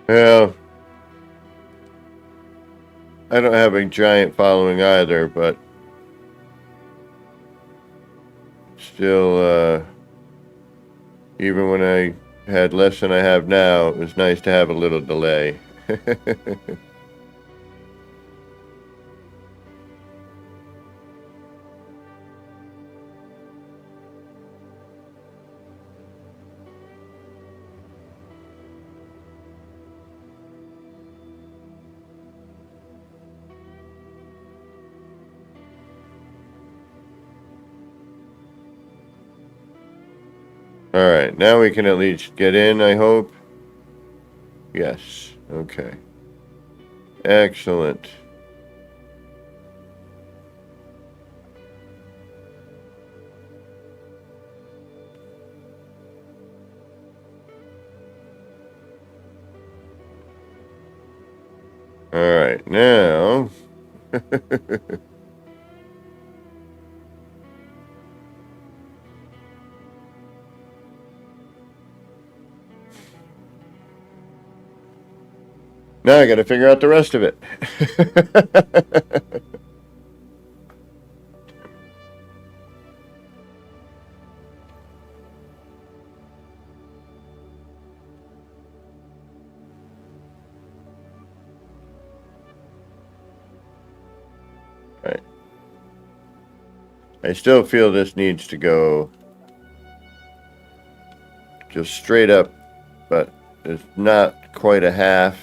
Well, I don't have a giant following either, but still, even when I had less than I have now, it was nice to have a little delay. Alright, now we can at least get in, I hope. Yes, okay. Excellent. Alright, now... Now I gotta figure out the rest of it. Right. I still feel this needs to go just straight up, but it's not quite a half.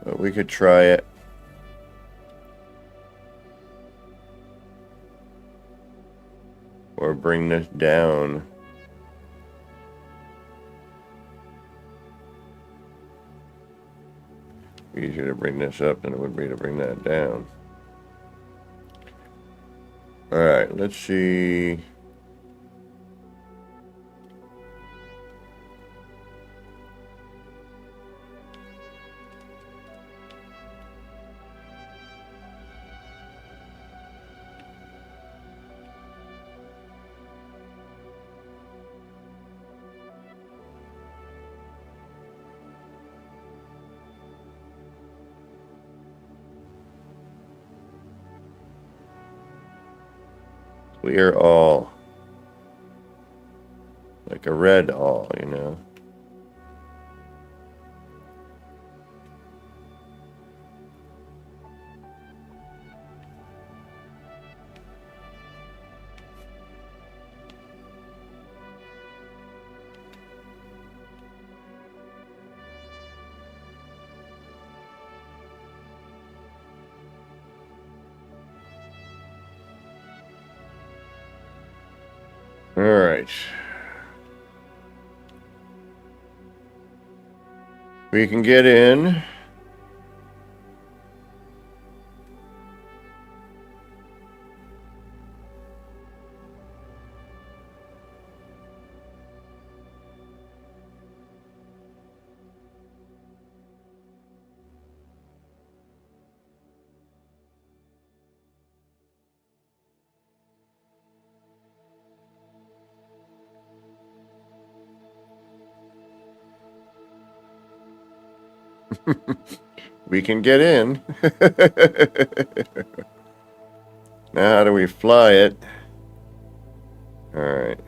But we could try it. Or bring this down. Easier to bring this up than it would be to bring that down. Alright, let's see. Clear all. Like a red all, you know. All right. We can get in. We can get in. Now how do we fly it? Alright.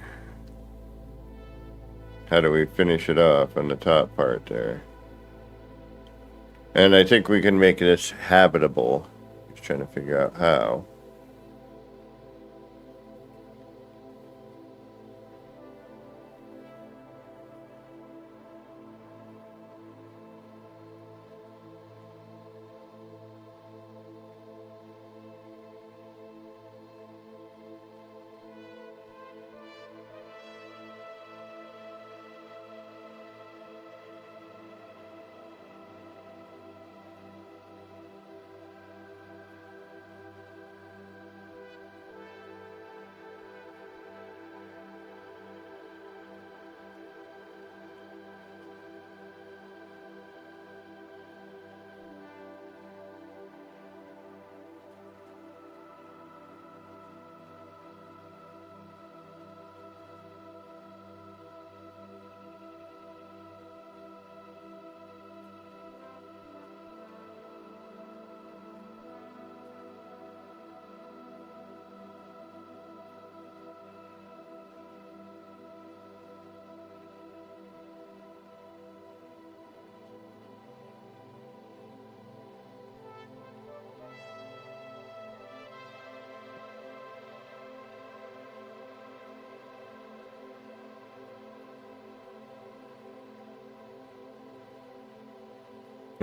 How do we finish it off on the top part there? And I think we can make this habitable. Just trying to figure out how.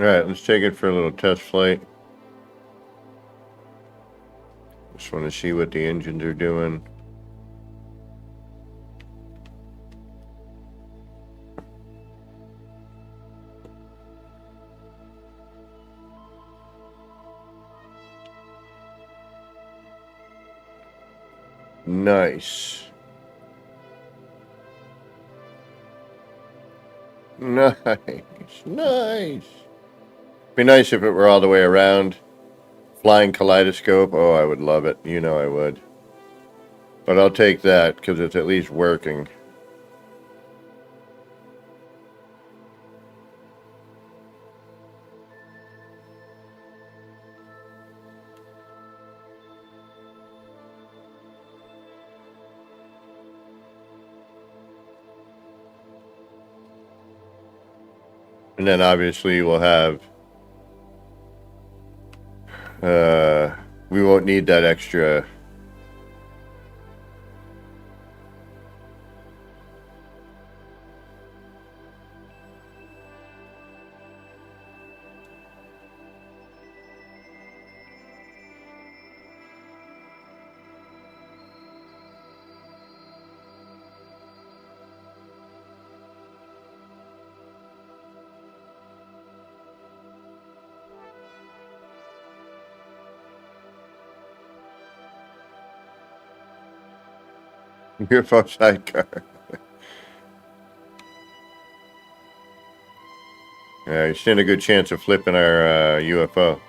Alright, let's take it for a little test flight. Just want to see what the engines are doing. Nice. Nice. Nice. Be nice if it were all the way around. Flying kaleidoscope. Oh, I would love it. You know I would. But I'll take that because it's at least working. And then obviously we'll have, we won't need that extra. UFO sidecar. Yeah, you stand a good chance of flipping our UFO.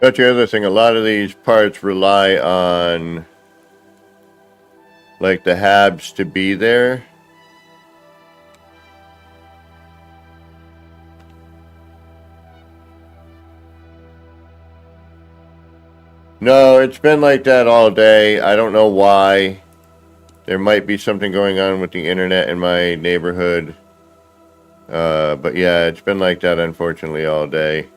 That's the other thing. A lot of these parts rely on, like, the habs to be there. No, it's been like that all day. I don't know why. There might be something going on with the internet in my neighborhood. But yeah, it's been like that, unfortunately, all day.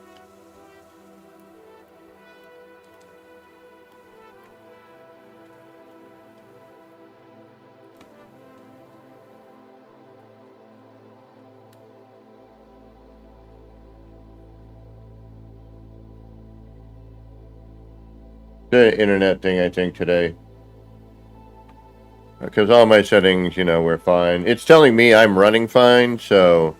The internet thing, I think, today. Because all my settings, you know, were fine. It's telling me I'm running fine, so...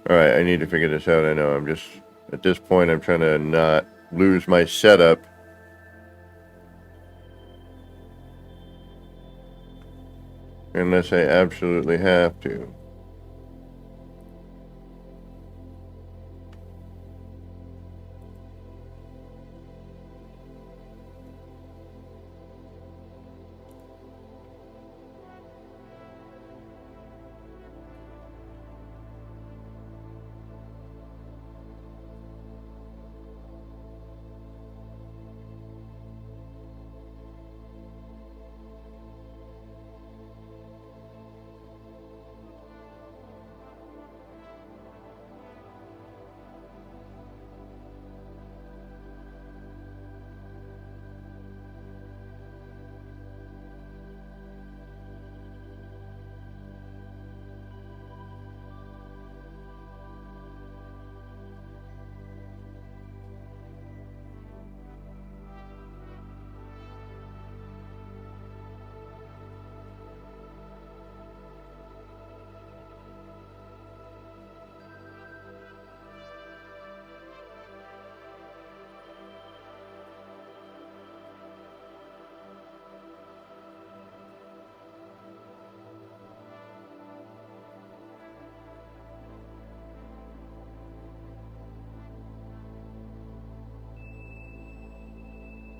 Alright, I need to figure this out. I know, I'm just... At this point, I'm trying to not lose my setup. Unless I absolutely have to.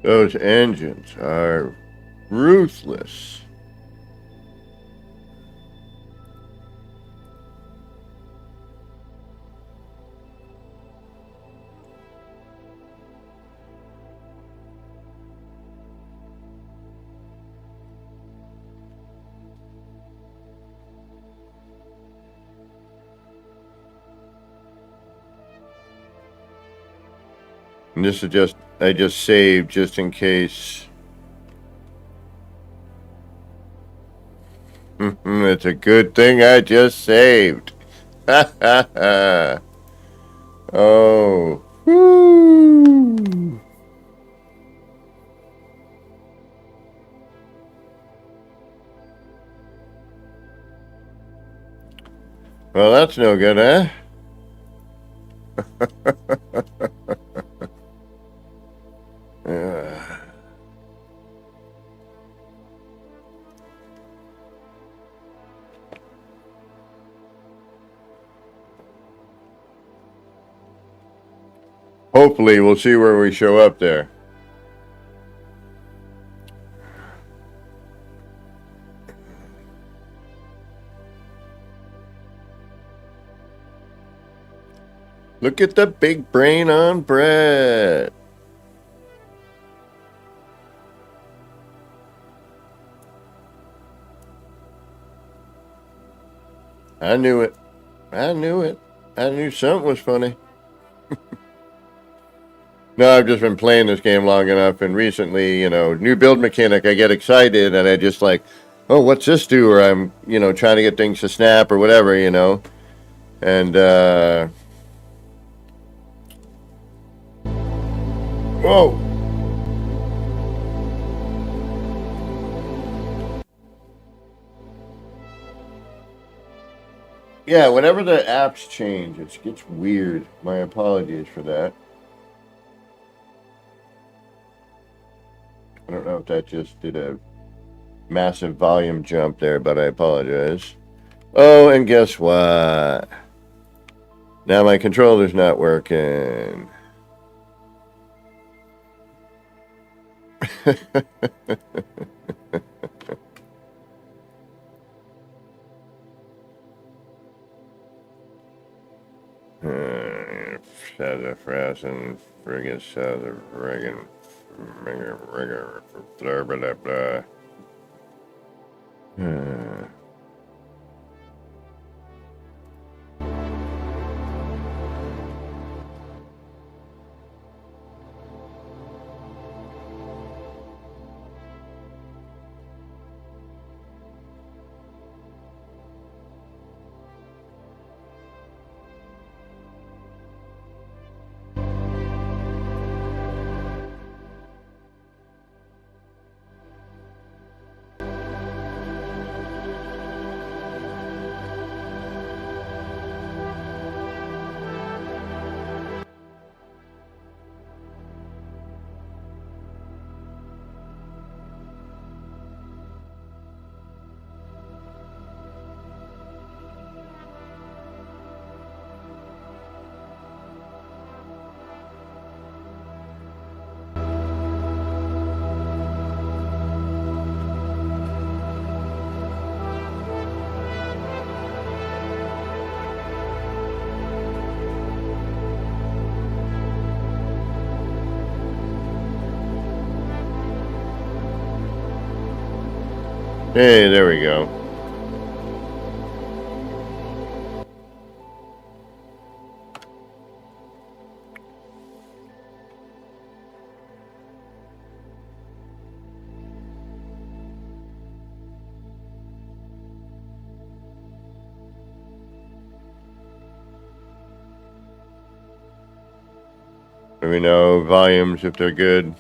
Those engines are ruthless. And this is just, I just saved just in case. It's a good thing I just saved. Ha ha ha. Oh. Woo. Well, that's no good, huh? Hopefully, we'll see where we show up there. Look at the big brain on Brett. I knew it. I knew it. I knew something was funny. No, I've just been playing this game long enough, and recently, new build mechanic, I get excited, and I just like, oh, what's this do? Or I'm, trying to get things to snap or whatever, And, whoa. Yeah, whenever the apps change, it gets weird. My apologies for that. I don't know if that just did a massive volume jump there, but I apologize. Oh, and guess what? Now my controller's not working. Sassafras and friggin' friggin' blah blah blah. Hey, there we go. Do we know volumes if they're good?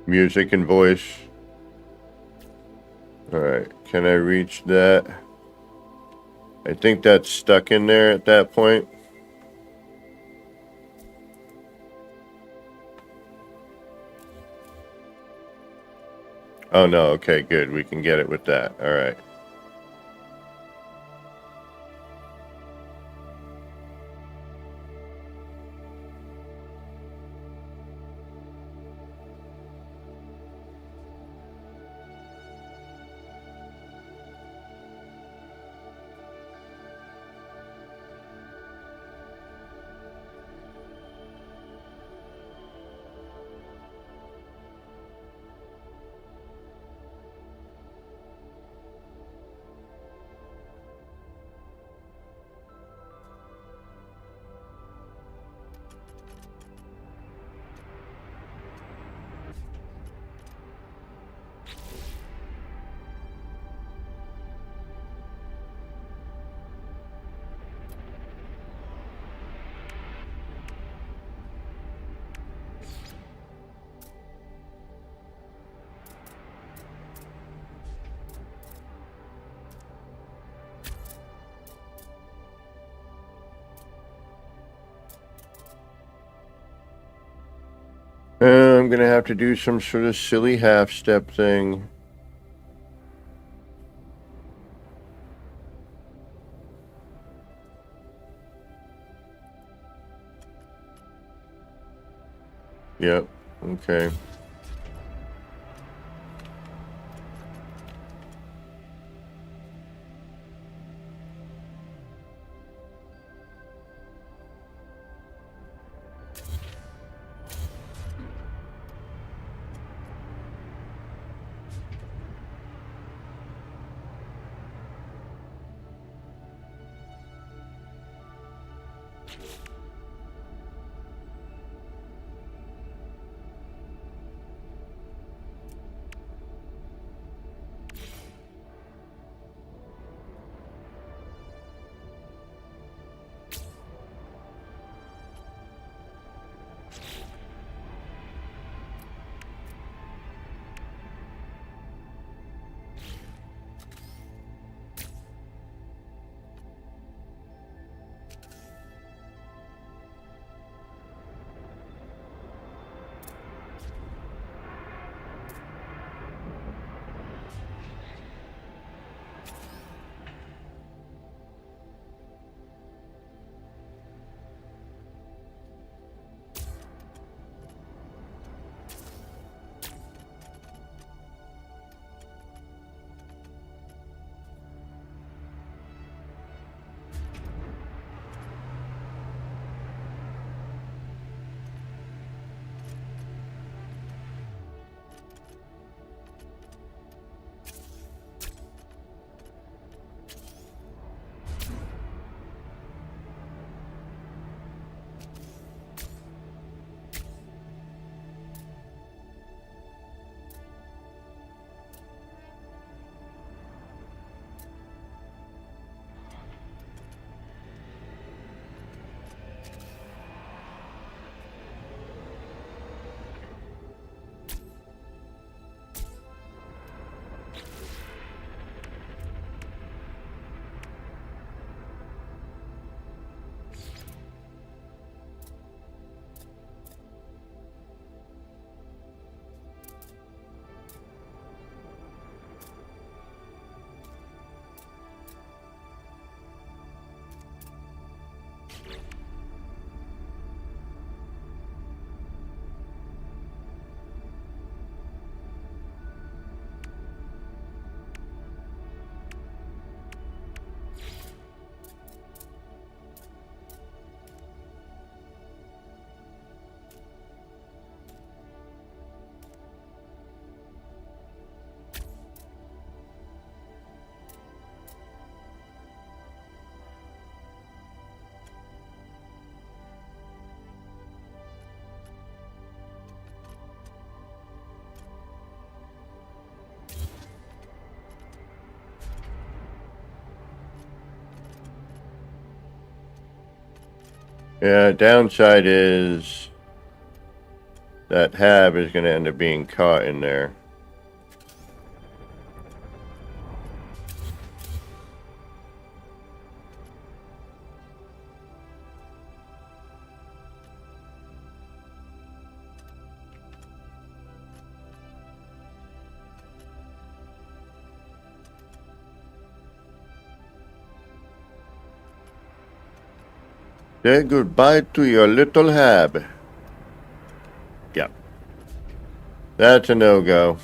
Music and voice. Alright, can I reach that? I think that's stuck in there at that point. Oh no, okay, good. We can get it with that. Alright. I'm gonna have to do some sort of silly half-step thing. Yep, okay. Yeah, downside is that hab is going to end up being caught in there. Say goodbye to your little hab. Yep. That's a no-go.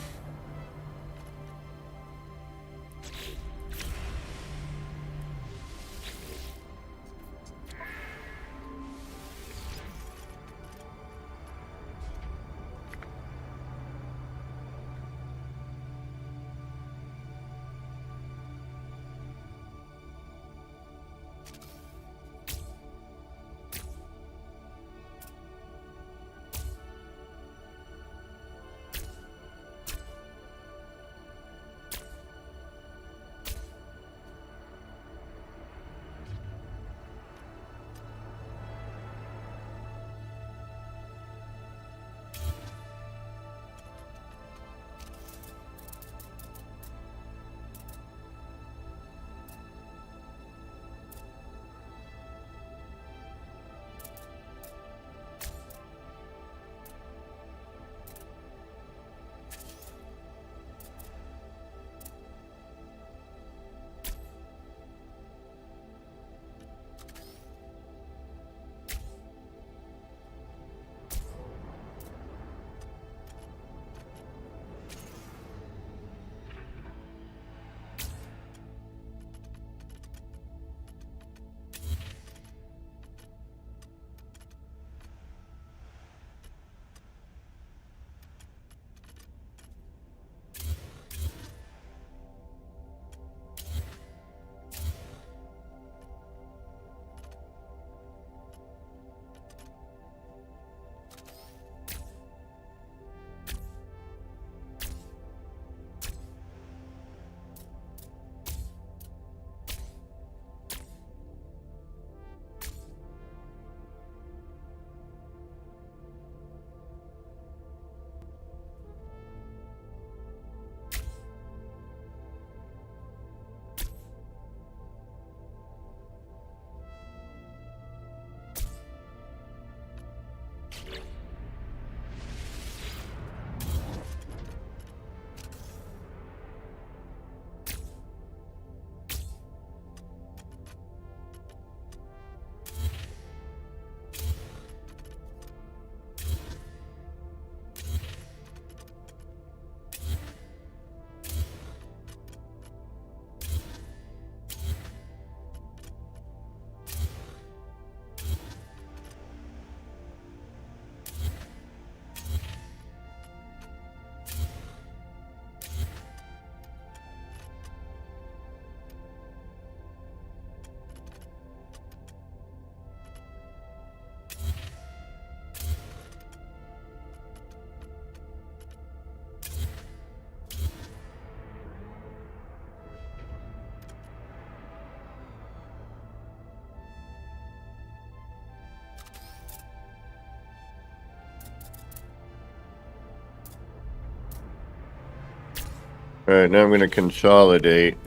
Alright, now I'm going to consolidate.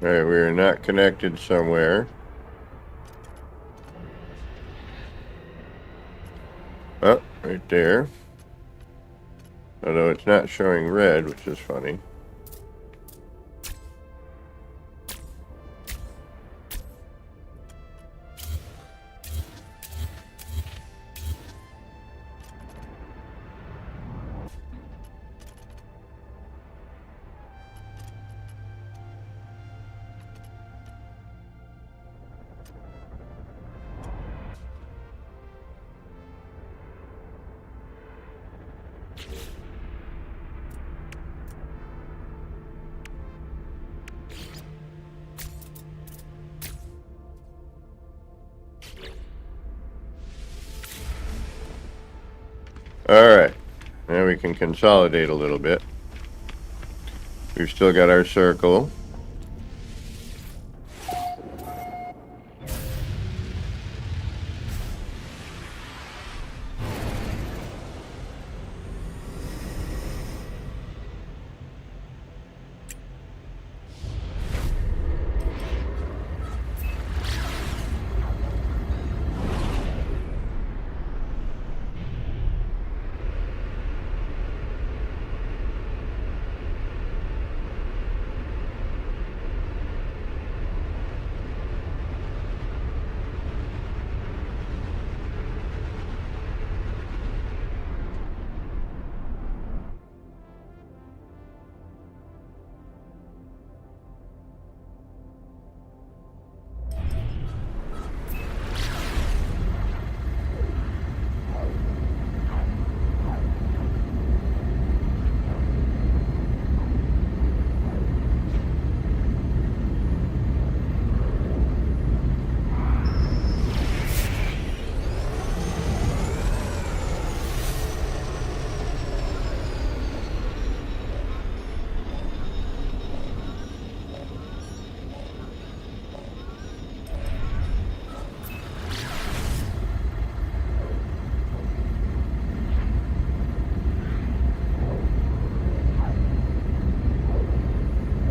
Alright, we are not connected somewhere. Oh, right there. Although it's not showing red, which is funny. Alright, now we can consolidate a little bit. We've still got our circle.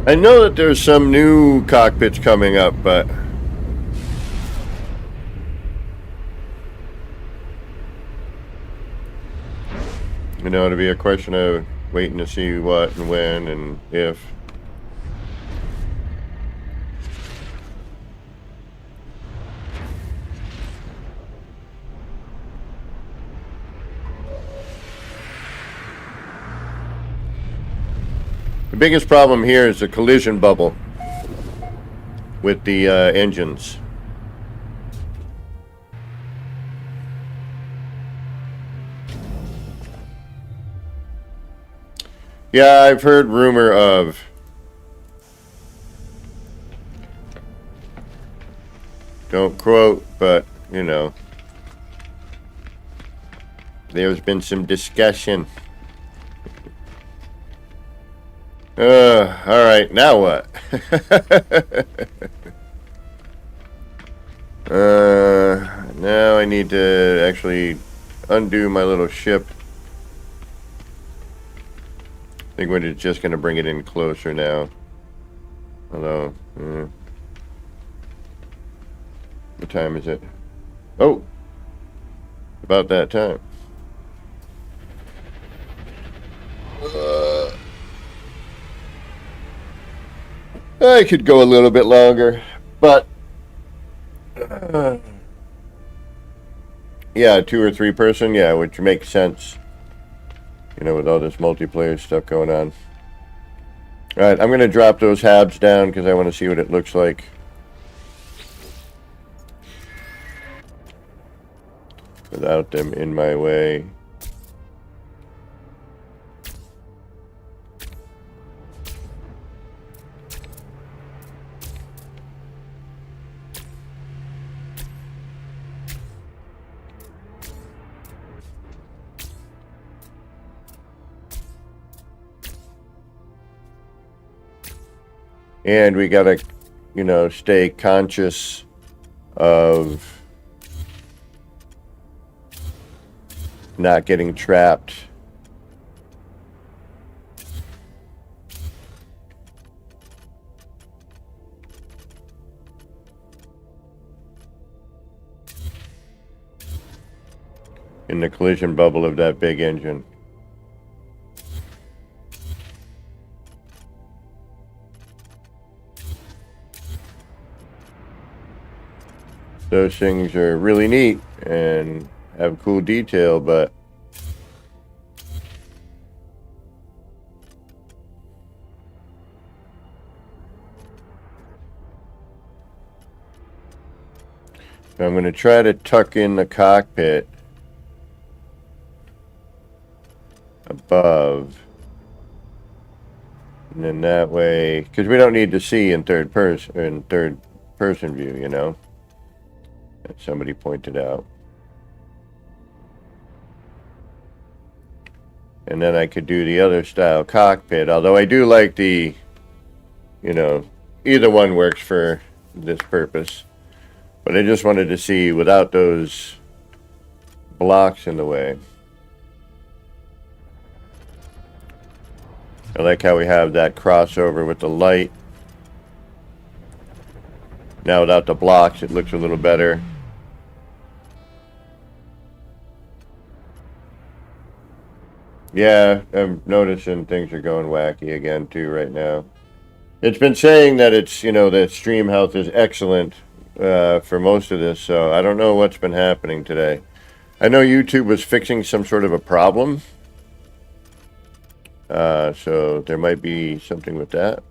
I know that there's some new cockpits coming up, but you know, it'll be a question of waiting to see what and when and if. The biggest problem here is the collision bubble with the engines. Yeah, I've heard rumor of don't quote, but you know, there's been some discussion. All right, now what? Now I need to actually undo my little ship. I think we're just going to bring it in closer now. Although, what time is it? Oh, about that time. I could go a little bit longer, but yeah, 2 or 3 person, yeah, which makes sense. You know, with all this multiplayer stuff going on. All right, I'm going to drop those habs down because I want to see what it looks like. Without them in my way. And we gotta, you know, stay conscious of not getting trapped. in the collision bubble of that big engine. Those things are really neat and have cool detail, but I'm going to try to tuck in the cockpit above, and then that way, because we don't need to see in third person view, you know, that somebody pointed out. And then I could do the other style cockpit, although I do like the, you know, either one works for this purpose. But I just wanted to see without those blocks in the way. I like how we have that crossover with the light. Now without the blocks, it looks a little better. Yeah, I'm noticing things are going wacky again too right now. It's been saying that it's, you know, that stream health is excellent for most of this, so I don't know what's been happening today. I know YouTube was fixing some sort of a problem, so there might be something with that.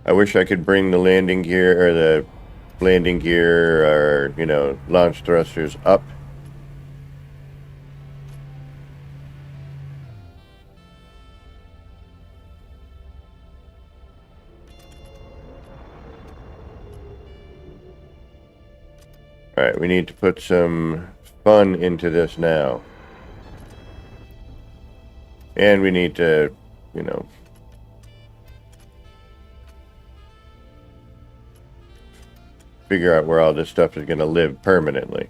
I wish I could bring the landing gear or the landing gear or, you know, launch thrusters up. Alright, we need to put some fun into this now. And we need to, you know, figure out where all this stuff is going to live permanently.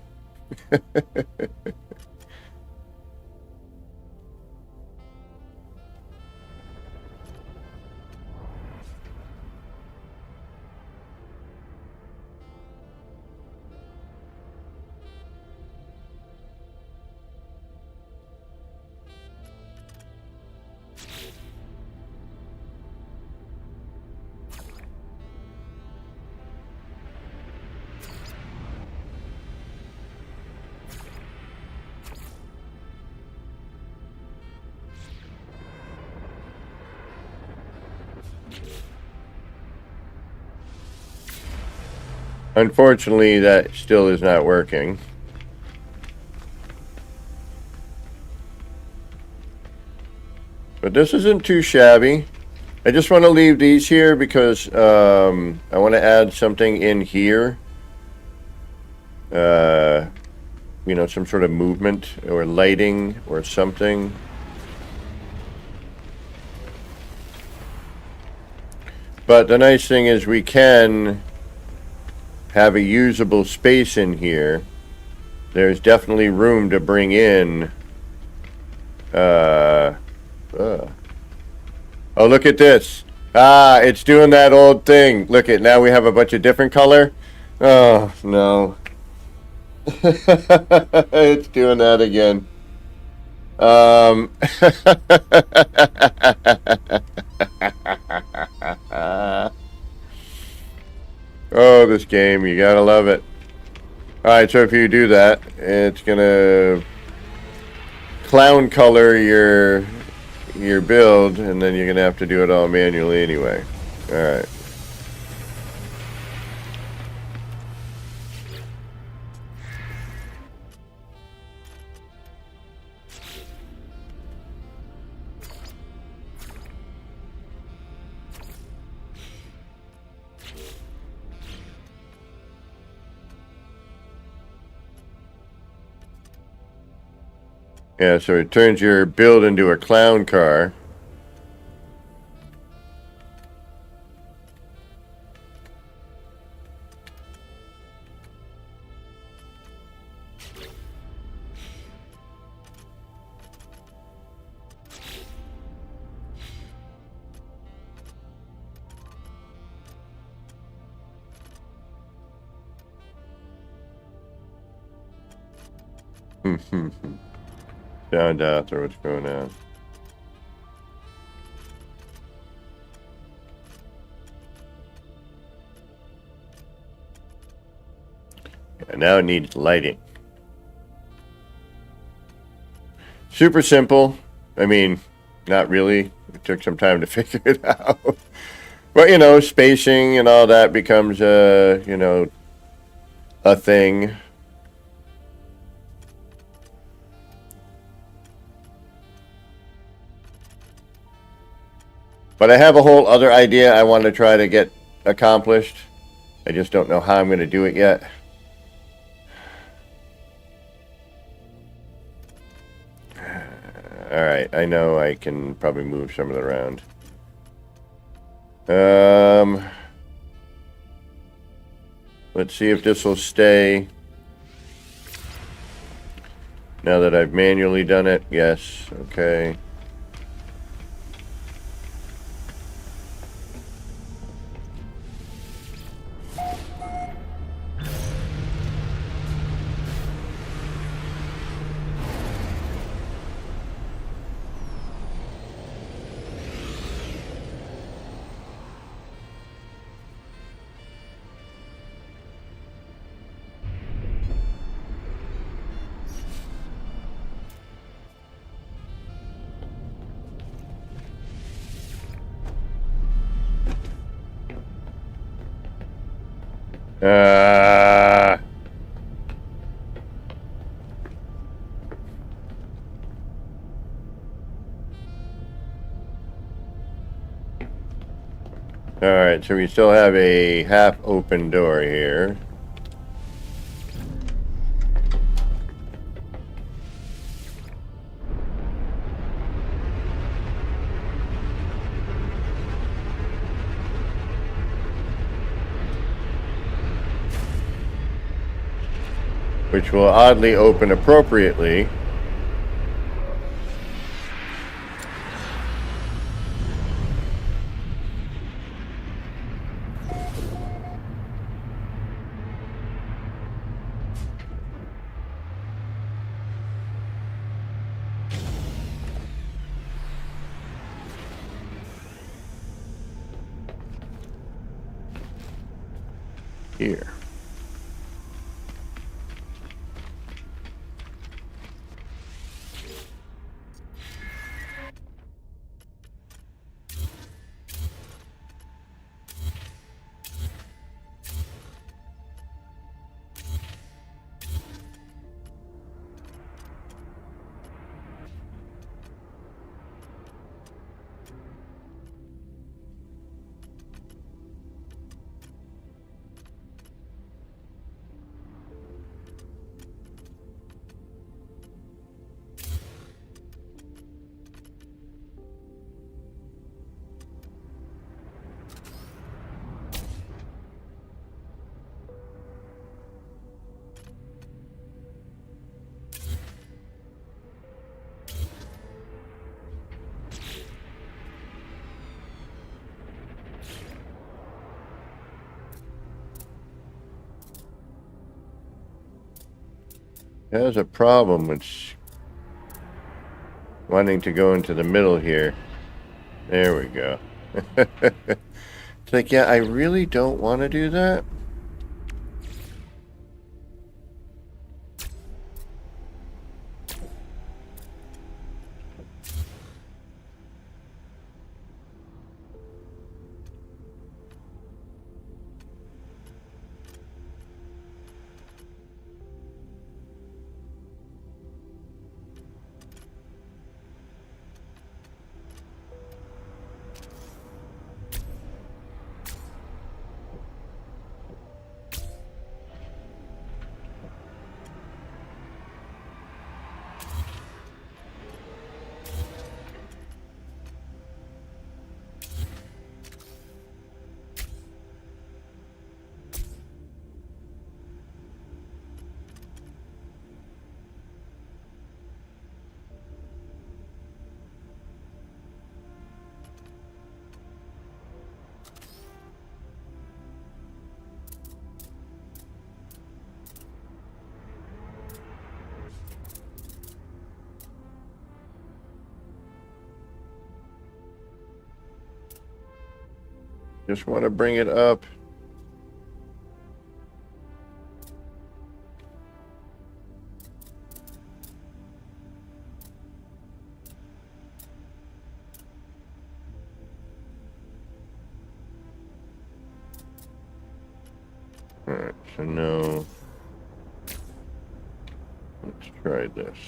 Unfortunately, that still is not working. But this isn't too shabby. I just want to leave these here because I want to add something in here. You know, some sort of movement or lighting or something. But the nice thing is we can have a usable space in here. There's definitely room to bring in oh, look at this. Ah, it's doing that old thing. Look at, now we have a bunch of different color. Oh no. It's doing that again. Oh, this game, you gotta love it. Alright, so if you do that, it's gonna clown color your build, and then you're gonna have to do it all manually anyway. Alright. Yeah, so it turns your build into a clown car. Found out what's going on. And now it needs lighting. Super simple. I mean, not really. It took some time to figure it out. But, you know, spacing and all that becomes, you know, a thing. But I have a whole other idea I want to try to get accomplished. I just don't know how I'm going to do it yet. Alright, I know I can probably move some of it around. Let's see if this will stay. Now that I've manually done it, yes, okay. Alright, so we still have a half open door here. Which will oddly open appropriately. Here. There's a problem with wanting to go into the middle here. There we go. It's like, yeah, I really don't want to do that. Just want to bring it up. Alright, so now let's try this.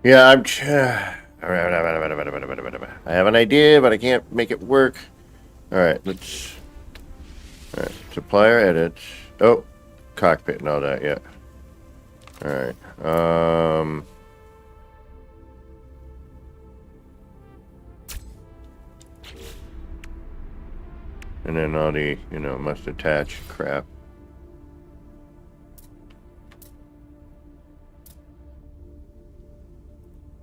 Yeah, I have an idea, but I can't make it work. Alright, let's... Alright, supplier edits. Oh, cockpit and all that, yeah. Alright, and then all the, must attach crap.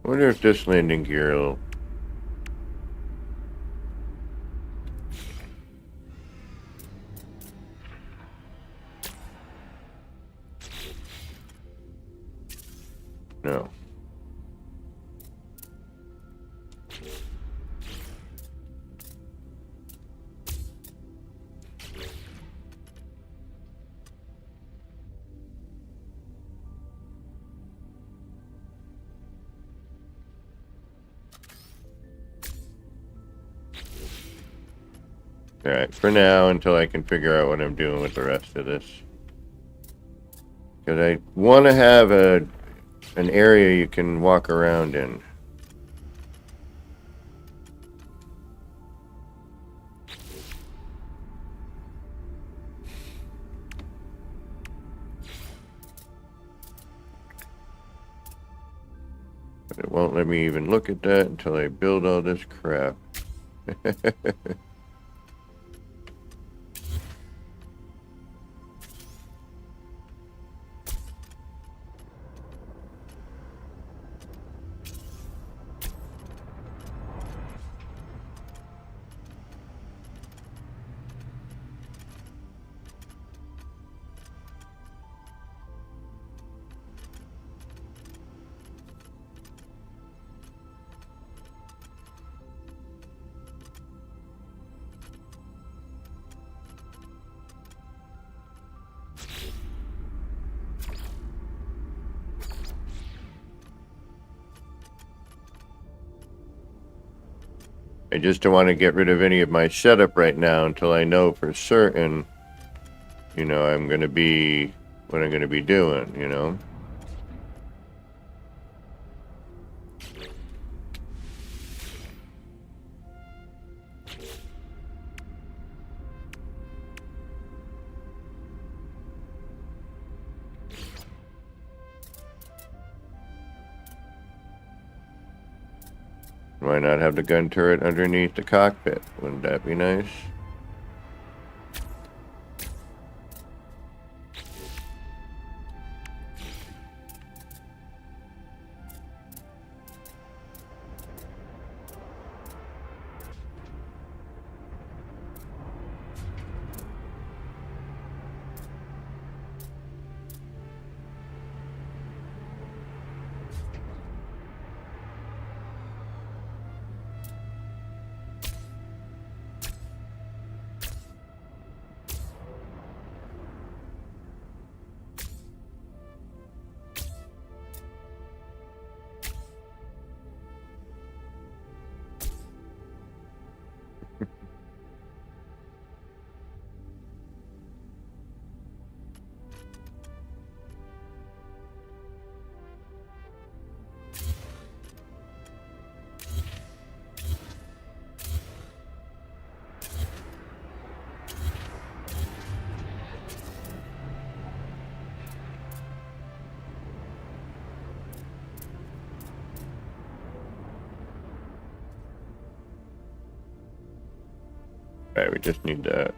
I wonder if this landing gear will... No. Alright, for now, until I can figure out what I'm doing with the rest of this. Because I want to have an area you can walk around in. But it won't let me even look at that until I build all this crap. I just don't want to get rid of any of my setup right now until I know for certain, I'm going to be what I'm going to be doing, Why not have the gun turret underneath the cockpit? Wouldn't that be nice? Alright, we just need that.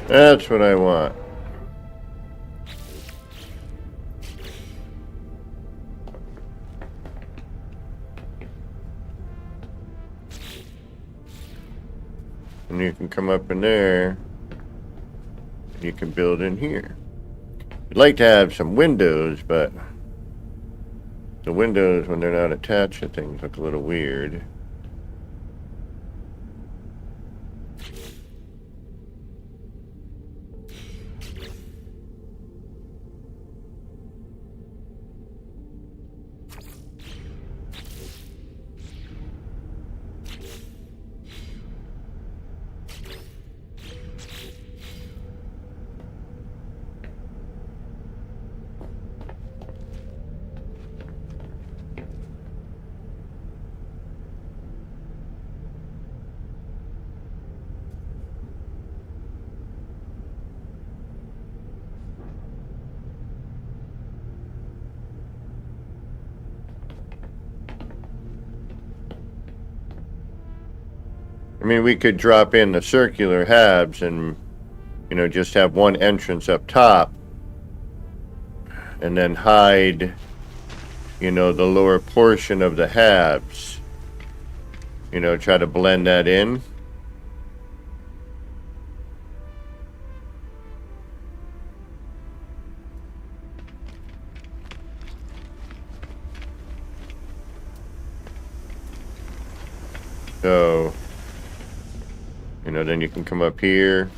That's what I want. And you can come up in there. And you can build in here. You'd like to have some windows, but the windows, when they're not attached to things, look a little weird. I mean, we could drop in the circular halves and, you know, just have one entrance up top and then hide, you know, the lower portion of the halves. You know, try to blend that in. So, you know, then you can come up here.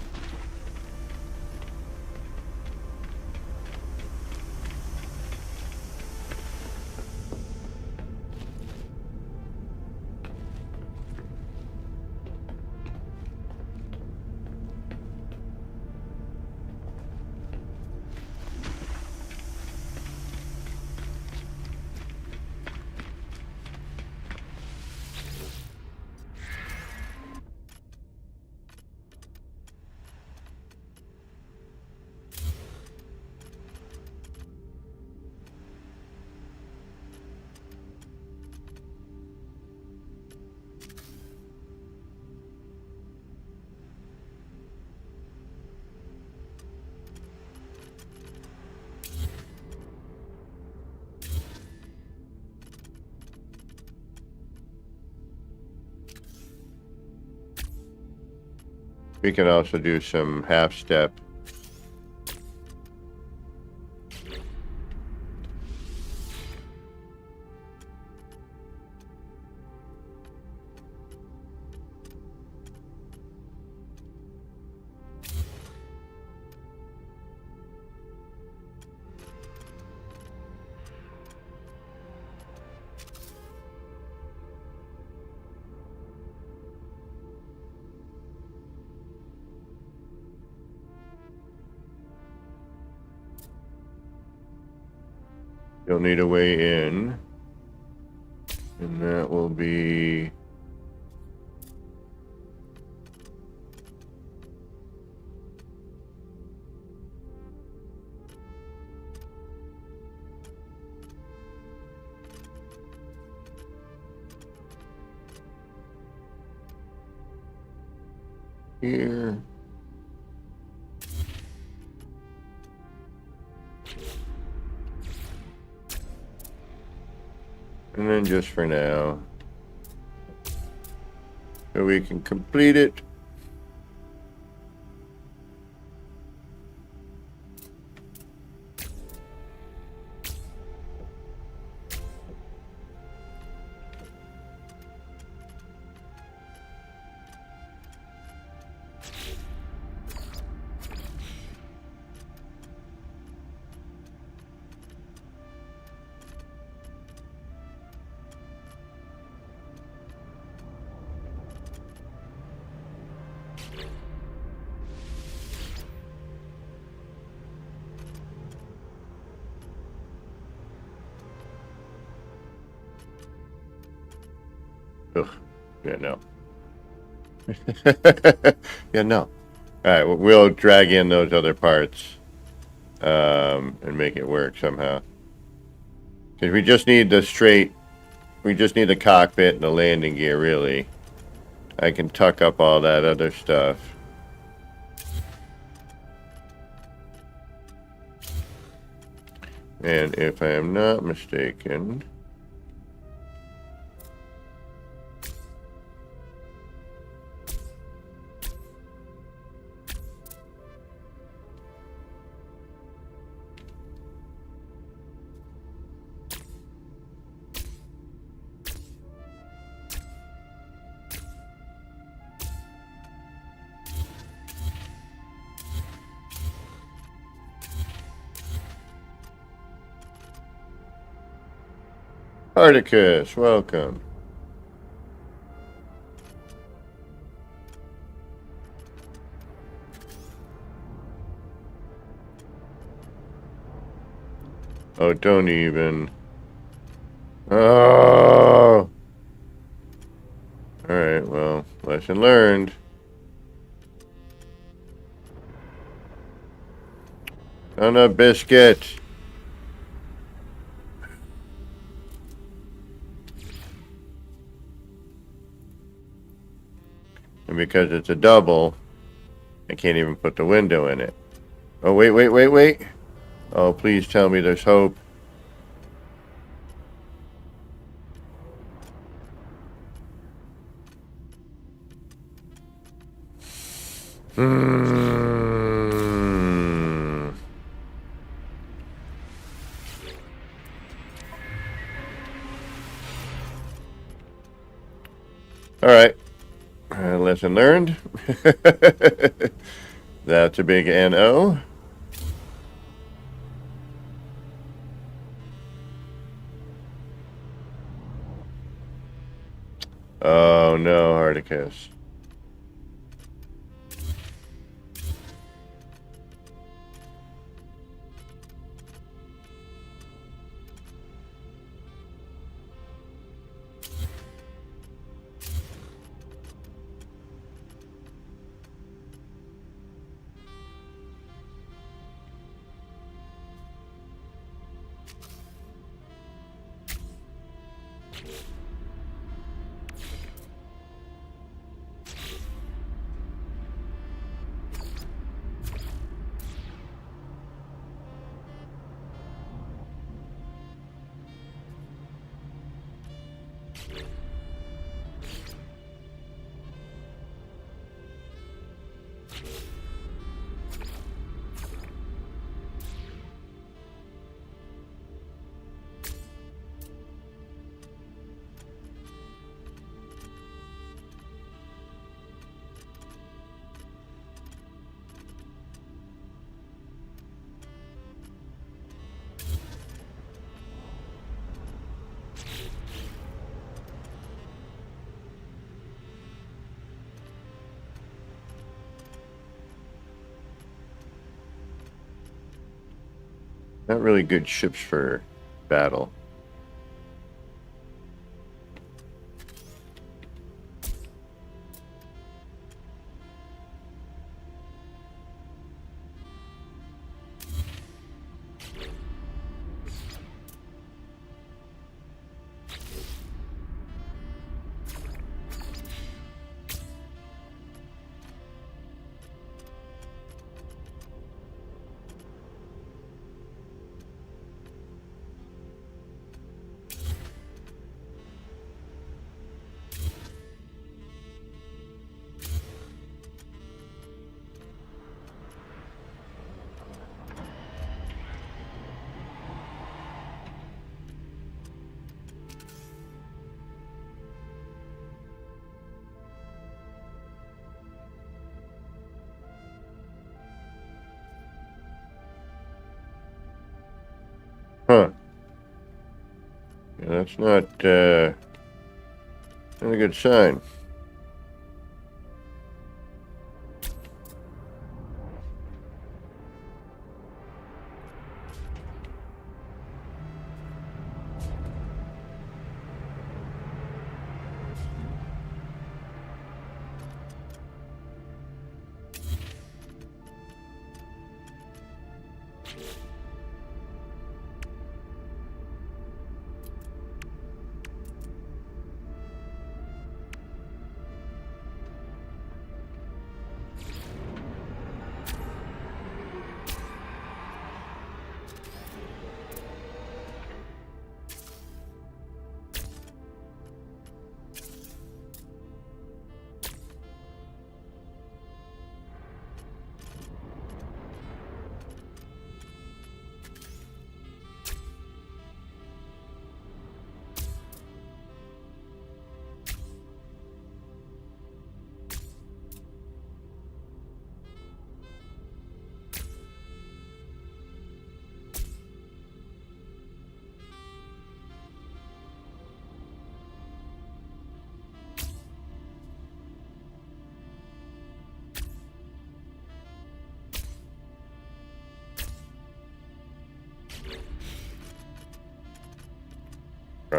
We can also do some half step. You'll need a way in, and that will be here. And then just for now, so we can complete it. Ugh. Yeah, no. Yeah, no. Alright, we'll drag in those other parts and make it work somehow. Because we just need the cockpit and the landing gear, really. I can tuck up all that other stuff. And if I am not mistaken... Spartacus, welcome. Oh, don't even. Oh! Alright, well, lesson learned. On a biscuit. And because it's a double, I can't even put the window in it. Oh, wait. Oh, please tell me there's hope. Alright. Lesson learned. That's a big NO. Oh no, Hardicus. Not really good ships for battle. Huh. Yeah, that's not a good sign.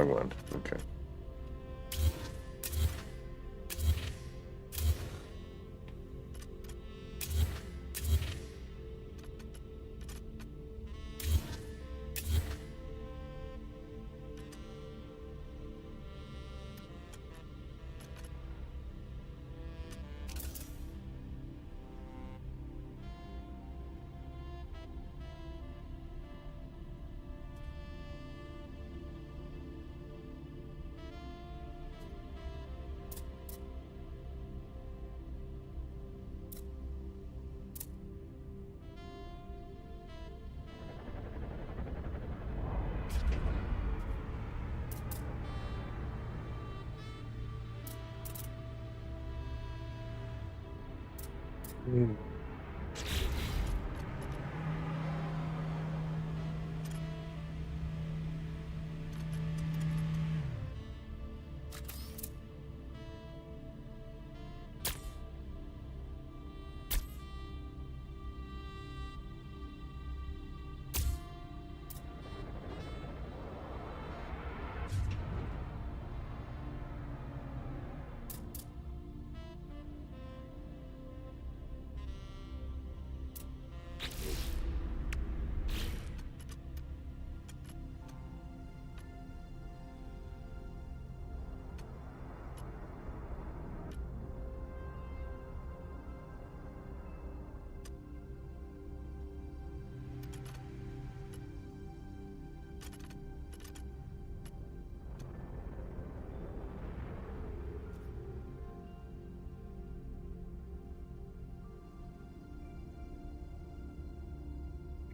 wrong one. Okay.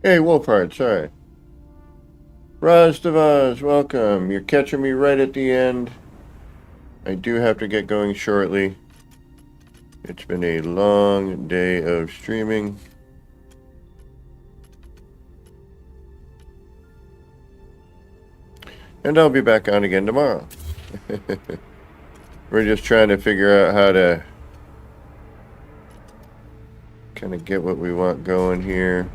Hey, Wolfhard, sorry. Razdavaz, welcome. You're catching me right at the end. I do have to get going shortly. It's been a long day of streaming. And I'll be back on again tomorrow. We're just trying to figure out how to kind of get what we want going here.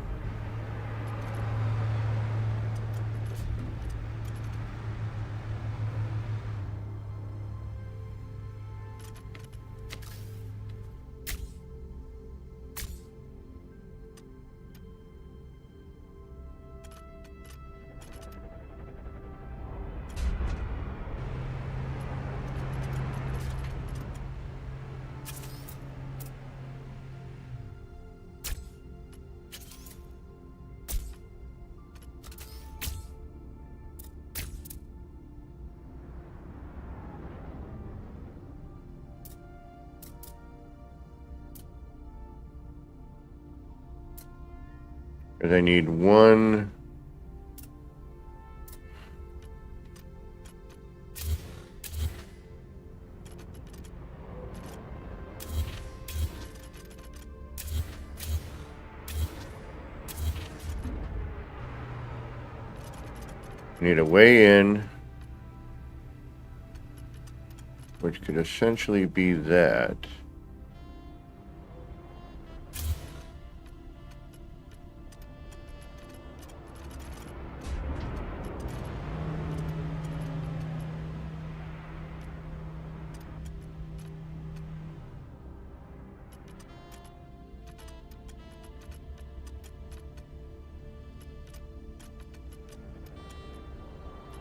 Because I need one. Need a way in, which could essentially be that.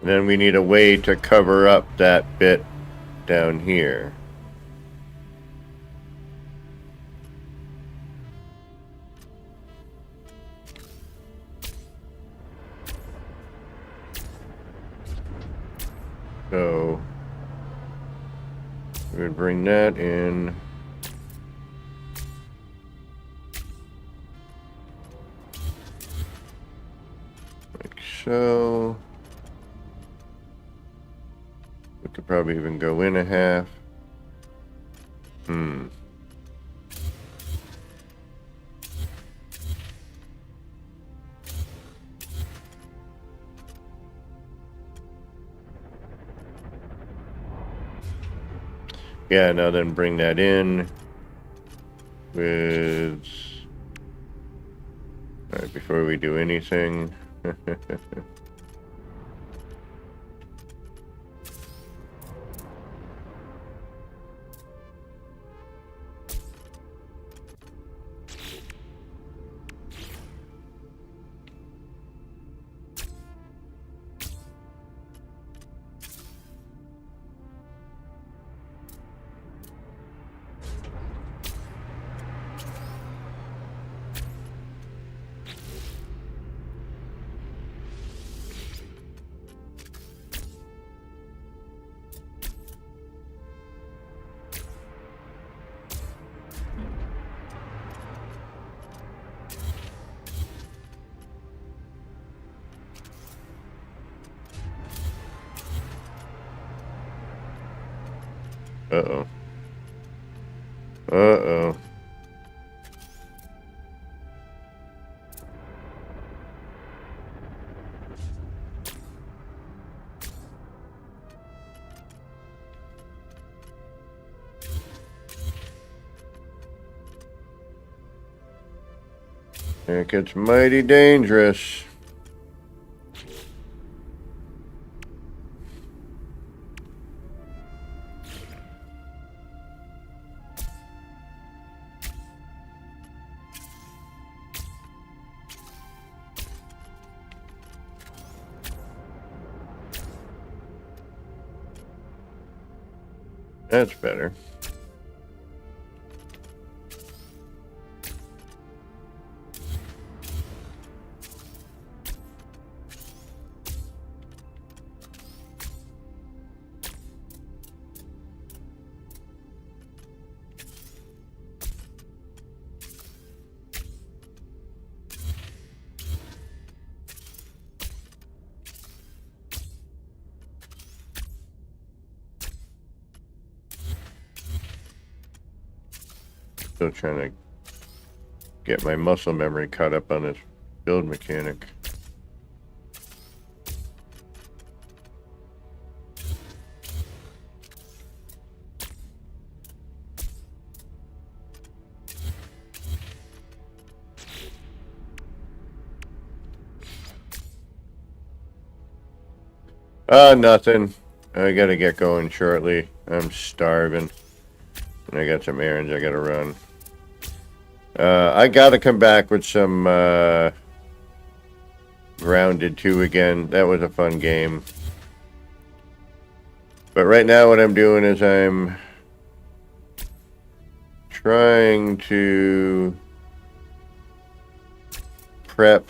And then we need a way to cover up that bit down here. So we would bring that in. Like so. We could probably even go in a half. Yeah, now then bring that in with... Alright, before we do anything... Uh-oh. Uh-oh. It gets mighty dangerous. That's better. Still trying to get my muscle memory caught up on this build mechanic. Nothing. I gotta get going shortly. I'm starving. And I got some errands I gotta run. I gotta come back with some Grounded 2 again. That was a fun game. But right now what I'm doing is I'm trying to prep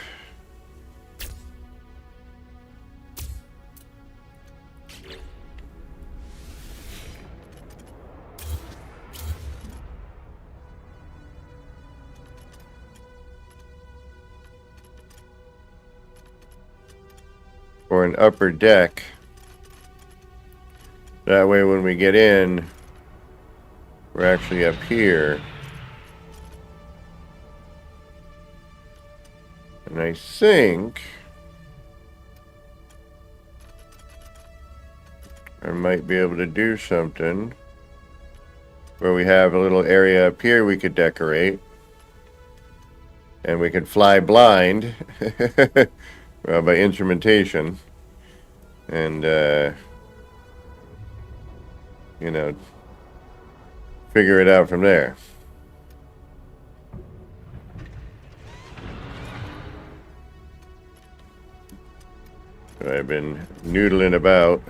for an upper deck. That way when we get in, we're actually up here. And I think I might be able to do something where we have a little area up here we could decorate. And we could fly blind well, by instrumentation. And, you know, figure it out from there. So I've been noodling about.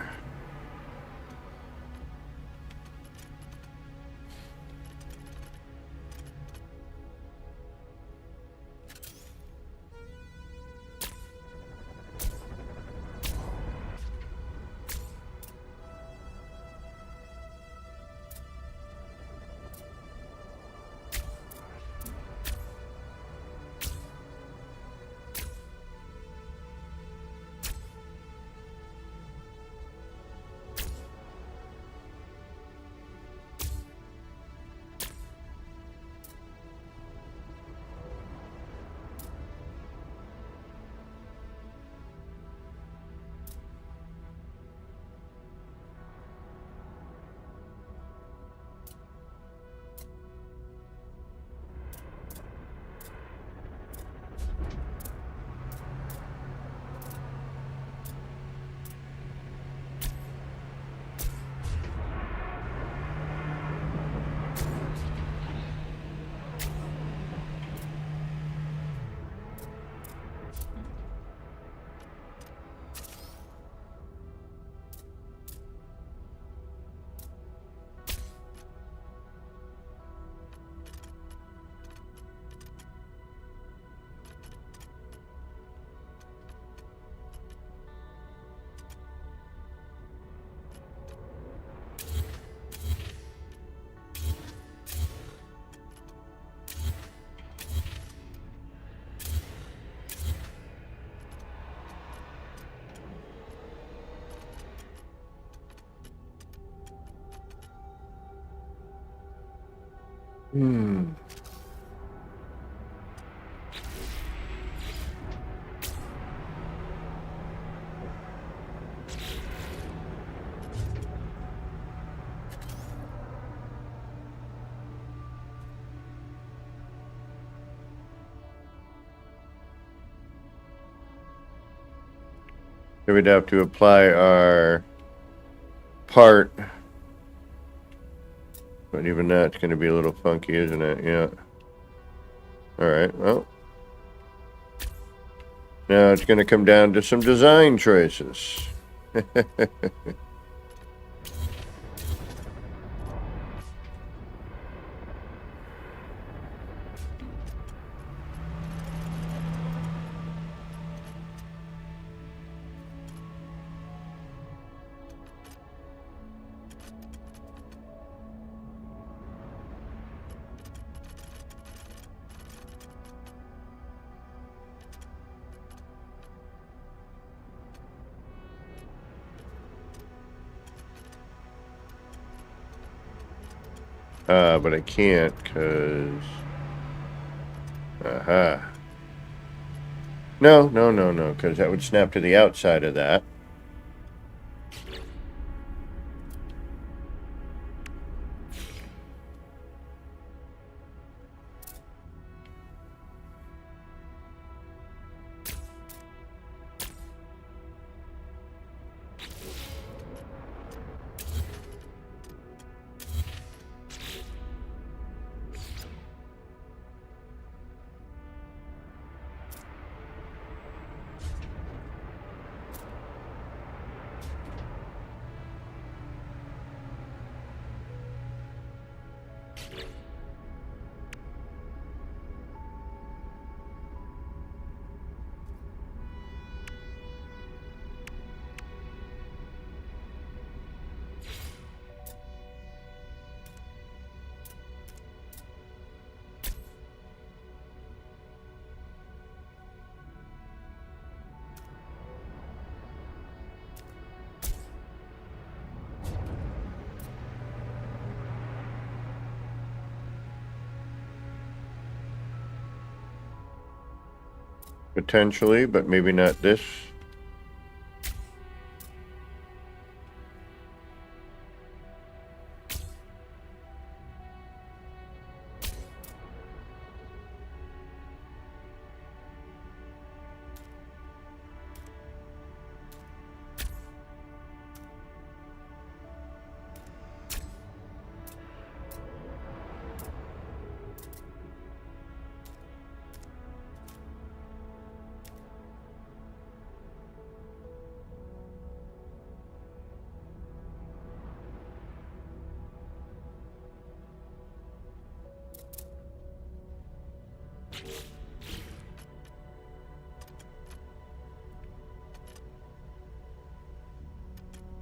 Hmm. So we'd have to apply our part. But even that's going to be a little funky, isn't it? Yeah. Alright, well. Now it's going to come down to some design choices. But I can't because... Aha. No, because that would snap to the outside of that. Potentially, but maybe not this.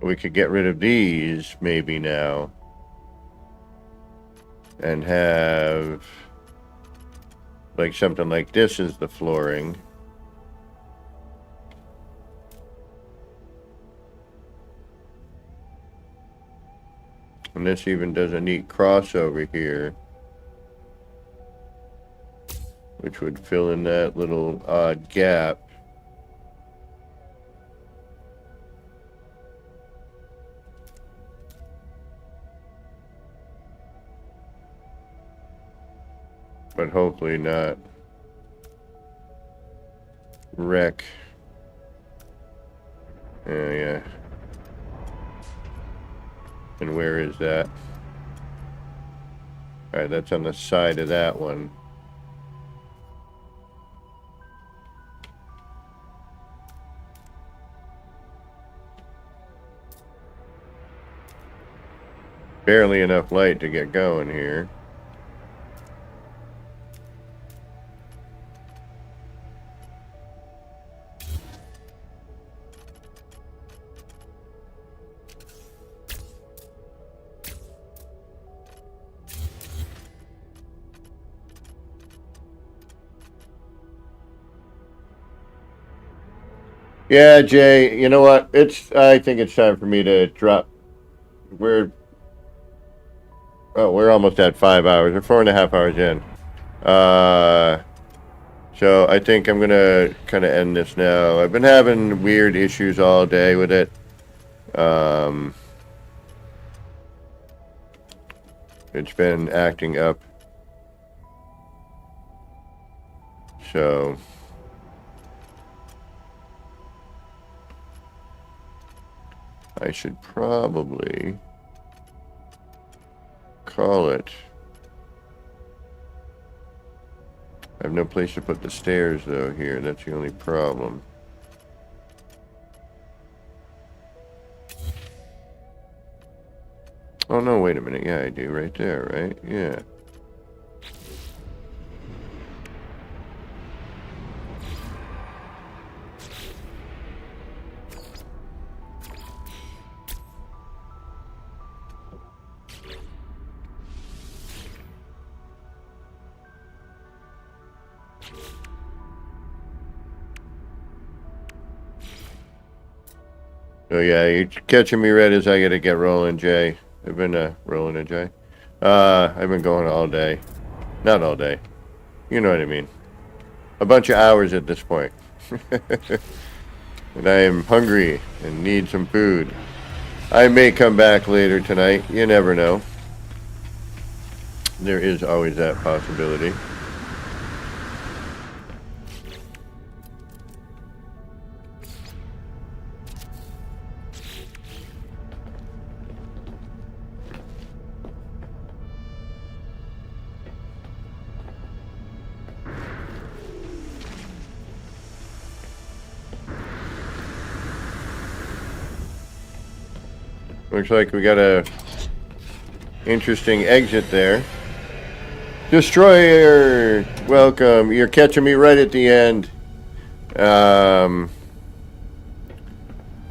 We could get rid of these maybe now and have like something like this as the flooring. And this even does a neat crossover here, which would fill in that little odd gap. But hopefully not wreck. Yeah. And where is that? Alright, that's on the side of that one. Barely enough light to get going here. Yeah, Jay, you know what? I think it's time for me to drop. Oh, we're almost at 5 hours. We're 4.5 hours in. So I think I'm gonna kind of end this now. I've been having weird issues all day with it. It's been acting up. So I should probably call it. I have no place to put the stairs though here. That's the only problem. Oh no, wait a minute. Yeah, I do right there, right? Yeah. Oh yeah, you're catching me right as I gotta get rolling, Jay. I've been rolling it, Jay. I've been going all day. Not all day. You know what I mean. A bunch of hours at this point. And I am hungry and need some food. I may come back later tonight. You never know. There is always that possibility. Looks like we got a interesting exit there. Destroyer, welcome. You're catching me right at the end. I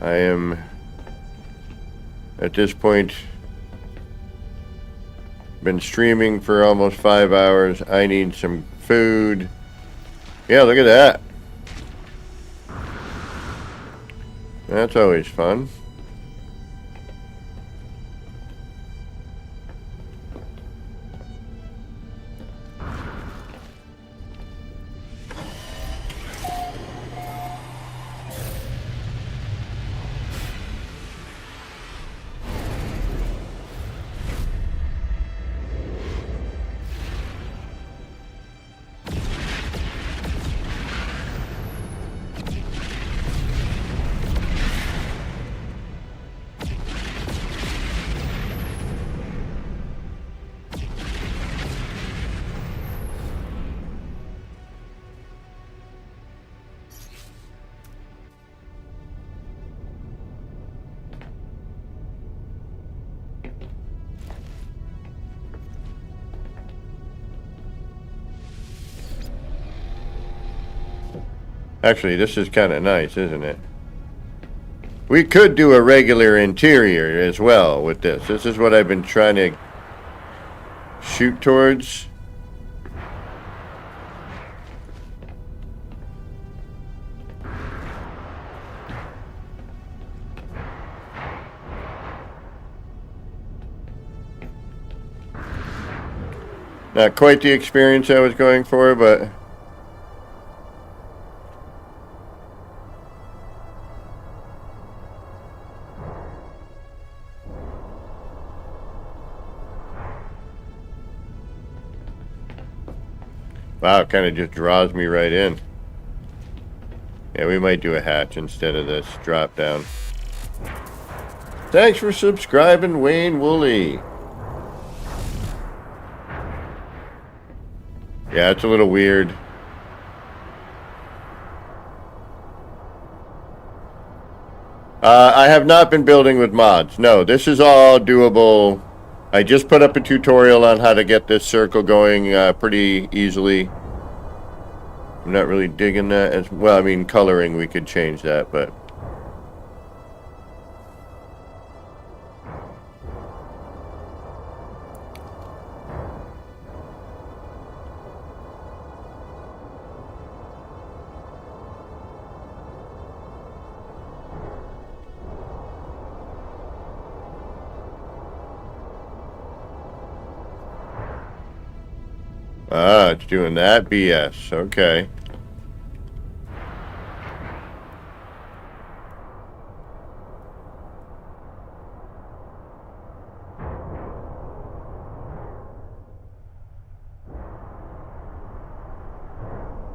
am at this point been streaming for almost 5 hours. I need some food. Yeah, look at that. That's always fun. Actually, this is kind of nice, isn't it? We could do a regular interior as well with this. This is what I've been trying to shoot towards. Not quite the experience I was going for, but wow, it kind of just draws me right in. Yeah, we might do a hatch instead of this drop down. Thanks for subscribing, Wayne Woolley. Yeah, it's a little weird. I have not been building with mods. No, this is all doable. I just put up a tutorial on how to get this circle going pretty easily. I'm not really digging that as well. I mean, coloring, we could change that, but Ah, it's doing that BS. Okay.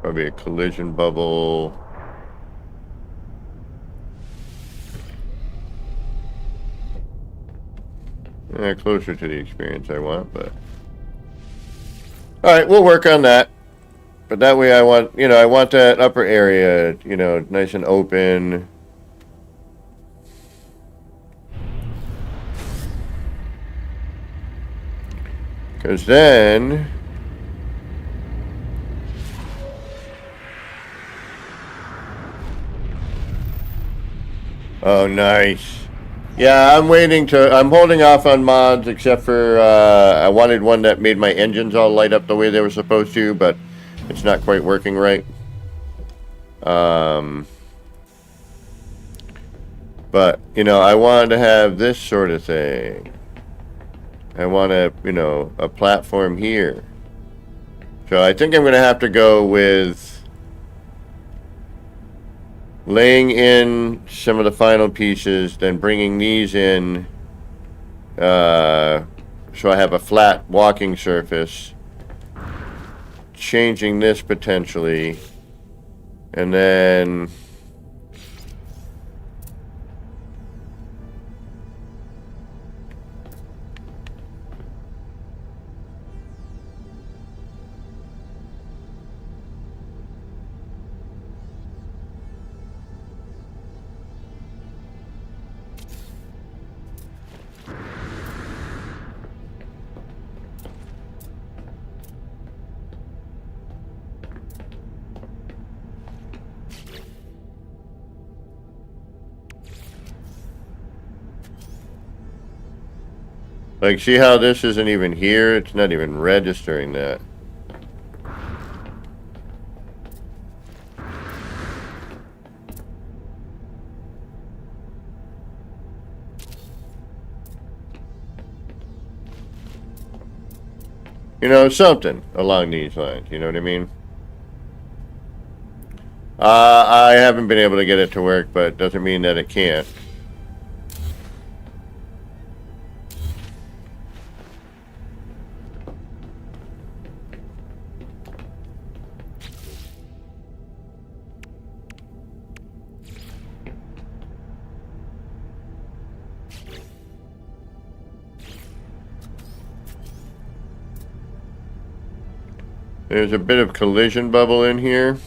Probably a collision bubble. Closer to the experience I want, but... Alright, we'll work on that. But that way I want, I want that upper area, nice and open. Because then... Oh, nice. Yeah, I'm holding off on mods except for, I wanted one that made my engines all light up the way they were supposed to, but it's not quite working right. But, I wanted to have this sort of thing. I want a platform here. So I think I'm going to have to go with laying in some of the final pieces, then bringing these in so I have a flat walking surface, changing this potentially, and then like, see how this isn't even here? It's not even registering that. Something along these lines, you know what I mean? I haven't been able to get it to work, but doesn't mean that it can't. There's a bit of collision bubble in here.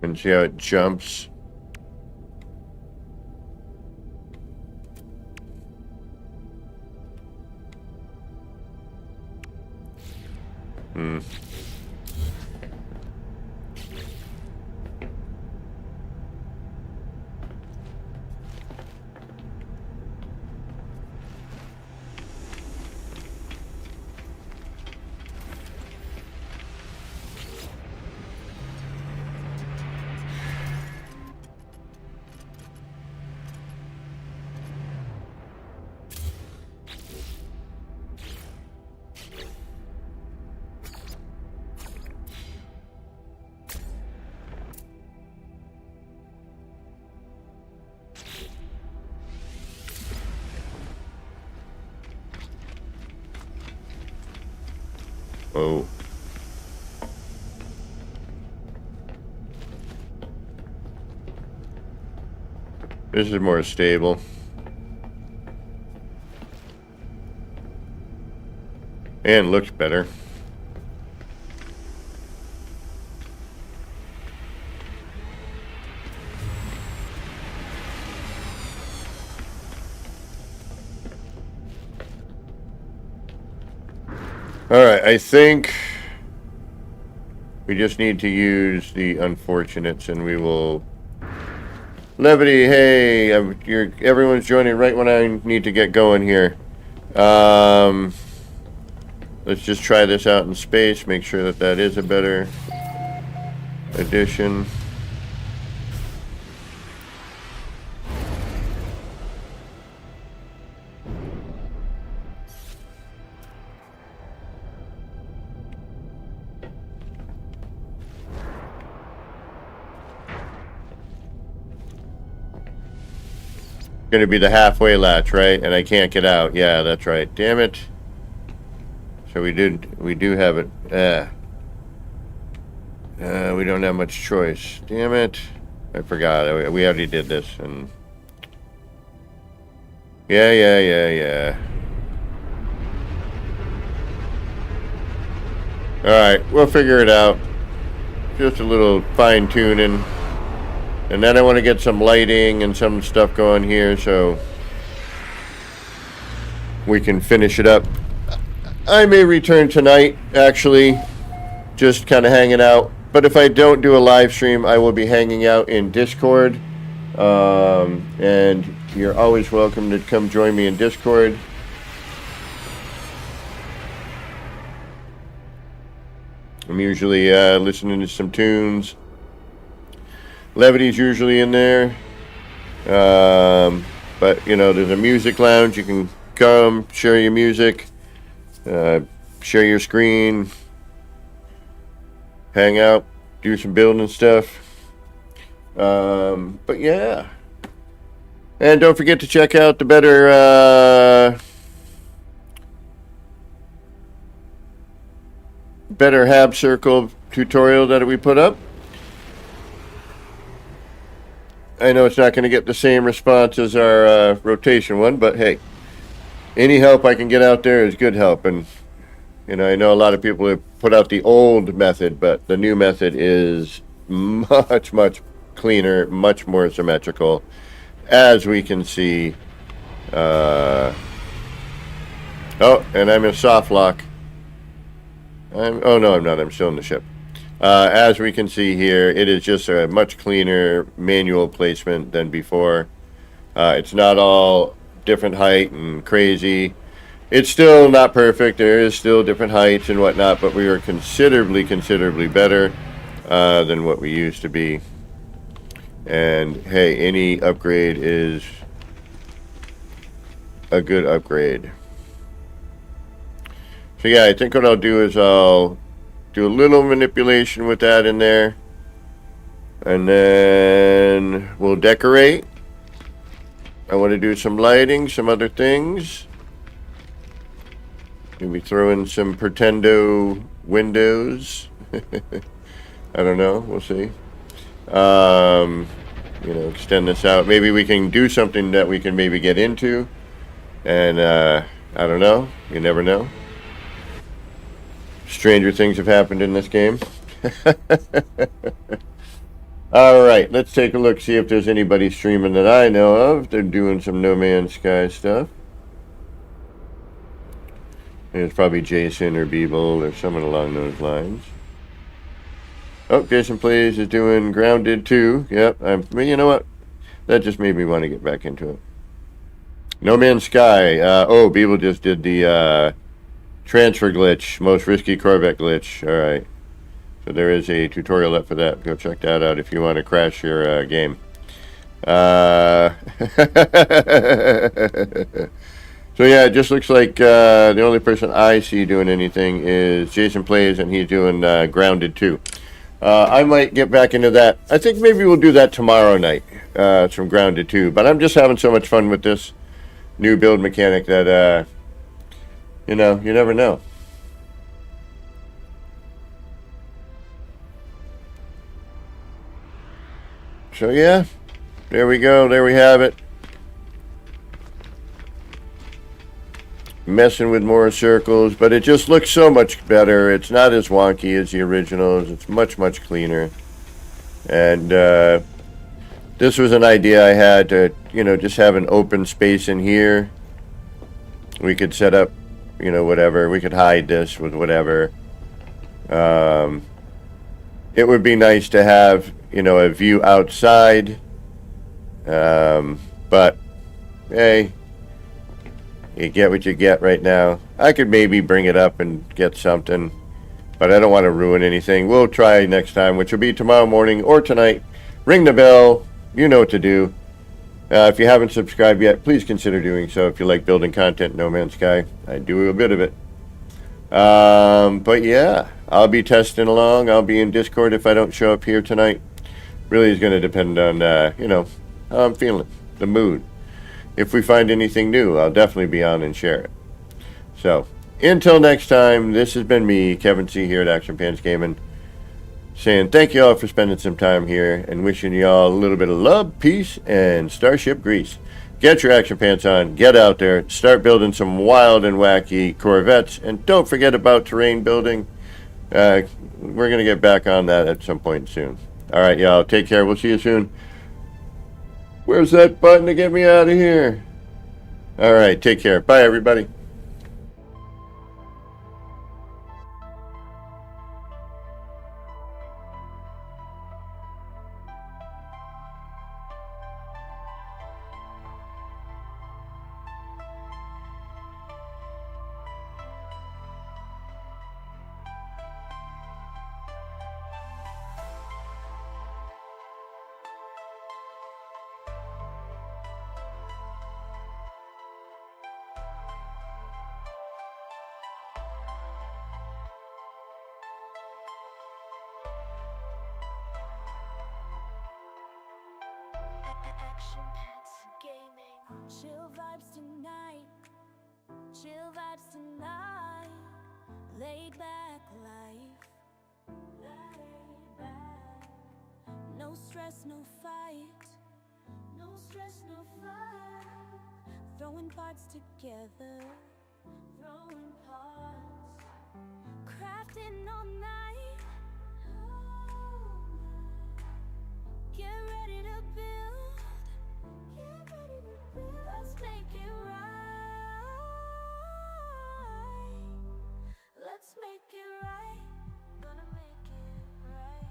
And see how it jumps. Oh. This is more stable. And looks better. Alright, I think We just need to use the unfortunates, and we will... Levity, hey, everyone's joining right when I need to get going here. Let's just try this out in space, make sure that that is a better addition. Going to be the halfway latch, right? And I can't get out. Yeah, that's right. Damn it. So we do have it. We don't have much choice. Damn it. I forgot. We already did this. And yeah. Alright, we'll figure it out. Just a little fine tuning. And then I want to get some lighting and some stuff going here so we can finish it up. I may return tonight, actually, just kind of hanging out. But if I don't do a live stream, I will be hanging out in Discord. And you're always welcome to come join me in Discord. I'm usually listening to some tunes. Levity's usually in there. But, you know, there's a music lounge. You can come, share your music, share your screen, hang out, do some building stuff. But, yeah. And don't forget to check out the Better Hab Circle tutorial that we put up. I know it's not going to get the same response as our rotation one, but hey, any help I can get out there is good help. And, you know, I know a lot of people have put out the old method, but the new method is much, much cleaner, much more symmetrical, as we can see. Oh, and I'm in soft lock. Oh, no, I'm not. I'm still in the ship. As we can see here, it is just a much cleaner manual placement than before. It's not all different height and crazy. It's still not perfect. There is still different heights and whatnot, but we are considerably better than what we used to be. And hey, any upgrade is a good upgrade. So yeah, I think what I'll do is I'll do a little manipulation with that in there. And then we'll decorate. I want to do some lighting, some other things. Maybe throw in some pretendo windows. I don't know. We'll see. You know, extend this out. Maybe we can do something that we can maybe get into. And I don't know. You never know. Stranger things have happened in this game. Alright, let's take a look, see if there's anybody streaming that I know of. They're doing some No Man's Sky stuff. It's probably Jason or Beeble or someone along those lines. Oh, Jason Plays is doing Grounded 2. Yep, you know what? That just made me want to get back into it. No Man's Sky. Oh, Beeble just did the transfer glitch, most risky Corvette glitch. Alright. So there is a tutorial up for that. Go check that out if you want to crash your game. So yeah, it just looks like the only person I see doing anything is Jason Plays, and he's doing Grounded 2. I might get back into that. I think maybe we'll do that tomorrow night. Some Grounded 2. But I'm just having so much fun with this new build mechanic that you know, you never know. So yeah, there we go. There we have it. Messing with more circles, but it just looks so much better. It's not as wonky as the originals. It's much cleaner. And this was an idea I had to, you know, just have an open space in here. We could set up, you know, whatever. We could hide this with whatever. it would be nice to have, you know, a view outside. But hey, you get what you get right now. I could maybe bring it up and get something, but I don't want to ruin anything. We'll try next time, which will be tomorrow morning or tonight. Ring the bell. You know what to do. If you haven't subscribed yet, please consider doing so. If you like building content in No Man's Sky, I do a bit of it. But yeah, I'll be testing along. I'll be in Discord if I don't show up here tonight. Really is going to depend on, you know, how I'm feeling, the mood. If we find anything new, I'll definitely be on and share it. So, until next time, this has been me, Kevin C. here at Action Pants Gaming, saying thank you all for spending some time here and wishing you all a little bit of love, peace, and Starship grease. Get your action pants on, get out there, start building some wild and wacky Corvettes, and don't forget about terrain building. We're going to get back on that at some point soon. All right, y'all, take care. We'll see you soon. Where's that button to get me out of here? All right, take care. Bye, everybody. Action Pants Gaming. Chill vibes tonight. Chill vibes tonight. Laid back life. Laid back. No stress, no fight. No stress, no fight. Throwing parts together. Throwing parts. Crafting all night. Get ready to build. Get ready to build. Let's make it right. Let's make it right. Gonna make it right.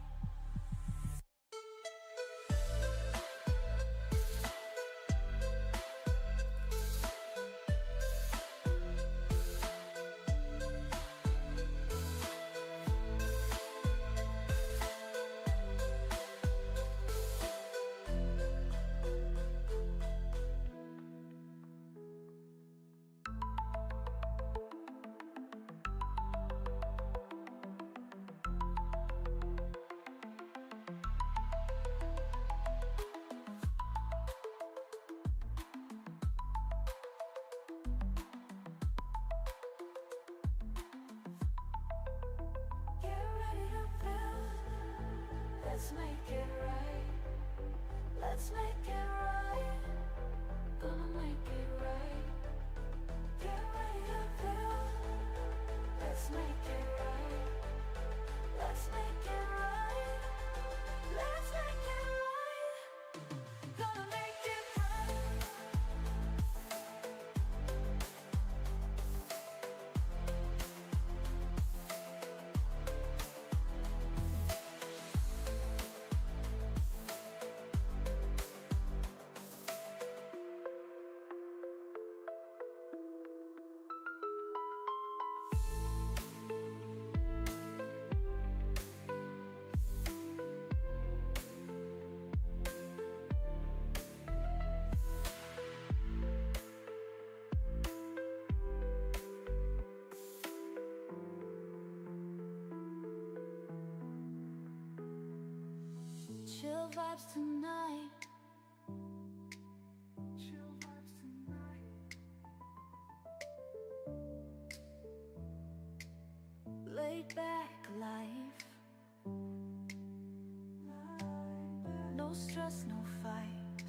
Let's make it right. Let's make it right. Gonna make it right. Get ready to build. Let's make it right. Let's make it right. Let's make it right. Gonna make it right. Chill vibes tonight. Chill vibes tonight. Laid back life. No stress, no fight.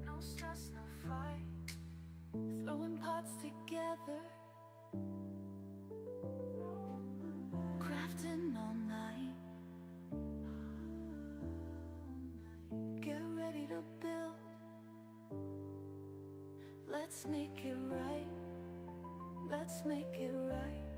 No stress, no fight. Throwing parts together. Crafting all night. Get ready to build. Let's make it right. Let's make it right.